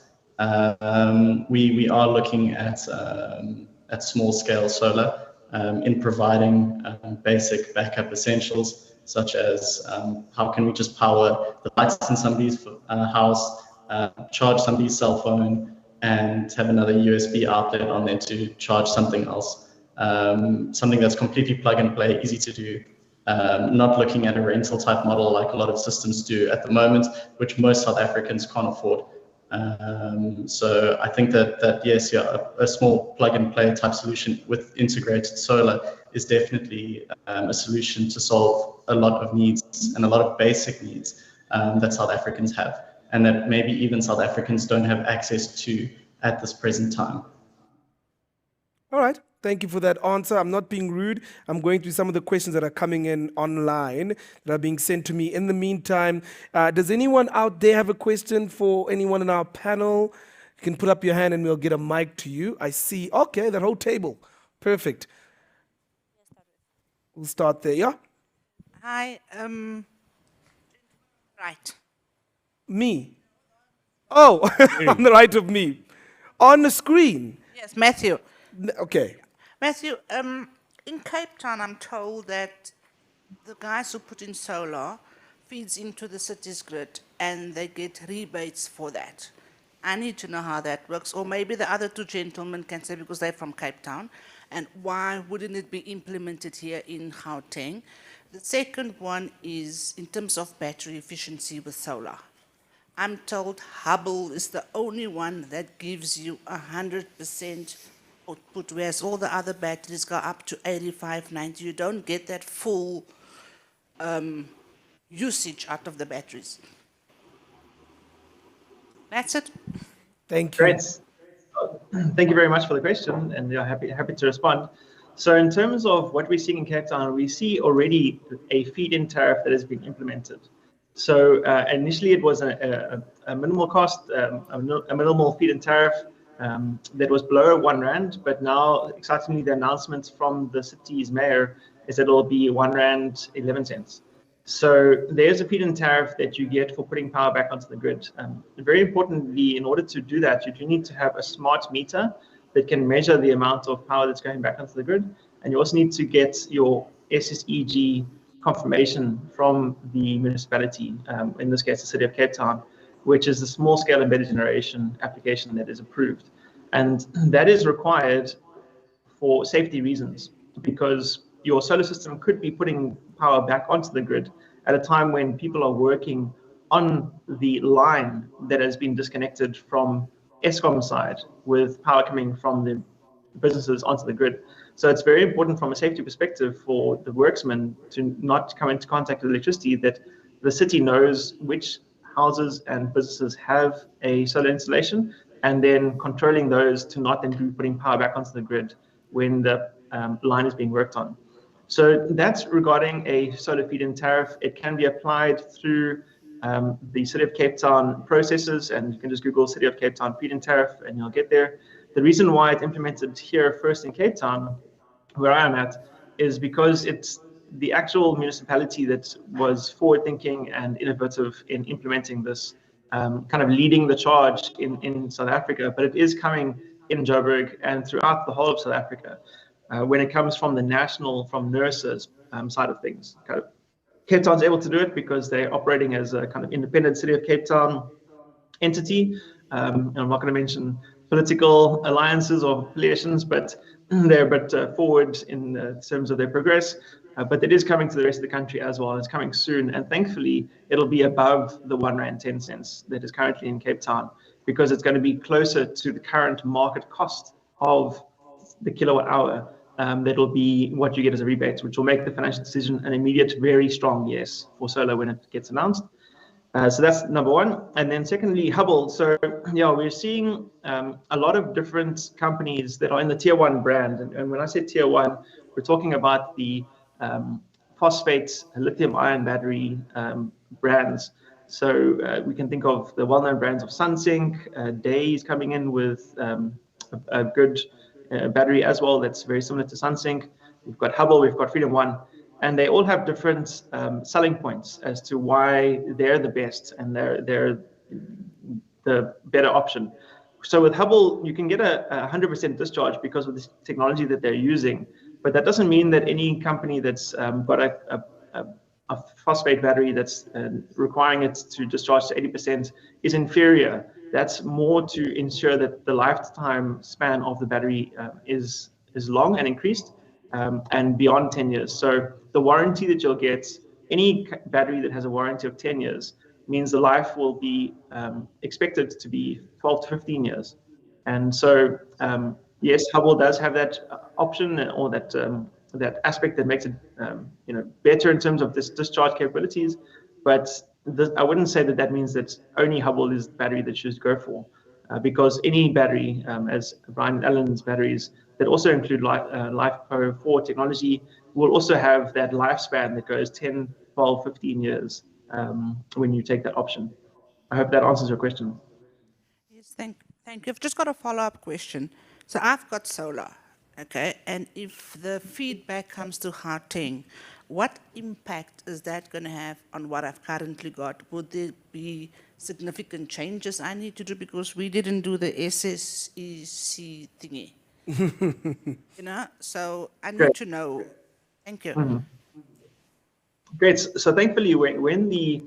We are looking at small scale solar. In providing basic backup essentials, such as how can we just power the lights in somebody's house, charge somebody's cell phone, and have another USB outlet on there to charge something else. Something that's completely plug and play, easy to do, not looking at a rental type model like a lot of systems do at the moment, which most South Africans can't afford. So I think that yes, a small plug and play type solution with integrated solar is definitely a solution to solve a lot of needs and a lot of basic needs that South Africans have, and that maybe even South Africans don't have access to at this present time.
All right. Thank you for that answer. I'm not being rude. I'm going through some of the questions that are coming in online that are being sent to me. In the meantime, does anyone out there have a question for anyone in our panel? You can put up your hand and we'll get a mic to you. I see. Okay, that whole table. Perfect. We'll start there. Yeah?
Hi. Right.
Me. Oh, on the right of me. On the screen.
Yes, Matthew.
Okay.
Matthew, in Cape Town, I'm told that the guys who put in solar feeds into the city's grid and they get rebates for that. I need to know how that works, or maybe the other two gentlemen can say because they're from Cape Town, and why wouldn't it be implemented here in Gauteng? The second one is in terms of battery efficiency with solar. I'm told Hubble is the only one that gives you 100% output, whereas all the other batteries go up to 85, 90. You don't get that full usage out of the batteries. That's it.
Thank you.
Great. Thank you very much for the question, and happy to respond. So in terms of what we're seeing in Cape Town, we see already a feed-in tariff that has been implemented. So initially it was a minimal cost, a minimal feed-in tariff that was below R1, but now, excitingly, the announcement from the city's mayor is that it will be R1.11. So there's a feed-in tariff that you get for putting power back onto the grid. Very importantly, in order to do that, you do need to have a smart meter that can measure the amount of power that's going back onto the grid, and you also need to get your SSEG confirmation from the municipality, in this case, the City of Cape Town, which is the small-scale embedded generation application that is approved. And that is required for safety reasons, because your solar system could be putting power back onto the grid at a time when people are working on the line that has been disconnected from Eskom side, with power coming from the businesses onto the grid. So it's very important from a safety perspective for the worksmen to not come into contact with electricity, that the city knows which houses and businesses have a solar installation, and then controlling those to not then be putting power back onto the grid when the line is being worked on. So that's regarding a solar feed-in tariff. It can be applied through the City of Cape Town processes, and you can just Google City of Cape Town feed-in tariff and you'll get there. The reason why it's implemented here first in Cape Town, where I am at, is because it's the actual municipality that was forward-thinking and innovative in implementing this, kind of leading the charge in South Africa, but it is coming in Joburg and throughout the whole of South Africa. When it comes from the national, from NERSA's side of things. Cape Town's able to do it because they're operating as a kind of independent City of Cape Town entity. And I'm not going to mention political alliances or affiliations, but they're a bit forward in terms of their progress. But it is coming to the rest of the country as well. It's coming soon, and thankfully it'll be above the R1.10 that is currently in Cape Town, because it's going to be closer to the current market cost of the kilowatt hour. That'll be what you get as a rebate, which will make the financial decision an immediate, very strong yes for solar when it gets announced. So that's number one. And then secondly, Hubble. So yeah, we're seeing a lot of different companies that are in the tier one brand. And when I say tier one, we're talking about the phosphate lithium ion battery brands. So we can think of the well-known brands of SunSync. Day is coming in with a good battery as well that's very similar to SunSync. We've got Hubble, we've got Freedom One, and they all have different selling points as to why they're the best and they're the better option. So with Hubble, you can get a 100% discharge because of the technology that they're using, but that doesn't mean that any company that's got a phosphate battery that's requiring it to discharge to 80% is inferior. That's more to ensure that the lifetime span of the battery is long and increased and beyond 10 years. So the warranty that you'll get, any battery that has a warranty of 10 years, means the life will be expected to be 12 to 15 years. And so, yes, Hubble does have that option or that aspect that makes it better in terms of this discharge capabilities, but I wouldn't say that means that only Hubble is the battery that you should go for, because any battery, as Brian Allen's batteries, that also include LiFePO 4 technology, will also have that lifespan that goes 10, 12, 15 years when you take that option. I hope that answers your question.
Yes, thank you. I've just got a follow-up question. So I've got solar, okay, and if the feedback comes to Gauteng, what impact is that going to have on what I've currently got? Would there be significant changes I need to do because we didn't do the SSEC thingy? So I need to know. Thank you.
Mm-hmm. Great. So thankfully, when the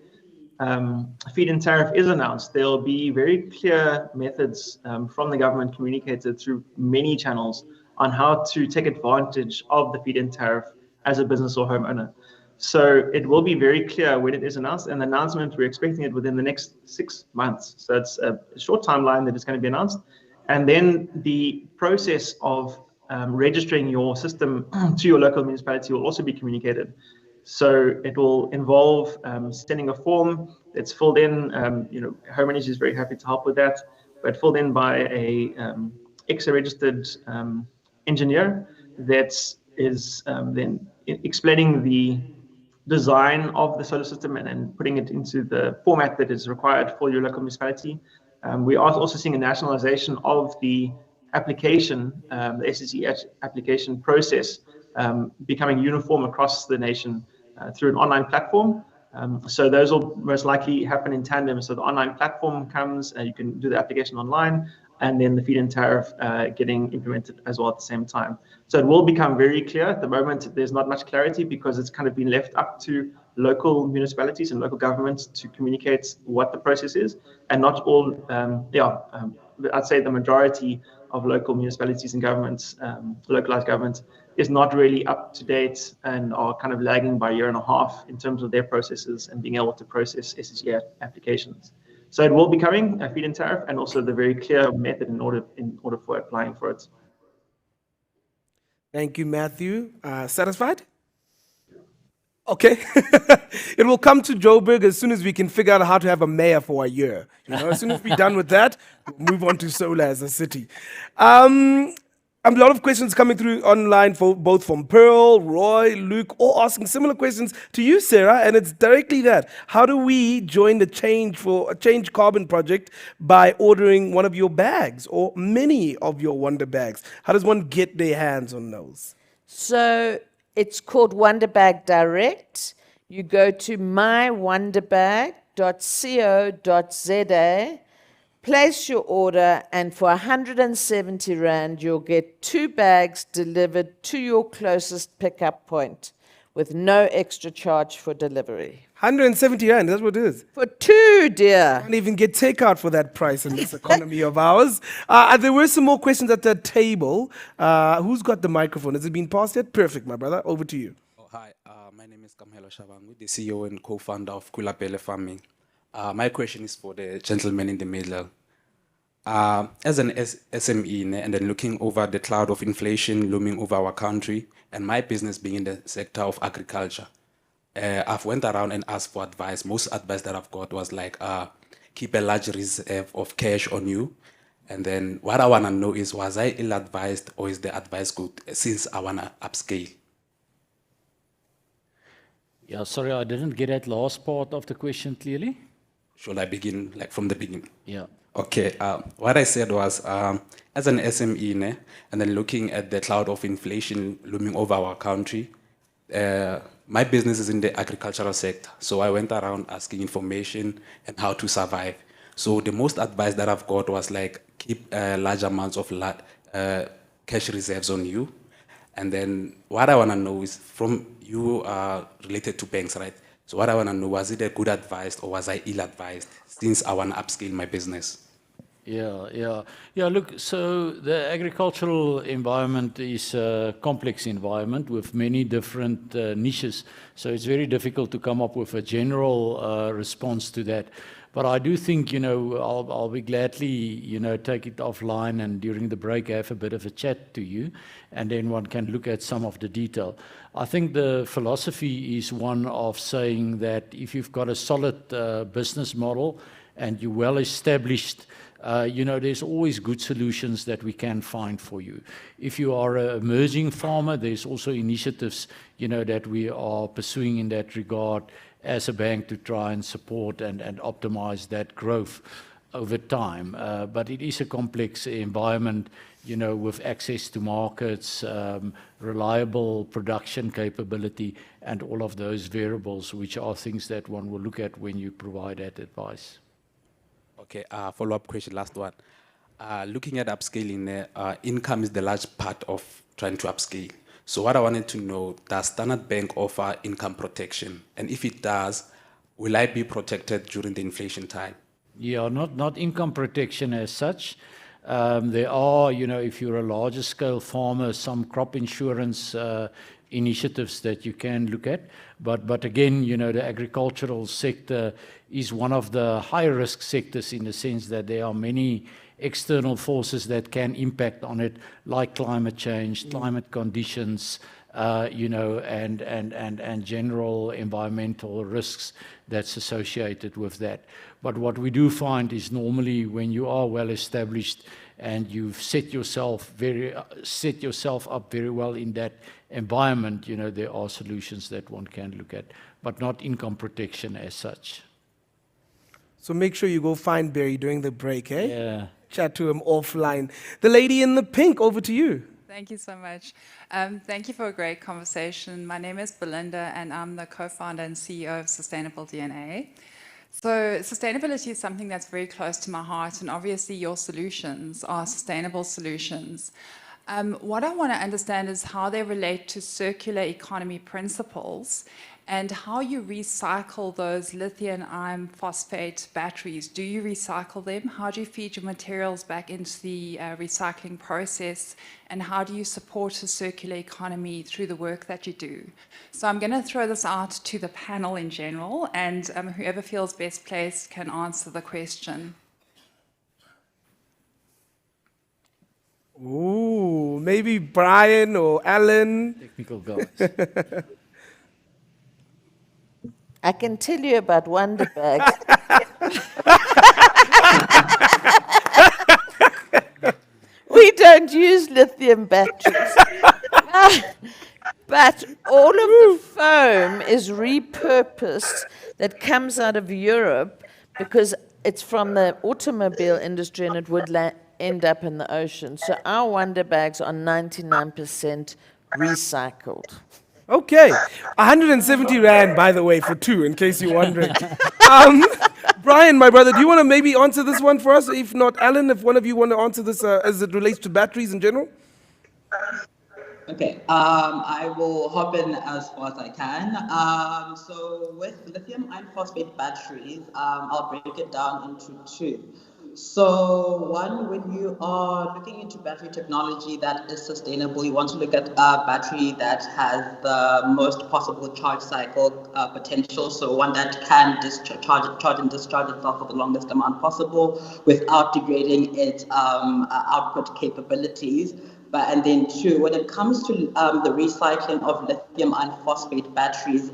feed-in tariff is announced, there will be very clear methods from the government communicated through many channels on how to take advantage of the feed-in tariff as a business or homeowner. So it will be very clear when it is announced, and the announcement, we're expecting it within the next 6 months. So it's a short timeline that is going to be announced. And then the process of registering your system to your local municipality will also be communicated. So it will involve sending a form that's filled in. Home Energy is very happy to help with that, but filled in by a EXA-registered engineer that is then explaining the design of the solar system and then putting it into the format that is required for your local municipality. We are also seeing a nationalization of the application, the SSE application process, becoming uniform across the nation through an online platform. So those will most likely happen in tandem. So the online platform comes, you can do the application online, and then the feed-in tariff getting implemented as well at the same time. So it will become very clear. At the moment, there's not much clarity because it's kind of been left up to local municipalities and local governments to communicate what the process is. And not all, I'd say the majority of local municipalities and governments, localized governments, is not really up to date and are kind of lagging by 1.5 years in terms of their processes and being able to process SSE applications. So it will be coming, a feed-in tariff, and also the very clear method in order for applying for it.
Thank you, Matthew. Satisfied? Okay. It will come to Joburg as soon as we can figure out how to have a mayor for a year. As soon as we're done with that, we'll move on to solar as a city. A lot of questions coming through online, both from Pearl, Roy, Luke, all asking similar questions to you, Sarah, and it's directly that. How do we join the Change Carbon project by ordering one of your bags or many of your Wonder bags? How does one get their hands on those?
So it's called Wonder Bag Direct. You go to mywonderbag.co.za, place your order, and for 170 Rand, you'll get 2 bags delivered to your closest pickup point with no extra charge for delivery.
170 Rand, that's what it is.
For 2, dear.
Can't even get takeout for that price in this economy of ours. There were some more questions at the table. Who's got the microphone? Has it been passed yet? Perfect, my brother. Over to you.
Hi, my name is Kamhelo Shabangu, the CEO and co-founder of Kulapele Farming. My question is for the gentleman in the middle. As an SME and then looking over the cloud of inflation looming over our country and my business being in the sector of agriculture, I've went around and asked for advice. Most advice that I've got was like, keep a large reserve of cash on you. And then what I want to know is, was I ill-advised or is the advice good since I want to upscale?
Yeah, sorry, I didn't get that last part of the question clearly.
Should I begin from the beginning?
Yeah.
Okay, what I said was, as an SME, and then looking at the cloud of inflation looming over our country, my business is in the agricultural sector. So I went around asking information and how to survive. So the most advice that I've got was like, keep large amounts of cash reserves on you. And then what I want to know is, from you are related to banks, right? So what I want to know, was it a good advice or was I ill-advised since I want to upscale my business?
Yeah. Look, so the agricultural environment is a complex environment with many different niches. So it's very difficult to come up with a general response to that. But I do think, I'll be gladly, take it offline and during the break have a bit of a chat to you, and then one can look at some of the detail. I think the philosophy is one of saying that if you've got a solid business model and you're well established, there's always good solutions that we can find for you. If you are an emerging farmer, there's also initiatives, that we are pursuing in that regard as a bank to try and support and optimize that growth over time. But it is a complex environment, with access to markets, reliable production capability, and all of those variables, which are things that one will look at when you provide that advice.
Okay, follow-up question, last one. Looking at upscaling, income is the large part of trying to upscale. So what I wanted to know, does Standard Bank offer income protection? And if it does, will I be protected during the inflation time?
Yeah, not income protection as such. There are, if you're a larger scale farmer, some crop insurance initiatives that you can look at. But again, the agricultural sector is one of the high risk sectors in the sense that there are many external forces that can impact on it, like climate change, climate conditions, and general environmental risks that's associated with that. But what we do find is normally when you are well established and you've set yourself up very well in that environment, there are solutions that one can look at, but not income protection as such.
So make sure you go find Barry during the break, eh?
Yeah.
Chat to him offline. The lady in the pink, over to you.
Thank you so much. Thank you for a great conversation. My name is Belinda, and I'm the co-founder and CEO of Sustainable DNA. So sustainability is something that's very close to my heart, and obviously your solutions are sustainable solutions. What I want to understand is how they relate to circular economy principles and how you recycle those lithium iron phosphate batteries. Do you recycle them? How do you feed your materials back into the recycling process? And how do you support a circular economy through the work that you do? So I'm going to throw this out to the panel in general, and whoever feels best placed can answer the question.
Ooh, maybe Brian or Alan.
Technical guys.
I can tell you about wonder bags. We don't use lithium batteries. But all of the foam is repurposed that comes out of Europe because it's from the automobile industry and it would end up in the ocean. So our wonder bags are 99% recycled.
Okay, 170 Rand, by the way, for two, in case you're wondering. Brian, my brother, do you want to maybe answer this one for us? If not, Alan, if one of you want to answer this as it relates to batteries in general?
Okay, I will hop in as far as I can. So with lithium iron phosphate batteries, I'll break it down into two. So one, when you are looking into battery technology that is sustainable, you want to look at a battery that has the most possible charge cycle potential. So one that can charge and discharge itself for the longest amount possible without degrading its output capabilities. And then two, when it comes to the recycling of lithium iron phosphate batteries,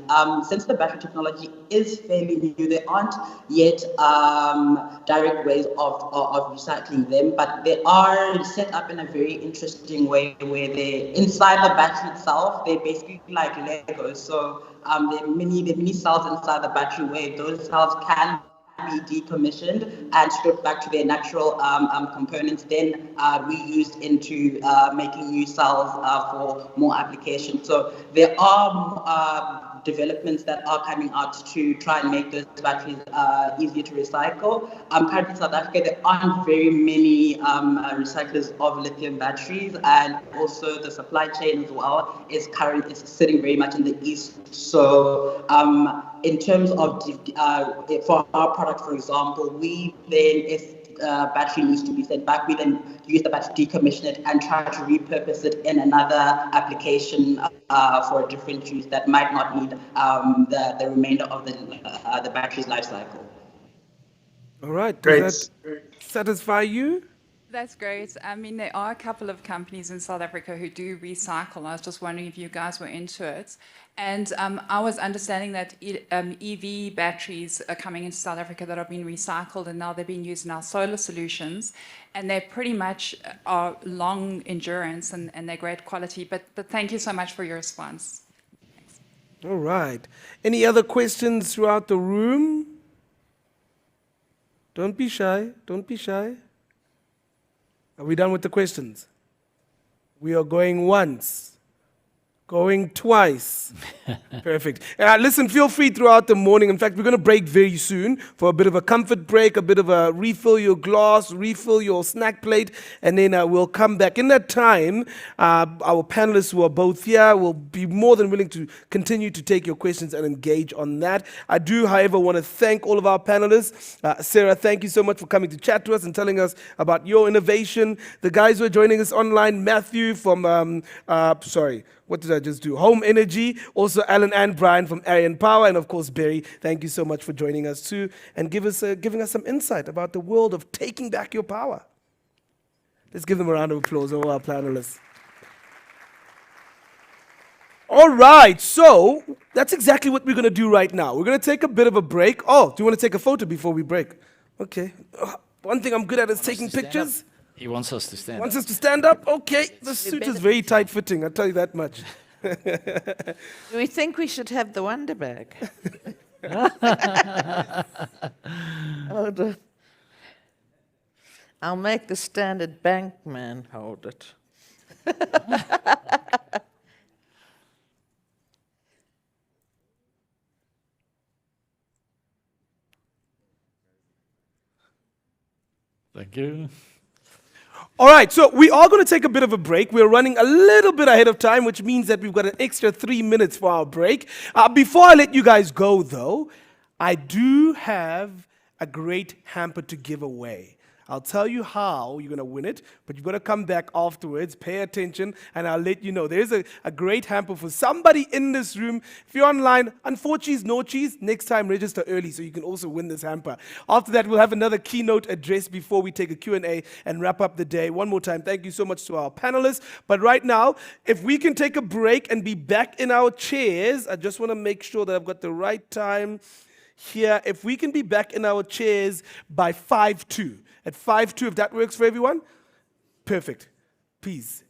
since the battery technology is fairly new, there aren't yet direct ways of recycling them, but they are set up in a very interesting way where they inside the battery itself, they're basically like Legos. So there are many cells inside the battery where those cells can be decommissioned and stripped back to their natural components, then reused into making new cells for more applications. So there are developments that are coming out to try and make those batteries easier to recycle. Currently in South Africa, there aren't very many recyclers of lithium batteries, and also the supply chain as well is sitting very much in the east. So in terms of for our product, for example, we then, if battery needs to be sent back, we then use the battery, decommission it, and try to repurpose it in another application for a different use that might not need the remainder of the battery's life cycle.
All right, does that satisfy you?
That's great. I mean, there are a couple of companies in South Africa who do recycle. I was just wondering if you guys were into it. And I was understanding that EV batteries are coming into South Africa that are being recycled, and now they're being used in our solar solutions. And they pretty much are long endurance and they're great quality. But thank you so much for your response. Thanks.
All right. Any other questions throughout the room? Don't be shy. Don't be shy. Are we done with the questions? We are going once. Going twice. Perfect. Listen, feel free throughout the morning. In fact, we're going to break very soon for a bit of a comfort break, a bit of a refill your glass, refill your snack plate, and then we'll come back. In that time, our panelists who are both here will be more than willing to continue to take your questions and engage on that. I do, however, want to thank all of our panelists. Sarah, thank you so much for coming to chat to us and telling us about your innovation. The guys who are joining us online, Matthew from, what did I just do? Home Energy. Also, Alan and Brian from Arian Power. And of course, Barry, thank you so much for joining us too and giving us some insight about the world of taking back your power. Let's give them a round of applause, all our panelists. All right, so that's exactly what we're going to do right now. We're going to take a bit of a break. Oh, do you want to take a photo before we break? Okay. One thing I'm good at is taking pictures.
He wants us to stand up.
Wants us to stand up? Okay. The suit is very tight-fitting, I'll tell you that much.
Do we think we should have the wonder bag? Hold on. I'll make the Standard Bank man hold it.
Thank you.
All right, so we are going to take a bit of a break. We're running a little bit ahead of time, which means that we've got an extra 3 minutes for our break. Before I let you guys go, though, I do have a great hamper to give away. I'll tell you how you're going to win it, but you've got to come back afterwards, pay attention, and I'll let you know. There's a great hamper for somebody in this room. If you're online, unfortunately, no cheese. Next time, register early so you can also win this hamper. After that, we'll have another keynote address before we take a Q&A and wrap up the day. One more time, thank you so much to our panelists. But right now, if we can take a break and be back in our chairs, I just want to make sure that I've got the right time here. If we can be back in our chairs by 5:02. At 5:02, if that works for everyone? Perfect. Peace.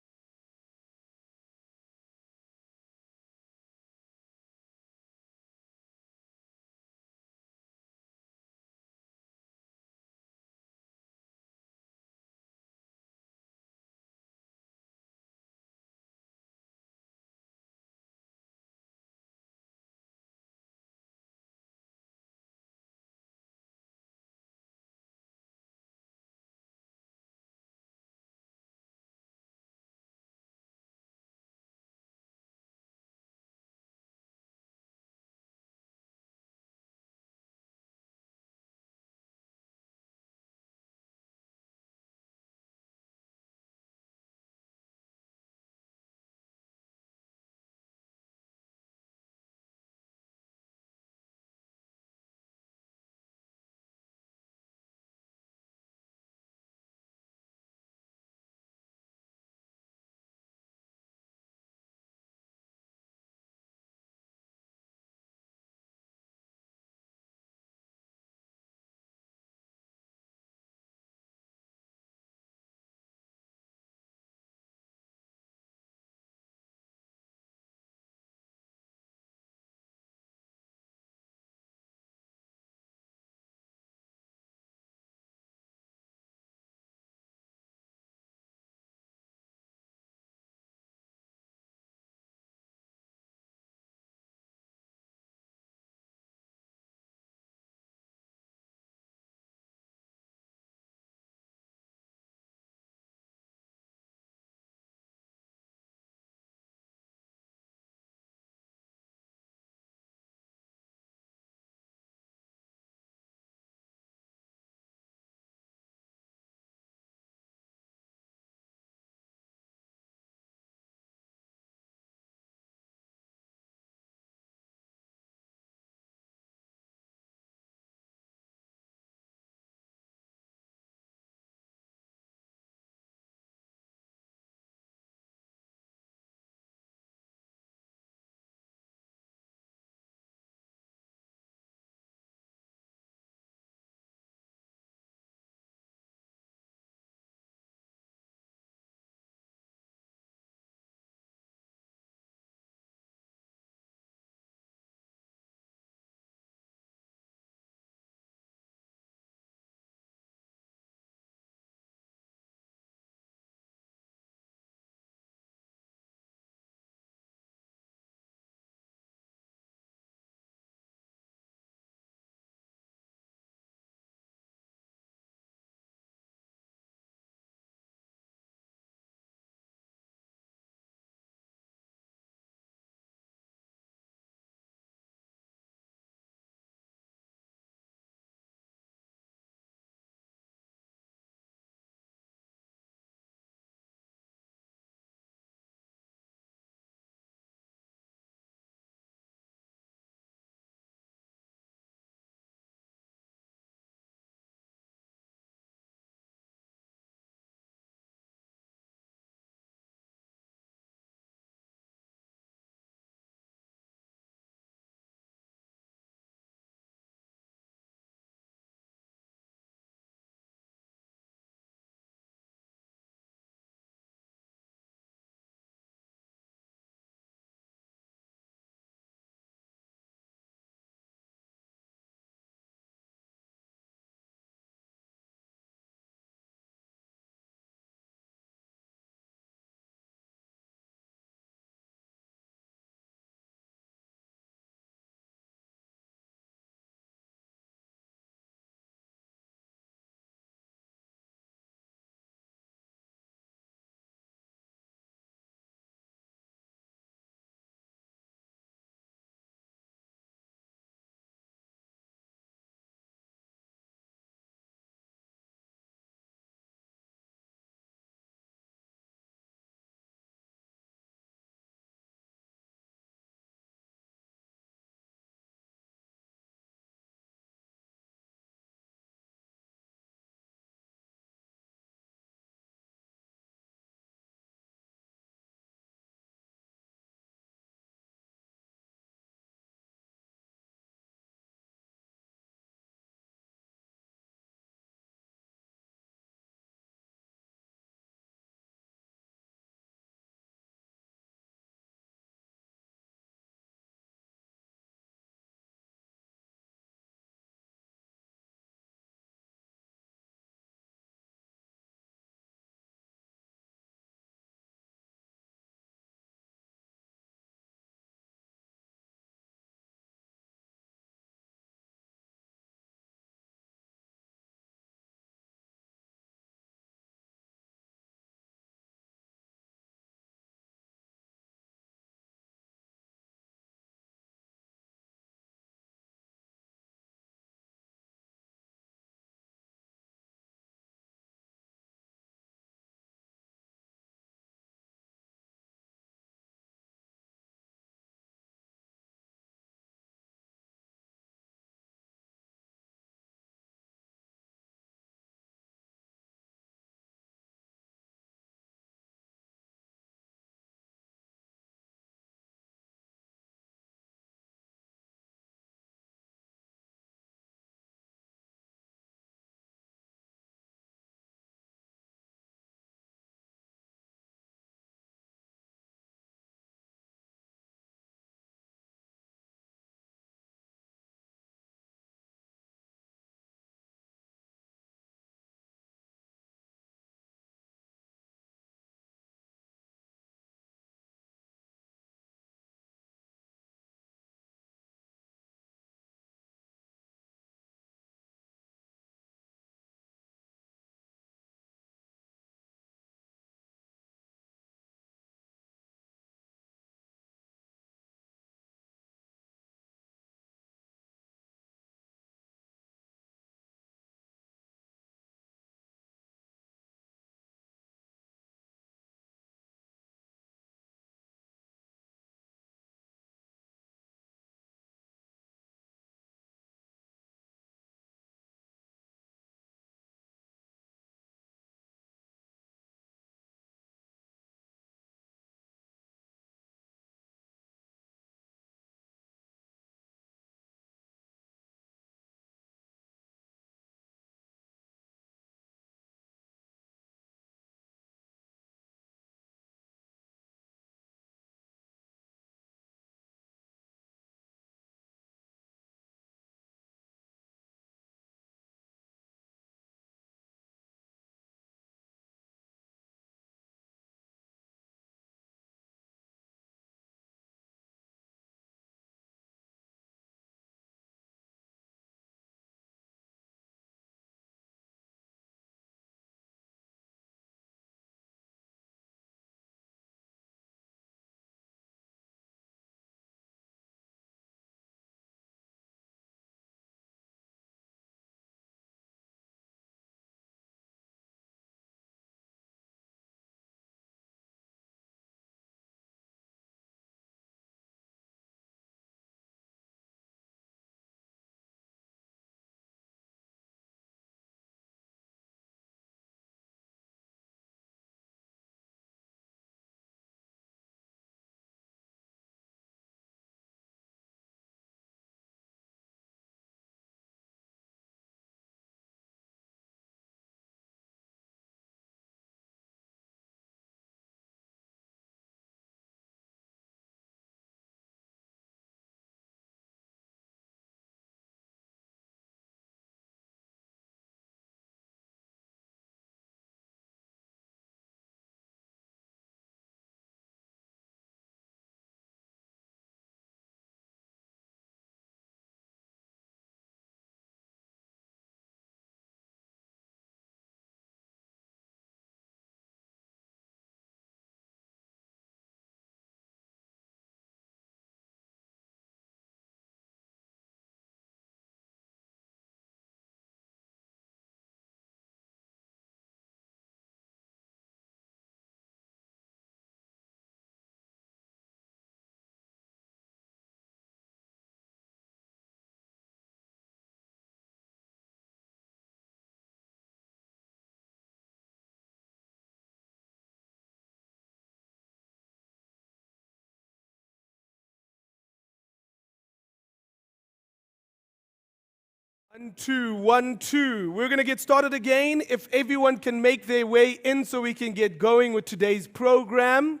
1, 2, 1, 2. We're going to get started again. If everyone can make their way in so we can get going with today's program.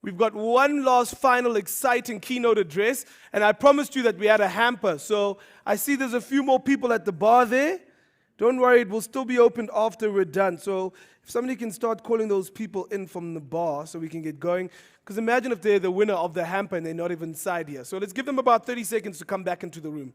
We've got one last final exciting keynote address, and I promised you that we had a hamper. So I see there's a few more people at the bar there. Don't worry, it will still be opened after we're done. So if somebody can start calling those people in from the bar so we can get going. Because imagine if they're the winner of the hamper and they're not even inside here. So let's give them about 30 seconds to come back into the room.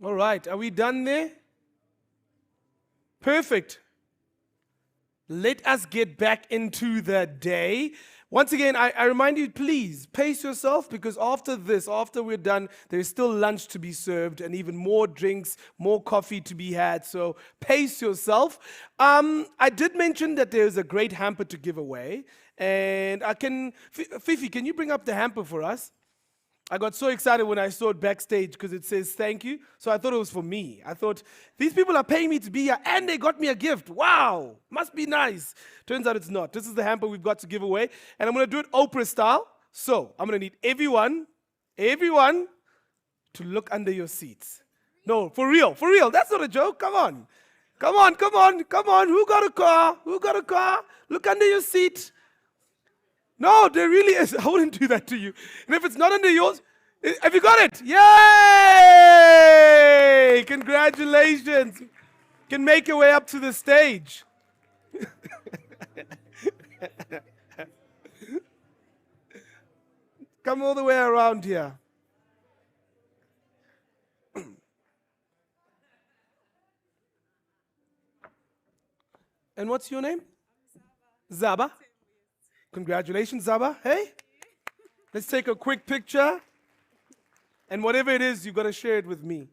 All right, are we done there? Perfect. Let us get back into the day. Once again, I remind you, please pace yourself, because after this, after we're done, there's still lunch to be served and even more drinks, more coffee to be had. So pace yourself. I did mention that there's a great hamper to give away. And Fifi, can you bring up the hamper for us? I got so excited when I saw it backstage because it says thank you. So I thought it was for me. I thought, these people are paying me to be here and they got me a gift. Wow, must be nice. Turns out it's not. This is the hamper we've got to give away. And I'm going to do it Oprah style. So I'm going to need everyone to look under your seats. No, for real. That's not a joke. Come on. Who got a car? Look under your seat. No, there really is. I wouldn't do that to you. And if it's not under yours, have you got it? Yay! Congratulations. You can make your way up to the stage. Come all the way around here. And what's your name? Zaba. Congratulations, Zaba. Hey, let's take a quick picture. And whatever it is, you've got to share it with me.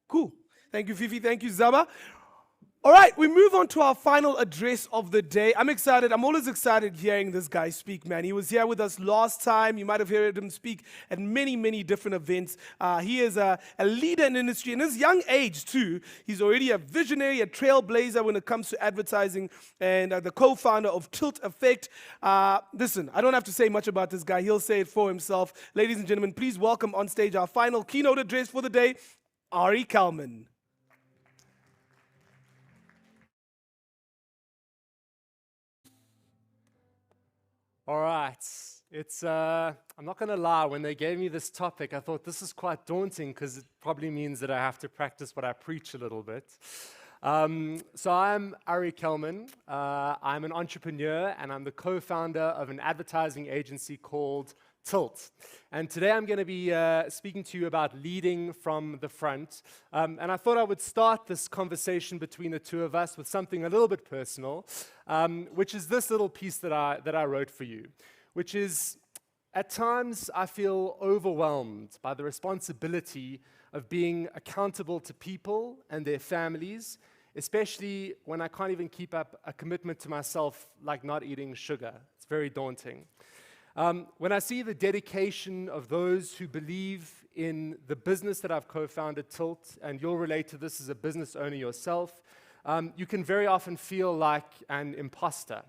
Cool. Thank you, Fifi. Thank you, Zaba. All right, we move on to our final address of the day. I'm excited. I'm always excited hearing this guy speak, man. He was here with us last time. You might have heard him speak at many, many different events. He is a leader in the industry. In his young age, too, he's already a visionary, a trailblazer when it comes to advertising, and the co-founder of Tilt Effect. Listen, I don't have to say much about this guy. He'll say it for himself. Ladies and gentlemen, please welcome on stage our final keynote address for the day, Ari Kalman.
All right, I'm not going to lie, when they gave me this topic, I thought this is quite daunting because it probably means that I have to practice what I preach a little bit. So I'm Ari Kelman. I'm an entrepreneur and I'm the co-founder of an advertising agency called Tilt. And today I'm going to be speaking to you about leading from the front. And I thought I would start this conversation between the two of us with something a little bit personal, which is this little piece that I wrote for you, which is, at times I feel overwhelmed by the responsibility of being accountable to people and their families, especially when I can't even keep up a commitment to myself like not eating sugar. It's very daunting. When I see the dedication of those who believe in the business that I've co-founded, Tilt, and you'll relate to this as a business owner yourself, you can very often feel like an imposter.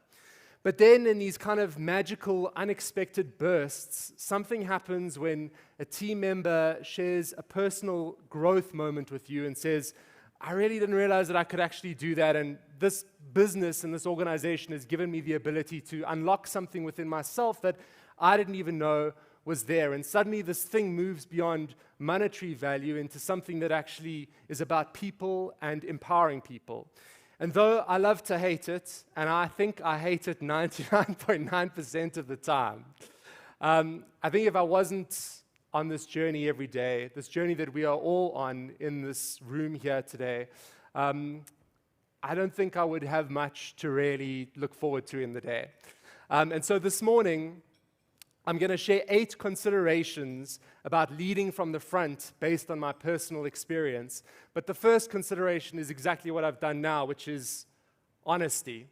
But then in these kind of magical, unexpected bursts, something happens when a team member shares a personal growth moment with you and says, I really didn't realize that I could actually do that, and this business and this organization has given me the ability to unlock something within myself that I didn't even know was there. And suddenly this thing moves beyond monetary value into something that actually is about people and empowering people. And though I love to hate it, and I think I hate it 99.9% of the time, I think if I wasn't on this journey every day, this journey that we are all on in this room here today, I don't think I would have much to really look forward to in the day. And so this morning, I'm going to share 8 considerations about leading from the front based on my personal experience. But the first consideration is exactly what I've done now, which is honesty.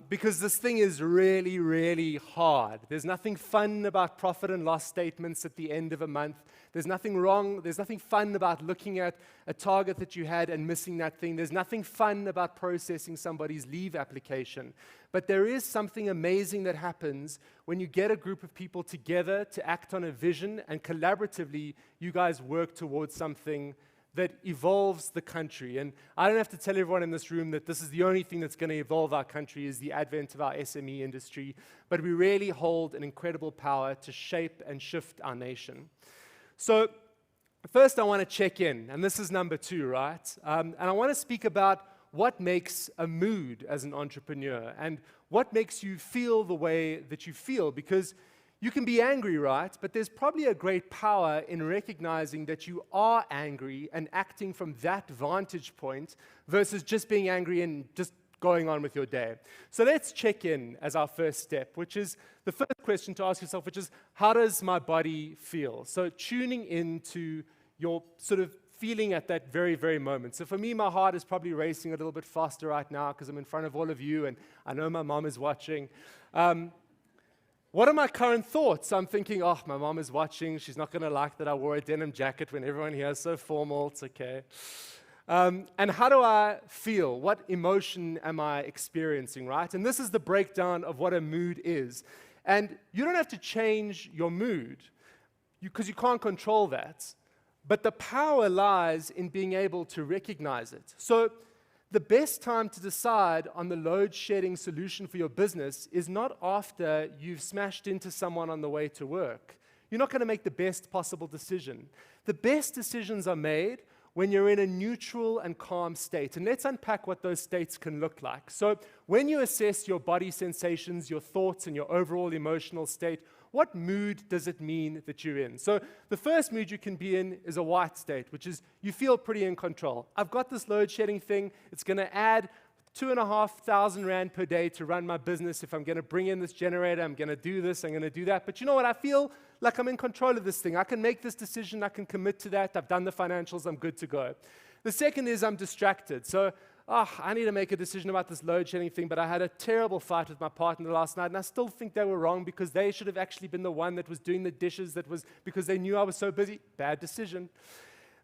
Because this thing is really, really hard. There's nothing fun about profit and loss statements at the end of a month. There's nothing wrong. There's nothing fun about looking at a target that you had and missing that thing. There's nothing fun about processing somebody's leave application. But there is something amazing that happens when you get a group of people together to act on a vision, and collaboratively you guys work towards something that evolves the country. And I don't have to tell everyone in this room that this is the only thing that's going to evolve our country is the advent of our SME industry, but we really hold an incredible power to shape and shift our nation. So first I want to check in, and this is number 2, right? And I want to speak about what makes a mood as an entrepreneur and what makes you feel the way that you feel, because you can be angry, right? But there's probably a great power in recognizing that you are angry and acting from that vantage point versus just being angry and just going on with your day. So let's check in as our first step, which is the first question to ask yourself, which is, how does my body feel? So tuning into your sort of feeling at that very, very moment. So for me, my heart is probably racing a little bit faster right now because I'm in front of all of you and I know my mom is watching. What are my current thoughts? I'm thinking, oh, my mom is watching. She's not going to like that I wore a denim jacket when everyone here is so formal. It's okay. And how do I feel? What emotion am I experiencing, right? And this is the breakdown of what a mood is. And you don't have to change your mood because you can't control that. But the power lies in being able to recognize it. So the best time to decide on the load shedding solution for your business is not after you've smashed into someone on the way to work. You're not going to make the best possible decision. The best decisions are made when you're in a neutral and calm state. And let's unpack what those states can look like. So when you assess your body sensations, your thoughts, and your overall emotional state, what mood does it mean that you're in? So the first mood you can be in is a white state, which is you feel pretty in control. I've got this load shedding thing. It's going to add 2,500 Rand per day to run my business. If I'm going to bring in this generator, I'm going to do this, I'm going to do that. But you know what? I feel like I'm in control of this thing. I can make this decision. I can commit to that. I've done the financials. I'm good to go. The second is I'm distracted. So I need to make a decision about this load shedding thing, but I had a terrible fight with my partner last night, and I still think they were wrong because they should have actually been the one that was doing the dishes, that was because they knew I was so busy. Bad decision.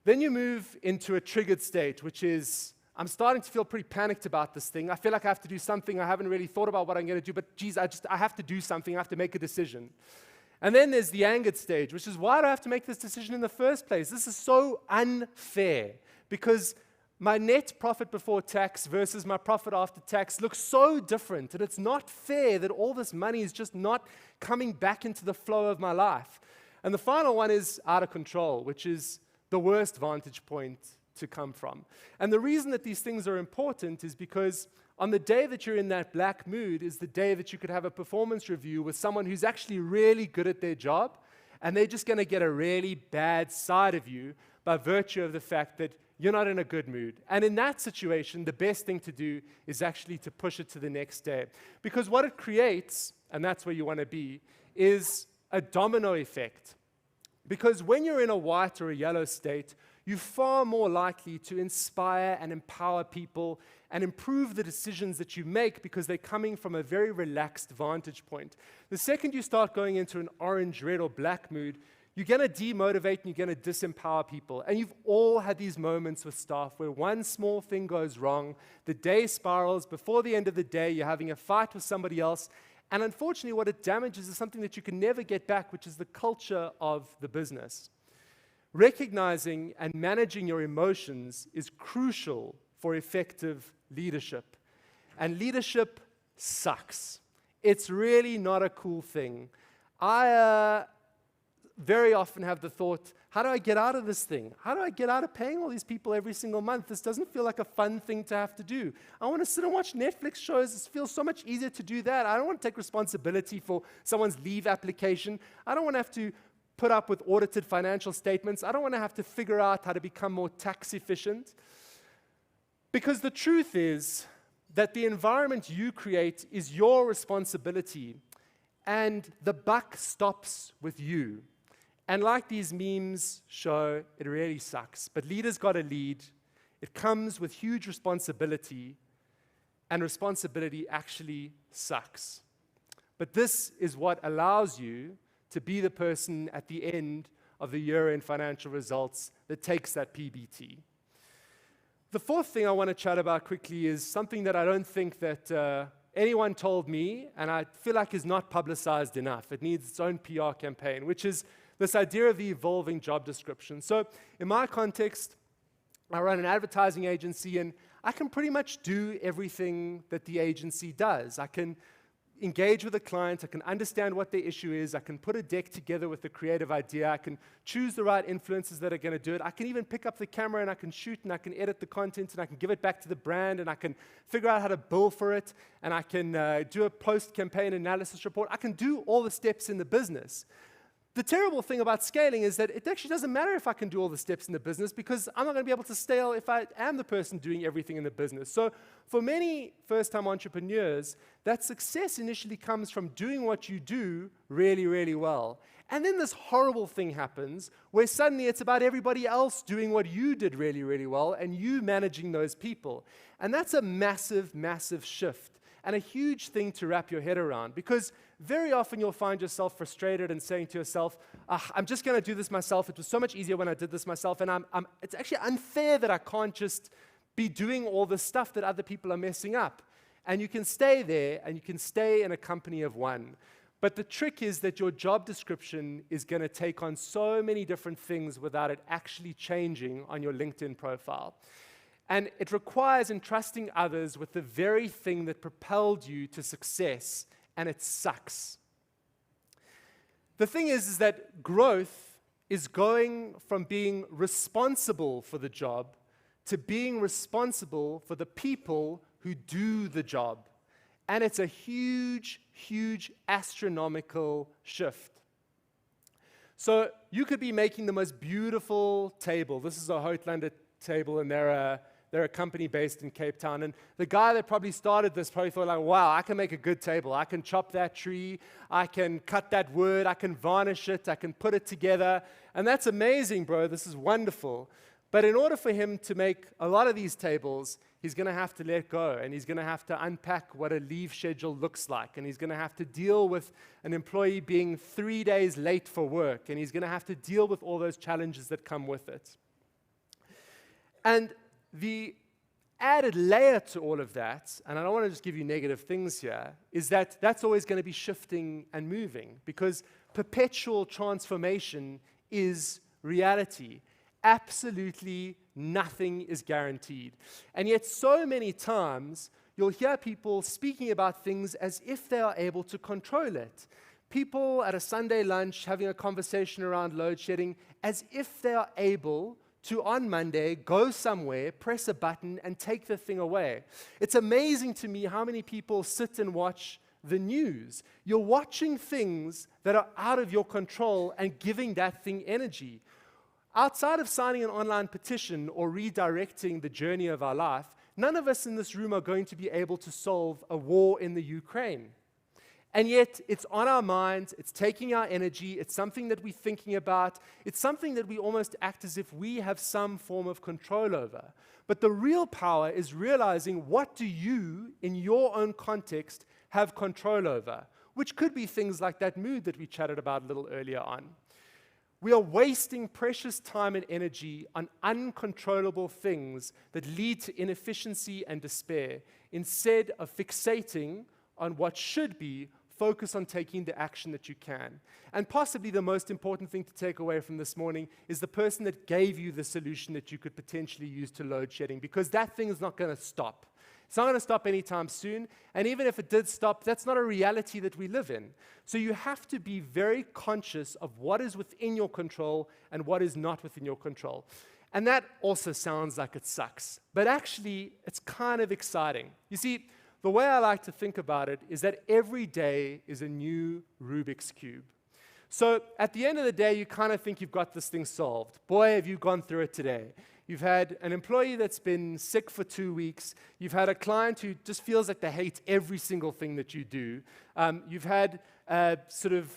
Then you move into a triggered state, which is I'm starting to feel pretty panicked about this thing. I feel like I have to do something. I haven't really thought about what I'm going to do, but geez, I have to do something. I have to make a decision. And then there's the angered stage, which is why do I have to make this decision in the first place? This is so unfair because my net profit before tax versus my profit after tax looks so different, and it's not fair that all this money is just not coming back into the flow of my life. And the final one is out of control, which is the worst vantage point to come from. And the reason that these things are important is because on the day that you're in that black mood is the day that you could have a performance review with someone who's actually really good at their job, and they're just going to get a really bad side of you by virtue of the fact that you're not in a good mood. And in that situation, the best thing to do is actually to push it to the next day. Because what it creates, and that's where you want to be, is a domino effect. Because when you're in a white or a yellow state, you're far more likely to inspire and empower people and improve the decisions that you make because they're coming from a very relaxed vantage point. The second you start going into an orange, red, or black mood, You're going to demotivate and you're going to disempower people. And you've all had these moments with staff where one small thing goes wrong, the day spirals, before the end of the day, you're having a fight with somebody else. And unfortunately, what it damages is something that you can never get back, which is the culture of the business. Recognizing and managing your emotions is crucial for effective leadership. And leadership sucks. It's really not a cool thing. I very often have the thought, how do I get out of this thing? How do I get out of paying all these people every single month? This doesn't feel like a fun thing to have to do. I want to sit and watch Netflix shows. It feels so much easier to do that. I don't want to take responsibility for someone's leave application. I don't want to have to put up with audited financial statements. I don't want to have to figure out how to become more tax efficient. Because the truth is that the environment you create is your responsibility, and the buck stops with you. And like these memes show, it really sucks. But leaders got to lead. It comes with huge responsibility, and responsibility actually sucks. But this is what allows you to be the person at the end of the year-end financial results that takes that PBT. The fourth thing I want to chat about quickly is something that I don't think that anyone told me, and I feel like is not publicized enough. It needs its own PR campaign, which is this idea of the evolving job description. So in my context, I run an advertising agency, and I can pretty much do everything that the agency does. I can engage with a client, I can understand what their issue is, I can put a deck together with a creative idea, I can choose the right influencers that are going to do it, I can even pick up the camera and I can shoot and I can edit the content and I can give it back to the brand and I can figure out how to bill for it and I can do a post-campaign analysis report. I can do all the steps in the business. The terrible thing about scaling is that it actually doesn't matter if I can do all the steps in the business because I'm not going to be able to scale if I am the person doing everything in the business. So for many first-time entrepreneurs, that success initially comes from doing what you do really, really well. And then this horrible thing happens where suddenly it's about everybody else doing what you did really, really well and you managing those people. And that's a massive, massive shift and a huge thing to wrap your head around because very often you'll find yourself frustrated and saying to yourself, I'm just going to do this myself. It was so much easier when I did this myself. And it's actually unfair that I can't just be doing all the stuff that other people are messing up. And you can stay there and you can stay in a company of one. But the trick is that your job description is going to take on so many different things without it actually changing on your LinkedIn profile. And it requires entrusting others with the very thing that propelled you to success, and it sucks. The thing is that growth is going from being responsible for the job to being responsible for the people who do the job. And it's a huge, huge astronomical shift. So you could be making the most beautiful table. This is a Houtlander table, and they're a company based in Cape Town. And the guy that probably started this probably thought, like, wow, I can make a good table. I can chop that tree. I can cut that wood. I can varnish it. I can put it together. And that's amazing, bro. This is wonderful. But in order for him to make a lot of these tables, he's going to have to let go. And he's going to have to unpack what a leave schedule looks like. And he's going to have to deal with an employee being 3 days late for work. And he's going to have to deal with all those challenges that come with it. And the added layer to all of that, and I don't want to just give you negative things here, is that that's always going to be shifting and moving because perpetual transformation is reality. Absolutely nothing is guaranteed. And yet so many times you'll hear people speaking about things as if they are able to control it. People at a Sunday lunch having a conversation around load shedding as if they are able to, on Monday, go somewhere, press a button, and take the thing away. It's amazing to me how many people sit and watch the news. You're watching things that are out of your control and giving that thing energy. Outside of signing an online petition or redirecting the journey of our life, none of us in this room are going to be able to solve a war in the Ukraine. And yet, it's on our minds, it's taking our energy, it's something that we're thinking about, it's something that we almost act as if we have some form of control over. But the real power is realizing what do you, in your own context, have control over, which could be things like that mood that we chatted about a little earlier on. we are wasting precious time and energy on uncontrollable things that lead to inefficiency and despair, instead of fixating on what should be focus on taking the action that you can. And possibly the most important thing to take away from this morning is the person that gave you the solution that you could potentially use to load shedding, because that thing is not going to stop. It's not going to stop anytime soon, and even if it did stop, that's not a reality that we live in. So you have to be very conscious of what is within your control and what is not within your control. And that also sounds like it sucks, but actually it's kind of exciting. You see, the way I like to think about it is that every day is a new Rubik's Cube. So at the end of the day, you kind of think you've got this thing solved. Boy, have you gone through it today. You've had an employee that's been sick for 2 weeks. You've had a client who just feels like they hate every single thing that you do. You've had sort of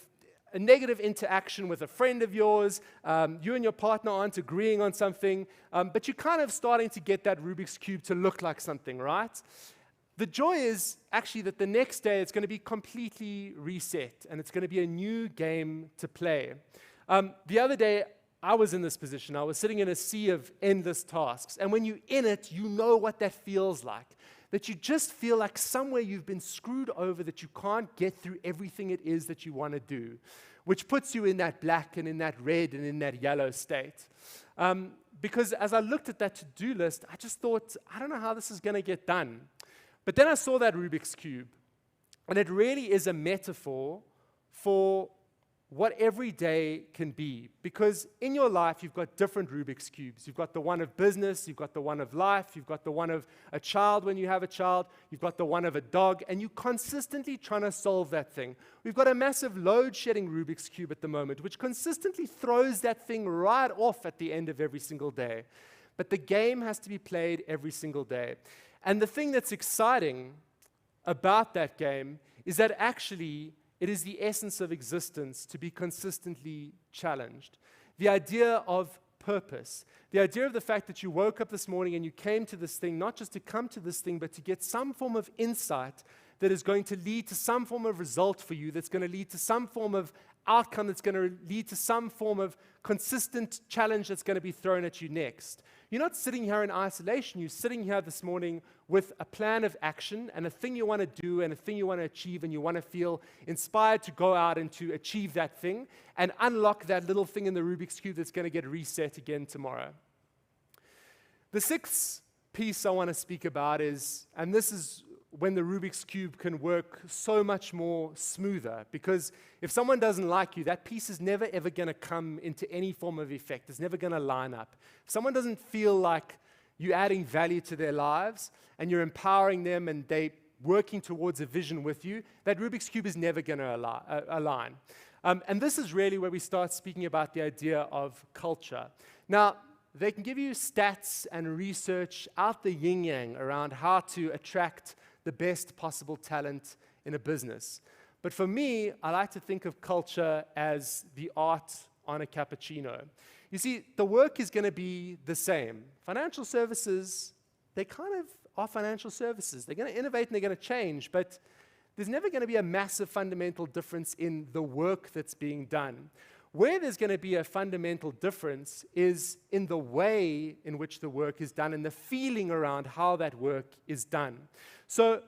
a negative interaction with a friend of yours. You and your partner aren't agreeing on something, but you're kind of starting to get that Rubik's Cube to look like something, right? The joy is actually that the next day it's going to be completely reset and it's going to be a new game to play. The other day, I was in this position. I was sitting in a sea of endless tasks. And when you're in it, you know what that feels like. That you just feel like somewhere you've been screwed over, that you can't get through everything it is that you want to do, which puts you in that black and in that red and in that yellow state. Because as I looked at that to-do list, I just thought, I don't know how this is going to get done. But then I saw that Rubik's Cube, and it really is a metaphor for what every day can be. Because in your life, you've got different Rubik's Cubes. You've got the one of business, you've got the one of life, you've got the one of a child when you have a child, you've got the one of a dog, and you're consistently trying to solve that thing. We've got a massive load-shedding Rubik's Cube at the moment, which consistently throws that thing right off at the end of every single day. But the game has to be played every single day. And the thing that's exciting about that game is that actually it is the essence of existence to be consistently challenged. The idea of purpose, the idea of the fact that you woke up this morning and you came to this thing, not just to come to this thing, but to get some form of insight that is going to lead to some form of result for you, that's going to lead to some form of outcome, that's going to lead to some form of consistent challenge that's going to be thrown at you next. You're not sitting here in isolation. You're sitting here this morning with a plan of action and a thing you want to do and a thing you want to achieve, and you want to feel inspired to go out and to achieve that thing and unlock that little thing in the Rubik's Cube that's going to get reset again tomorrow. The sixth piece I want to speak about is, and this is when the Rubik's Cube can work so much more smoother, because if someone doesn't like you, that piece is never ever going to come into any form of effect. It's never going to line up. If someone doesn't feel like you're adding value to their lives and you're empowering them and they're working towards a vision with you, that Rubik's Cube is never going to align. And this is really where we start speaking about the idea of culture. Now, they can give you stats and research out the yin-yang around how to attract the best possible talent in a business. But for me, I like to think of culture as the art on a cappuccino. You see, the work is going to be the same. Financial services, they kind of are financial services. They're going to innovate and they're going to change, but there's never going to be a massive fundamental difference in the work that's being done. Where there's going to be a fundamental difference is in the way in which the work is done and the feeling around how that work is done. So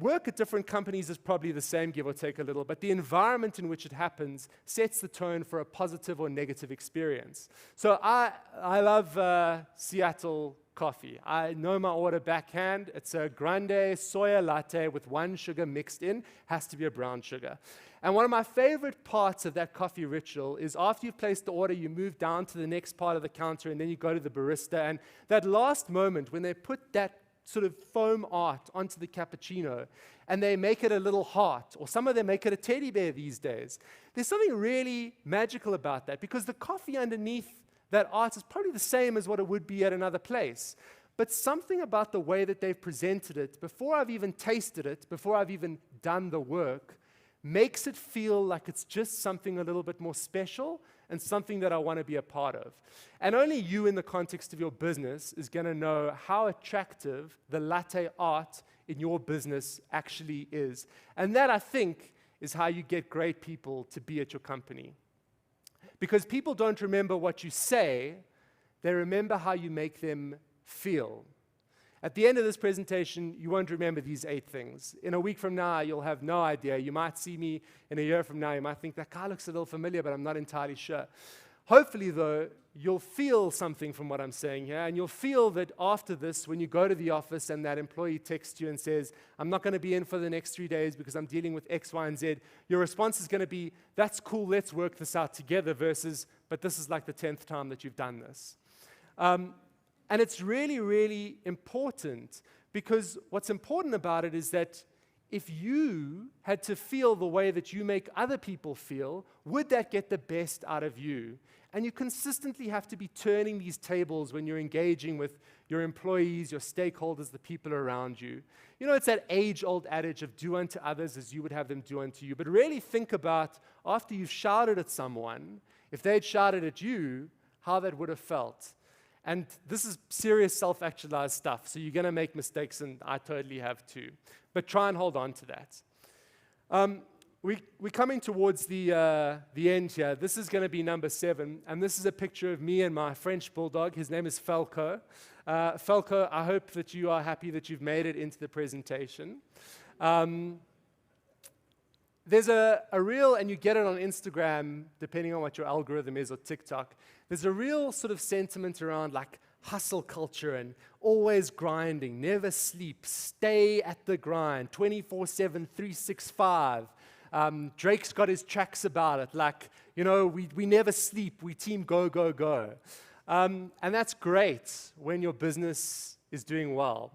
work at different companies is probably the same, give or take a little, but the environment in which it happens sets the tone for a positive or negative experience. So I love Seattle coffee. I know my order backhand. It's a grande soya latte with 1 sugar mixed in. Has to be a brown sugar. And one of my favorite parts of that coffee ritual is after you've placed the order, you move down to the next part of the counter, and then you go to the barista. And that last moment when they put that sort of foam art onto the cappuccino, and they make it a little heart, or some of them make it a teddy bear these days. There's something really magical about that, because the coffee underneath that art is probably the same as what it would be at another place. But something about the way that they've presented it, before I've even tasted it, before I've even done the work, makes it feel like it's just something a little bit more special and something that I want to be a part of. And only you, in the context of your business, is going to know how attractive the latte art in your business actually is. And that, I think, is how you get great people to be at your company. Because people don't remember what you say, they remember how you make them feel. At the end of this presentation, you won't remember these 8 things. In a week from now, you'll have no idea. You might see me in a year from now. You might think, that guy looks a little familiar, but I'm not entirely sure. Hopefully, though, you'll feel something from what I'm saying here, and you'll feel that after this, when you go to the office and that employee texts you and says, I'm not going to be in for the next 3 days because I'm dealing with X, Y, and Z, your response is going to be, that's cool, let's work this out together, versus, but this is like the 10th time that you've done this. And it's really, really important, because what's important about it is that if you had to feel the way that you make other people feel, would that get the best out of you? And you consistently have to be turning these tables when you're engaging with your employees, your stakeholders, the people around you. You know, it's that age-old adage of do unto others as you would have them do unto you. But really think about, after you've shouted at someone, if they'd shouted at you, how that would have felt. And this is serious self-actualized stuff, so you're going to make mistakes, and I totally have too. But try and hold on to that. We're coming towards the end here. This is going to be number 7, and this is a picture of me and my French bulldog. His name is Falco. Falco, I hope that you are happy that you've made it into the presentation. There's a reel, and you get it on Instagram, depending on what your algorithm is, or TikTok. There's a real sort of sentiment around like hustle culture and always grinding, never sleep, stay at the grind, 24/7, 365. Drake's got his tracks about it, like, you know, we never sleep, we team go, go, go. And that's great when your business is doing well.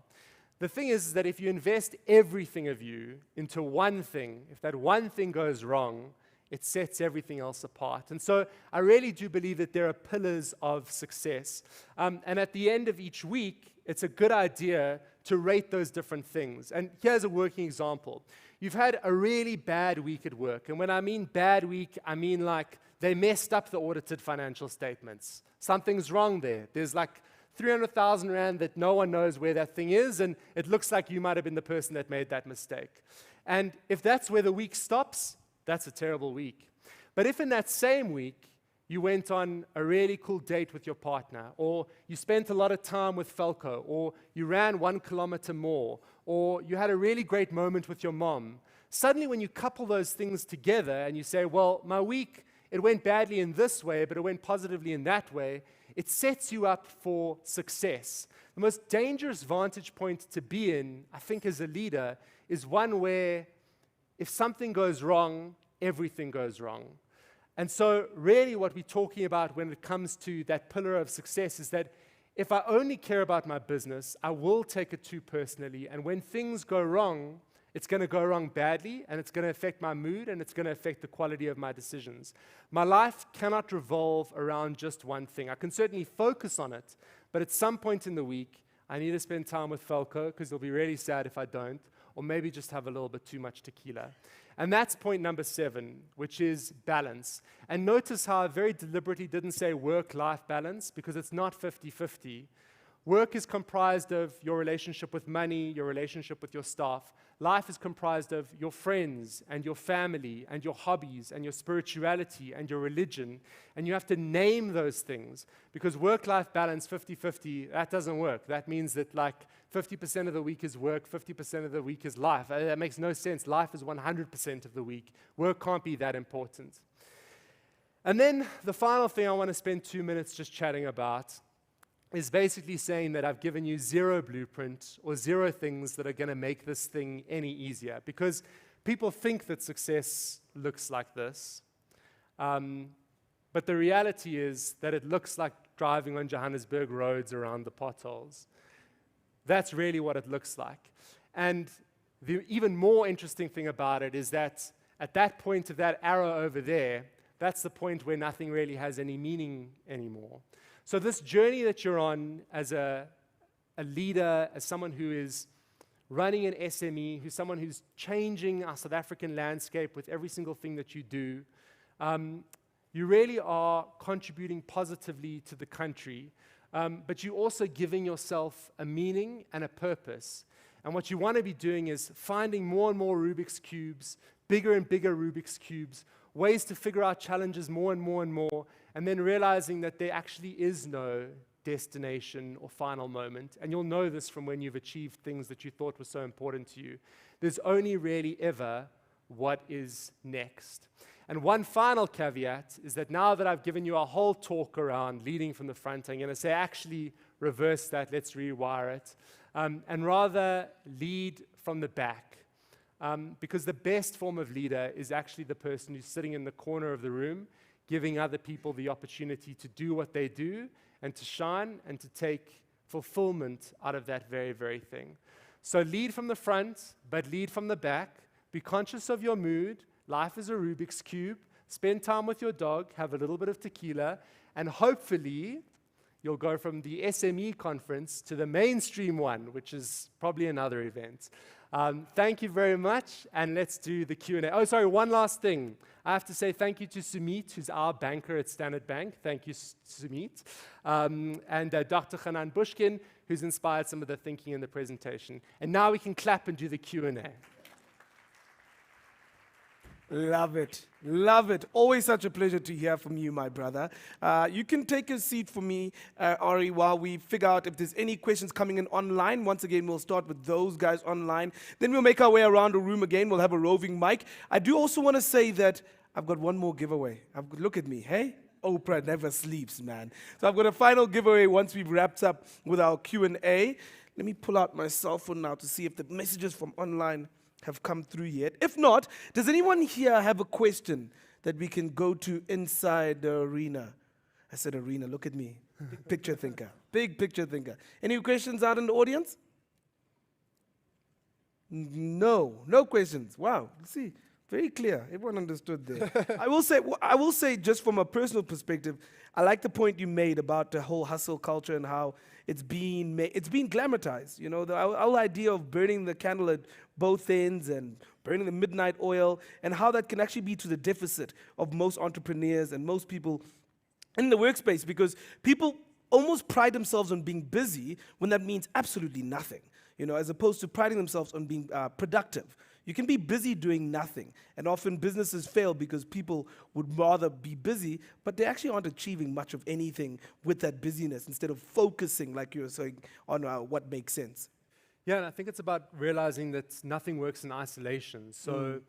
The thing is that if you invest everything of you into one thing, if that one thing goes wrong, it sets everything else apart. And so I really do believe that there are pillars of success. And at the end of each week, it's a good idea to rate those different things. And here's a working example. You've had a really bad week at work. And when I mean bad week, I mean like they messed up the audited financial statements. Something's wrong there. There's like 300,000 Rand that no one knows where that thing is, and it looks like you might have been the person that made that mistake. And if that's where the week stops, that's a terrible week. But if in that same week, you went on a really cool date with your partner, or you spent a lot of time with Falco, or you ran 1 kilometer more, or you had a really great moment with your mom, suddenly when you couple those things together and you say, well, my week, it went badly in this way, but it went positively in that way, it sets you up for success. The most dangerous vantage point to be in, I think, as a leader, is one where if something goes wrong, everything goes wrong. And so really what we're talking about when it comes to that pillar of success is that if I only care about my business, I will take it too personally. And when things go wrong, it's going to go wrong badly, and it's going to affect my mood, and it's going to affect the quality of my decisions. My life cannot revolve around just one thing. I can certainly focus on it, but at some point in the week, I need to spend time with Falco, because it'll be really sad if I don't, or maybe just have a little bit too much tequila. And that's point number 7, which is balance. And notice how I very deliberately didn't say work-life balance, because it's not 50-50. Work is comprised of your relationship with money, your relationship with your staff. Life is comprised of your friends and your family and your hobbies and your spirituality and your religion. And you have to name those things, because work-life balance 50-50, that doesn't work. That means that like 50% of the week is work, 50% of the week is life. That makes no sense. Life is 100% of the week. Work can't be that important. And then the final thing I want to spend 2 minutes just chatting about is basically saying that I've given you 0 blueprint or 0 things that are going to make this thing any easier. Because people think that success looks like this. But the reality is that it looks like driving on Johannesburg roads around the potholes. That's really what it looks like. And the even more interesting thing about it is that at that point of that arrow over there, that's the point where nothing really has any meaning anymore. So this journey that you're on as a leader, as someone who is running an SME, who's someone who's changing our South African landscape with every single thing that you do, you really are contributing positively to the country, but you're also giving yourself a meaning and a purpose. And what you want to be doing is finding more and more Rubik's Cubes, bigger and bigger Rubik's Cubes, ways to figure out challenges more and more and more, and then realizing that there actually is no destination or final moment. And you'll know this from when you've achieved things that you thought were so important to you. There's only really ever what is next. And one final caveat is that now that I've given you a whole talk around leading from the front, I'm going to say actually reverse that, let's rewire it, and rather lead from the back. Because the best form of leader is actually the person who's sitting in the corner of the room, giving other people the opportunity to do what they do and to shine and to take fulfillment out of that very, very thing. So lead from the front, but lead from the back. Be conscious of your mood. Life is a Rubik's Cube. Spend time with your dog, have a little bit of tequila, and hopefully you'll go from the SME conference to the mainstream one, which is probably another event. Thank you very much, and let's do the Q&A. Oh, sorry, one last thing. I have to say thank you to Sumit, who's our banker at Standard Bank. Thank you, Sumit. And Dr. Hanan Bushkin, who's inspired some of the thinking in the presentation. And now we can clap and do the Q&A.
Love it. Love it. Always such a pleasure to hear from you, my brother. You can take a seat for me, Ari, while we figure out if there's any questions coming in online. Once again, we'll start with those guys online. Then we'll make our way around the room again. We'll have a roving mic. I do also want to say that I've got one more giveaway. Look at me, hey? Oprah never sleeps, man. So I've got a final giveaway once we've wrapped up with our Q&A. Let me pull out my cell phone now to see if the messages from online have come through yet. If not, does anyone here have a question that we can go to inside the arena? I said arena, look at me. Big picture thinker. Big picture thinker. Any questions out in the audience? No questions. Wow, see, very clear. Everyone understood there. I will say just from a personal perspective, I like the point you made about the whole hustle culture and how it's been glamorized. You know, the whole idea of burning the candle at both ends and burning the midnight oil, and how that can actually be to the deficit of most entrepreneurs and most people in the workspace, because people almost pride themselves on being busy when that means absolutely nothing, you know, as opposed to priding themselves on being productive. You can be busy doing nothing, and often businesses fail because people would rather be busy, but they actually aren't achieving much of anything with that busyness instead of focusing, like you were saying, on what makes sense.
Yeah, and I think it's about realizing that nothing works in isolation. So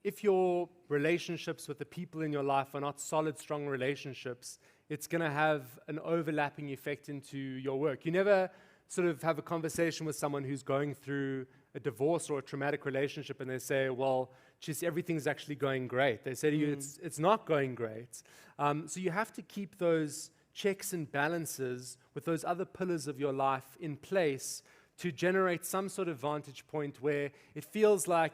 if your relationships with the people in your life are not solid, strong relationships, it's going to have an overlapping effect into your work. You never sort of have a conversation with someone who's going through a divorce or a traumatic relationship and they say, well, geez, everything's actually going great. They say to you, it's not going great. So you have to keep those checks and balances with those other pillars of your life in place to generate some sort of vantage point where it feels like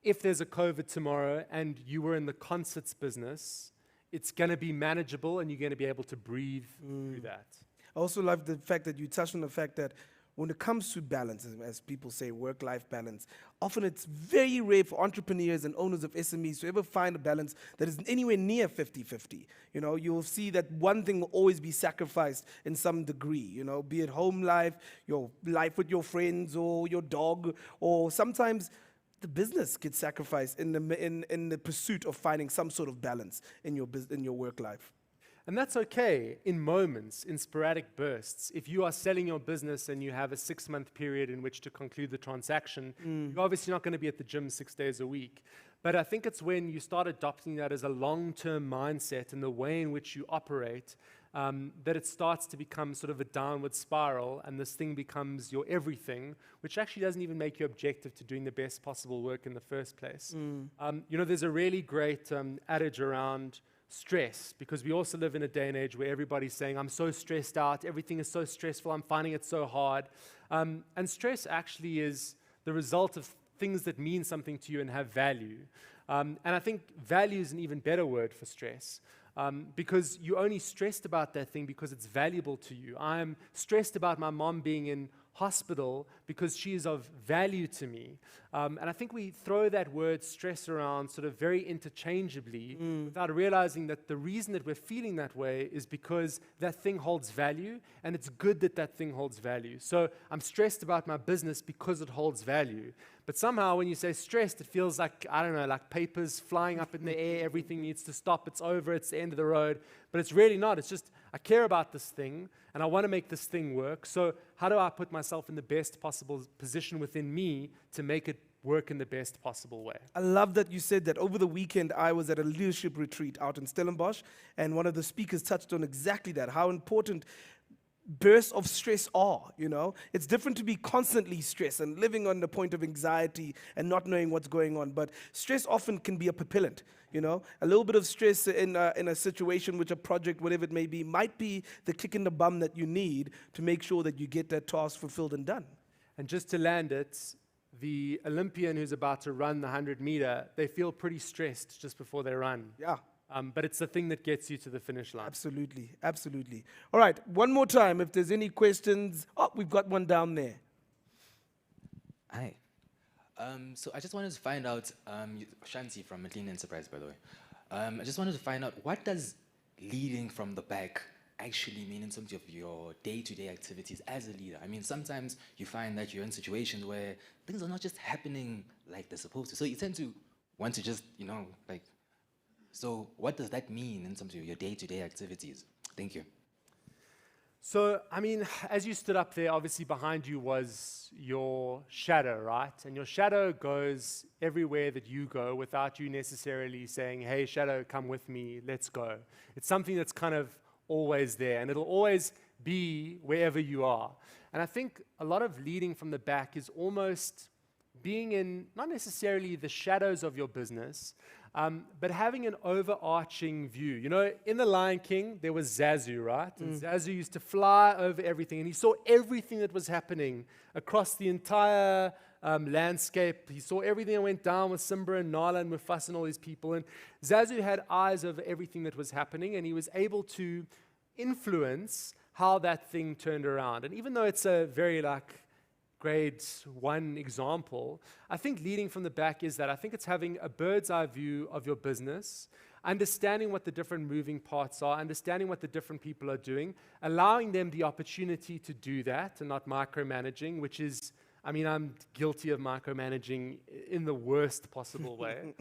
if there's a COVID tomorrow and you were in the concerts business, it's going to be manageable and you're going to be able to breathe through that.
I also love the fact that you touched on the fact that when it comes to balance, as people say, work-life balance, often it's very rare for entrepreneurs and owners of SMEs to ever find a balance that is anywhere near 50-50. You know, you'll see that one thing will always be sacrificed in some degree, you know, be it home life, your life with your friends or your dog, or sometimes the business gets sacrificed in the pursuit of finding some sort of balance in your work life.
And that's okay in moments, in sporadic bursts. If you are selling your business and you have a 6-month period in which to conclude the transaction, you're obviously not going to be at the gym 6 days a week. But I think it's when you start adopting that as a long-term mindset and the way in which you operate, that it starts to become sort of a downward spiral, and this thing becomes your everything, which actually doesn't even make you objective to doing the best possible work in the first place. You know, there's a really great adage around stress, because we also live in a day and age where everybody's saying, I'm so stressed out, everything is so stressful, I'm finding it so hard. And stress actually is the result of things that mean something to you and have value. And I think value is an even better word for stress. Because you're only stressed about that thing because it's valuable to you. I'm stressed about my mom being in hospital because she is of value to me. And I think we throw that word stress around sort of very interchangeably without realizing that the reason that we're feeling that way is because that thing holds value, and it's good that that thing holds value. So I'm stressed about my business because it holds value. But somehow when you say stressed, it feels like, I don't know, like papers flying up in the air, everything needs to stop, it's over, it's the end of the road. But it's really not. It's just, I care about this thing, and I want to make this thing work. So how do I put myself in the best possible position within me to make it work in the best possible way?
I love that you said that. Over the weekend, I was at a leadership retreat out in Stellenbosch, and one of the speakers touched on exactly that, how important bursts of stress are, you know. It's different to be constantly stressed and living on the point of anxiety and not knowing what's going on, but stress often can be a propellant, you know. A little bit of stress in a situation, which a project, whatever it may be, might be the kick in the bum that you need to make sure that you get that task fulfilled and done.
And just to land it, the Olympian who's about to run the 100-meter, they feel pretty stressed just before they run.
Yeah.
But it's the thing that gets you to the finish line.
Absolutely, absolutely. All right, one more time, if there's any questions. Oh, we've got one down there.
Hi. So I just wanted to find out, Shanti from McLean Enterprise, by the way. I just wanted to find out, what does leading from the back actually mean in terms of your day-to-day activities as a leader? I mean, sometimes you find that you're in situations where things are not just happening like they're supposed to. So you tend to want to just, you know, like, so what does that mean in terms of your day-to-day activities? Thank you.
So, I mean, as you stood up there, obviously behind you was your shadow, right? And your shadow goes everywhere that you go without you necessarily saying, hey, shadow, come with me, let's go. It's something that's kind of always there, and it'll always be wherever you are. And I think a lot of leading from the back is almost being in, not necessarily the shadows of your business, but having an overarching view. You know, in The Lion King, there was Zazu, right? And Zazu used to fly over everything, and he saw everything that was happening across the entire landscape. He saw everything that went down with Simba and Nala and Mufasa and all these people. And Zazu had eyes over everything that was happening, and he was able to influence how that thing turned around. And even though it's a very grade 1 example, I think leading from the back is that. I think it's having a bird's eye view of your business, understanding what the different moving parts are, understanding what the different people are doing, allowing them the opportunity to do that and not micromanaging, which is, I mean, I'm guilty of micromanaging in the worst possible way.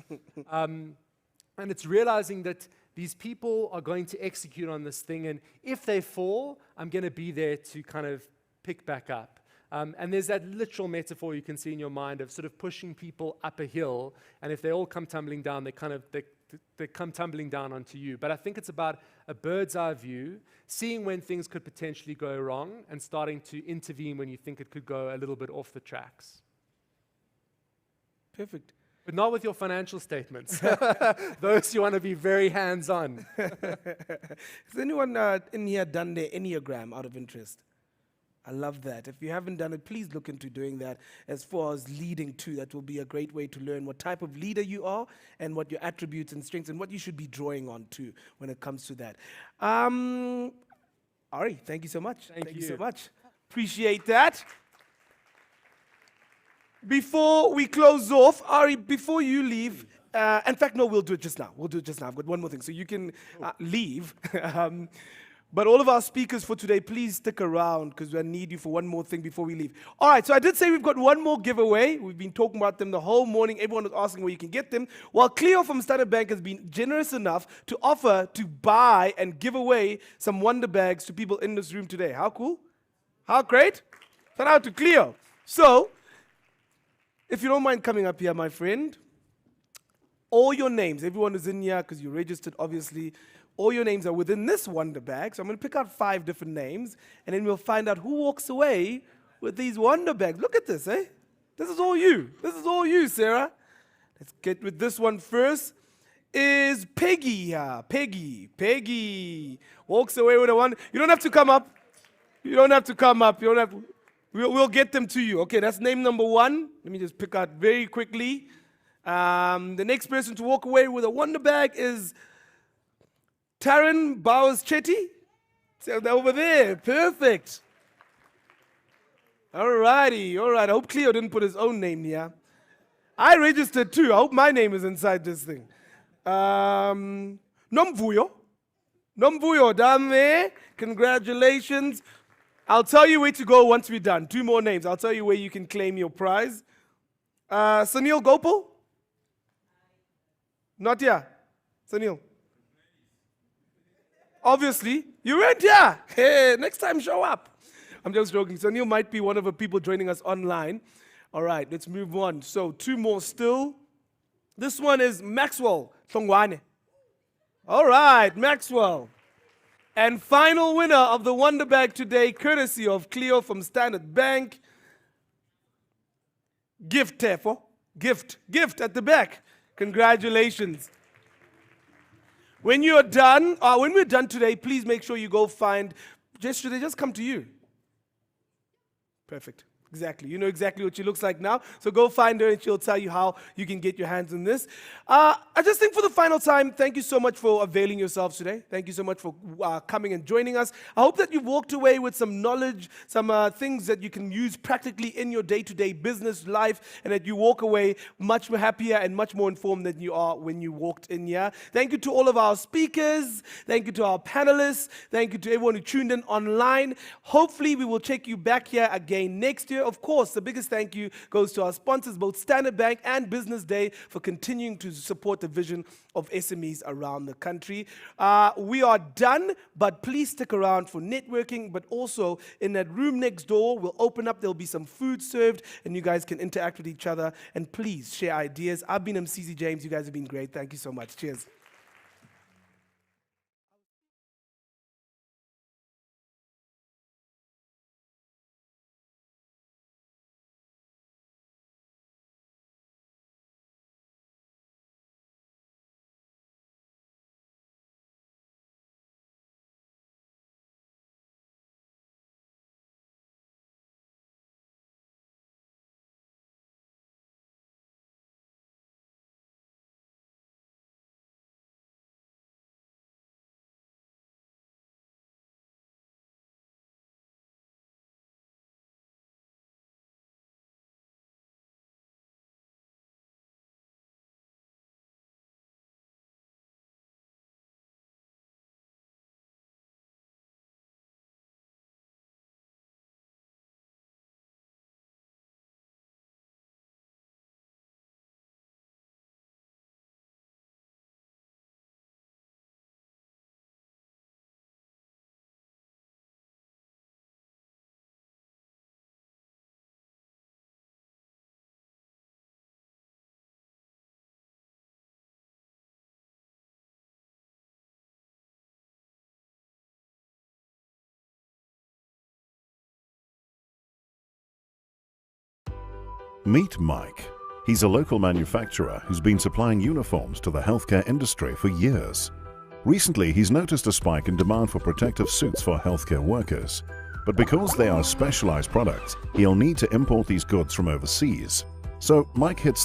And it's realizing that these people are going to execute on this thing, and if they fall, I'm going to be there to kind of pick back up. And there's that literal metaphor you can see in your mind of sort of pushing people up a hill, and if they all come tumbling down, they come tumbling down onto you. But I think it's about a bird's eye view, seeing when things could potentially go wrong, and starting to intervene when you think it could go a little bit off the tracks.
Perfect.
But not with your financial statements. Those you want to be very hands-on.
Has anyone in here done their Enneagram out of interest? I love that. If you haven't done it, please look into doing that. As far as leading too, that will be a great way to learn what type of leader you are and what your attributes and strengths and what you should be drawing on to when it comes to that. Ari, thank you so much. Thank you so much. Appreciate that. Before we close off, Ari, before you leave, in fact, no, we'll do it just now. We'll do it just now. I've got one more thing, so you can leave. But all of our speakers for today, please stick around because I need you for one more thing before we leave. All right, so I did say we've got one more giveaway. We've been talking about them the whole morning. Everyone was asking where you can get them. Well, Cleo from Standard Bank has been generous enough to offer to buy and give away some wonder bags to people in this room today. How cool? How great? Shout out to Cleo. So, if you don't mind coming up here, my friend, all your names, everyone who's in here because you registered, obviously, all your names are within this wonder bag. So I'm going to pick out 5 different names, and then we'll find out who walks away with these wonder bags. Look at this, eh? This is all you. This is all you, Sarah. Let's get with this one first. Is Peggy here? Peggy walks away with a one. You don't have to come up. You don't have to come up. You don't have. We'll get them to you. Okay, that's name number 1. Let me just pick out very quickly. The next person to walk away with a wonder bag is Taryn Bowers Chetty. Over there. Perfect. All righty, all right. I hope Cleo didn't put his own name here. I registered too. I hope my name is inside this thing. Nomvuyo. Nomvuyo, dame. Congratulations. I'll tell you where to go once we're done. 2 more names. I'll tell you where you can claim your prize. Sunil Gopal? Not here. Sunil. Obviously, you weren't here. Hey, next time show up. I'm just joking. Sunil might be one of the people joining us online. All right, let's move on. So 2 more still. This one is Maxwell Thongwane. All right, Maxwell. And final winner of the Wonder Bag today, courtesy of Cleo from Standard Bank. Gift, Tefo. Gift at the back. Congratulations. When you're done, when we're done today, please make sure you go find, should they just come to you? Perfect. Exactly. You know exactly what she looks like now. So go find her and she'll tell you how you can get your hands on this. I just think for the final time, thank you so much for availing yourselves today. Thank you so much for coming and joining us. I hope that you walked away with some knowledge, some things that you can use practically in your day-to-day business life, and that you walk away much more happier and much more informed than you are when you walked in here. Thank you to all of our speakers. Thank you to our panelists. Thank you to everyone who tuned in online. Hopefully, we will check you back here again next year. Of course, the biggest thank you goes to our sponsors, both Standard Bank and Business Day, for continuing to support the vision of SMEs around the country. We are done, but please stick around for networking, but also in that room next door, we'll open up, there'll be some food served, and you guys can interact with each other, and please share ideas. I've been Msizi James. You guys have been great. Thank you so much. Cheers.
Meet Mike. He's a local manufacturer who's been supplying uniforms to the healthcare industry for years. Recently, he's noticed a spike in demand for protective suits for healthcare workers. But because they are specialized products, he'll need to import these goods from overseas. So Mike hits the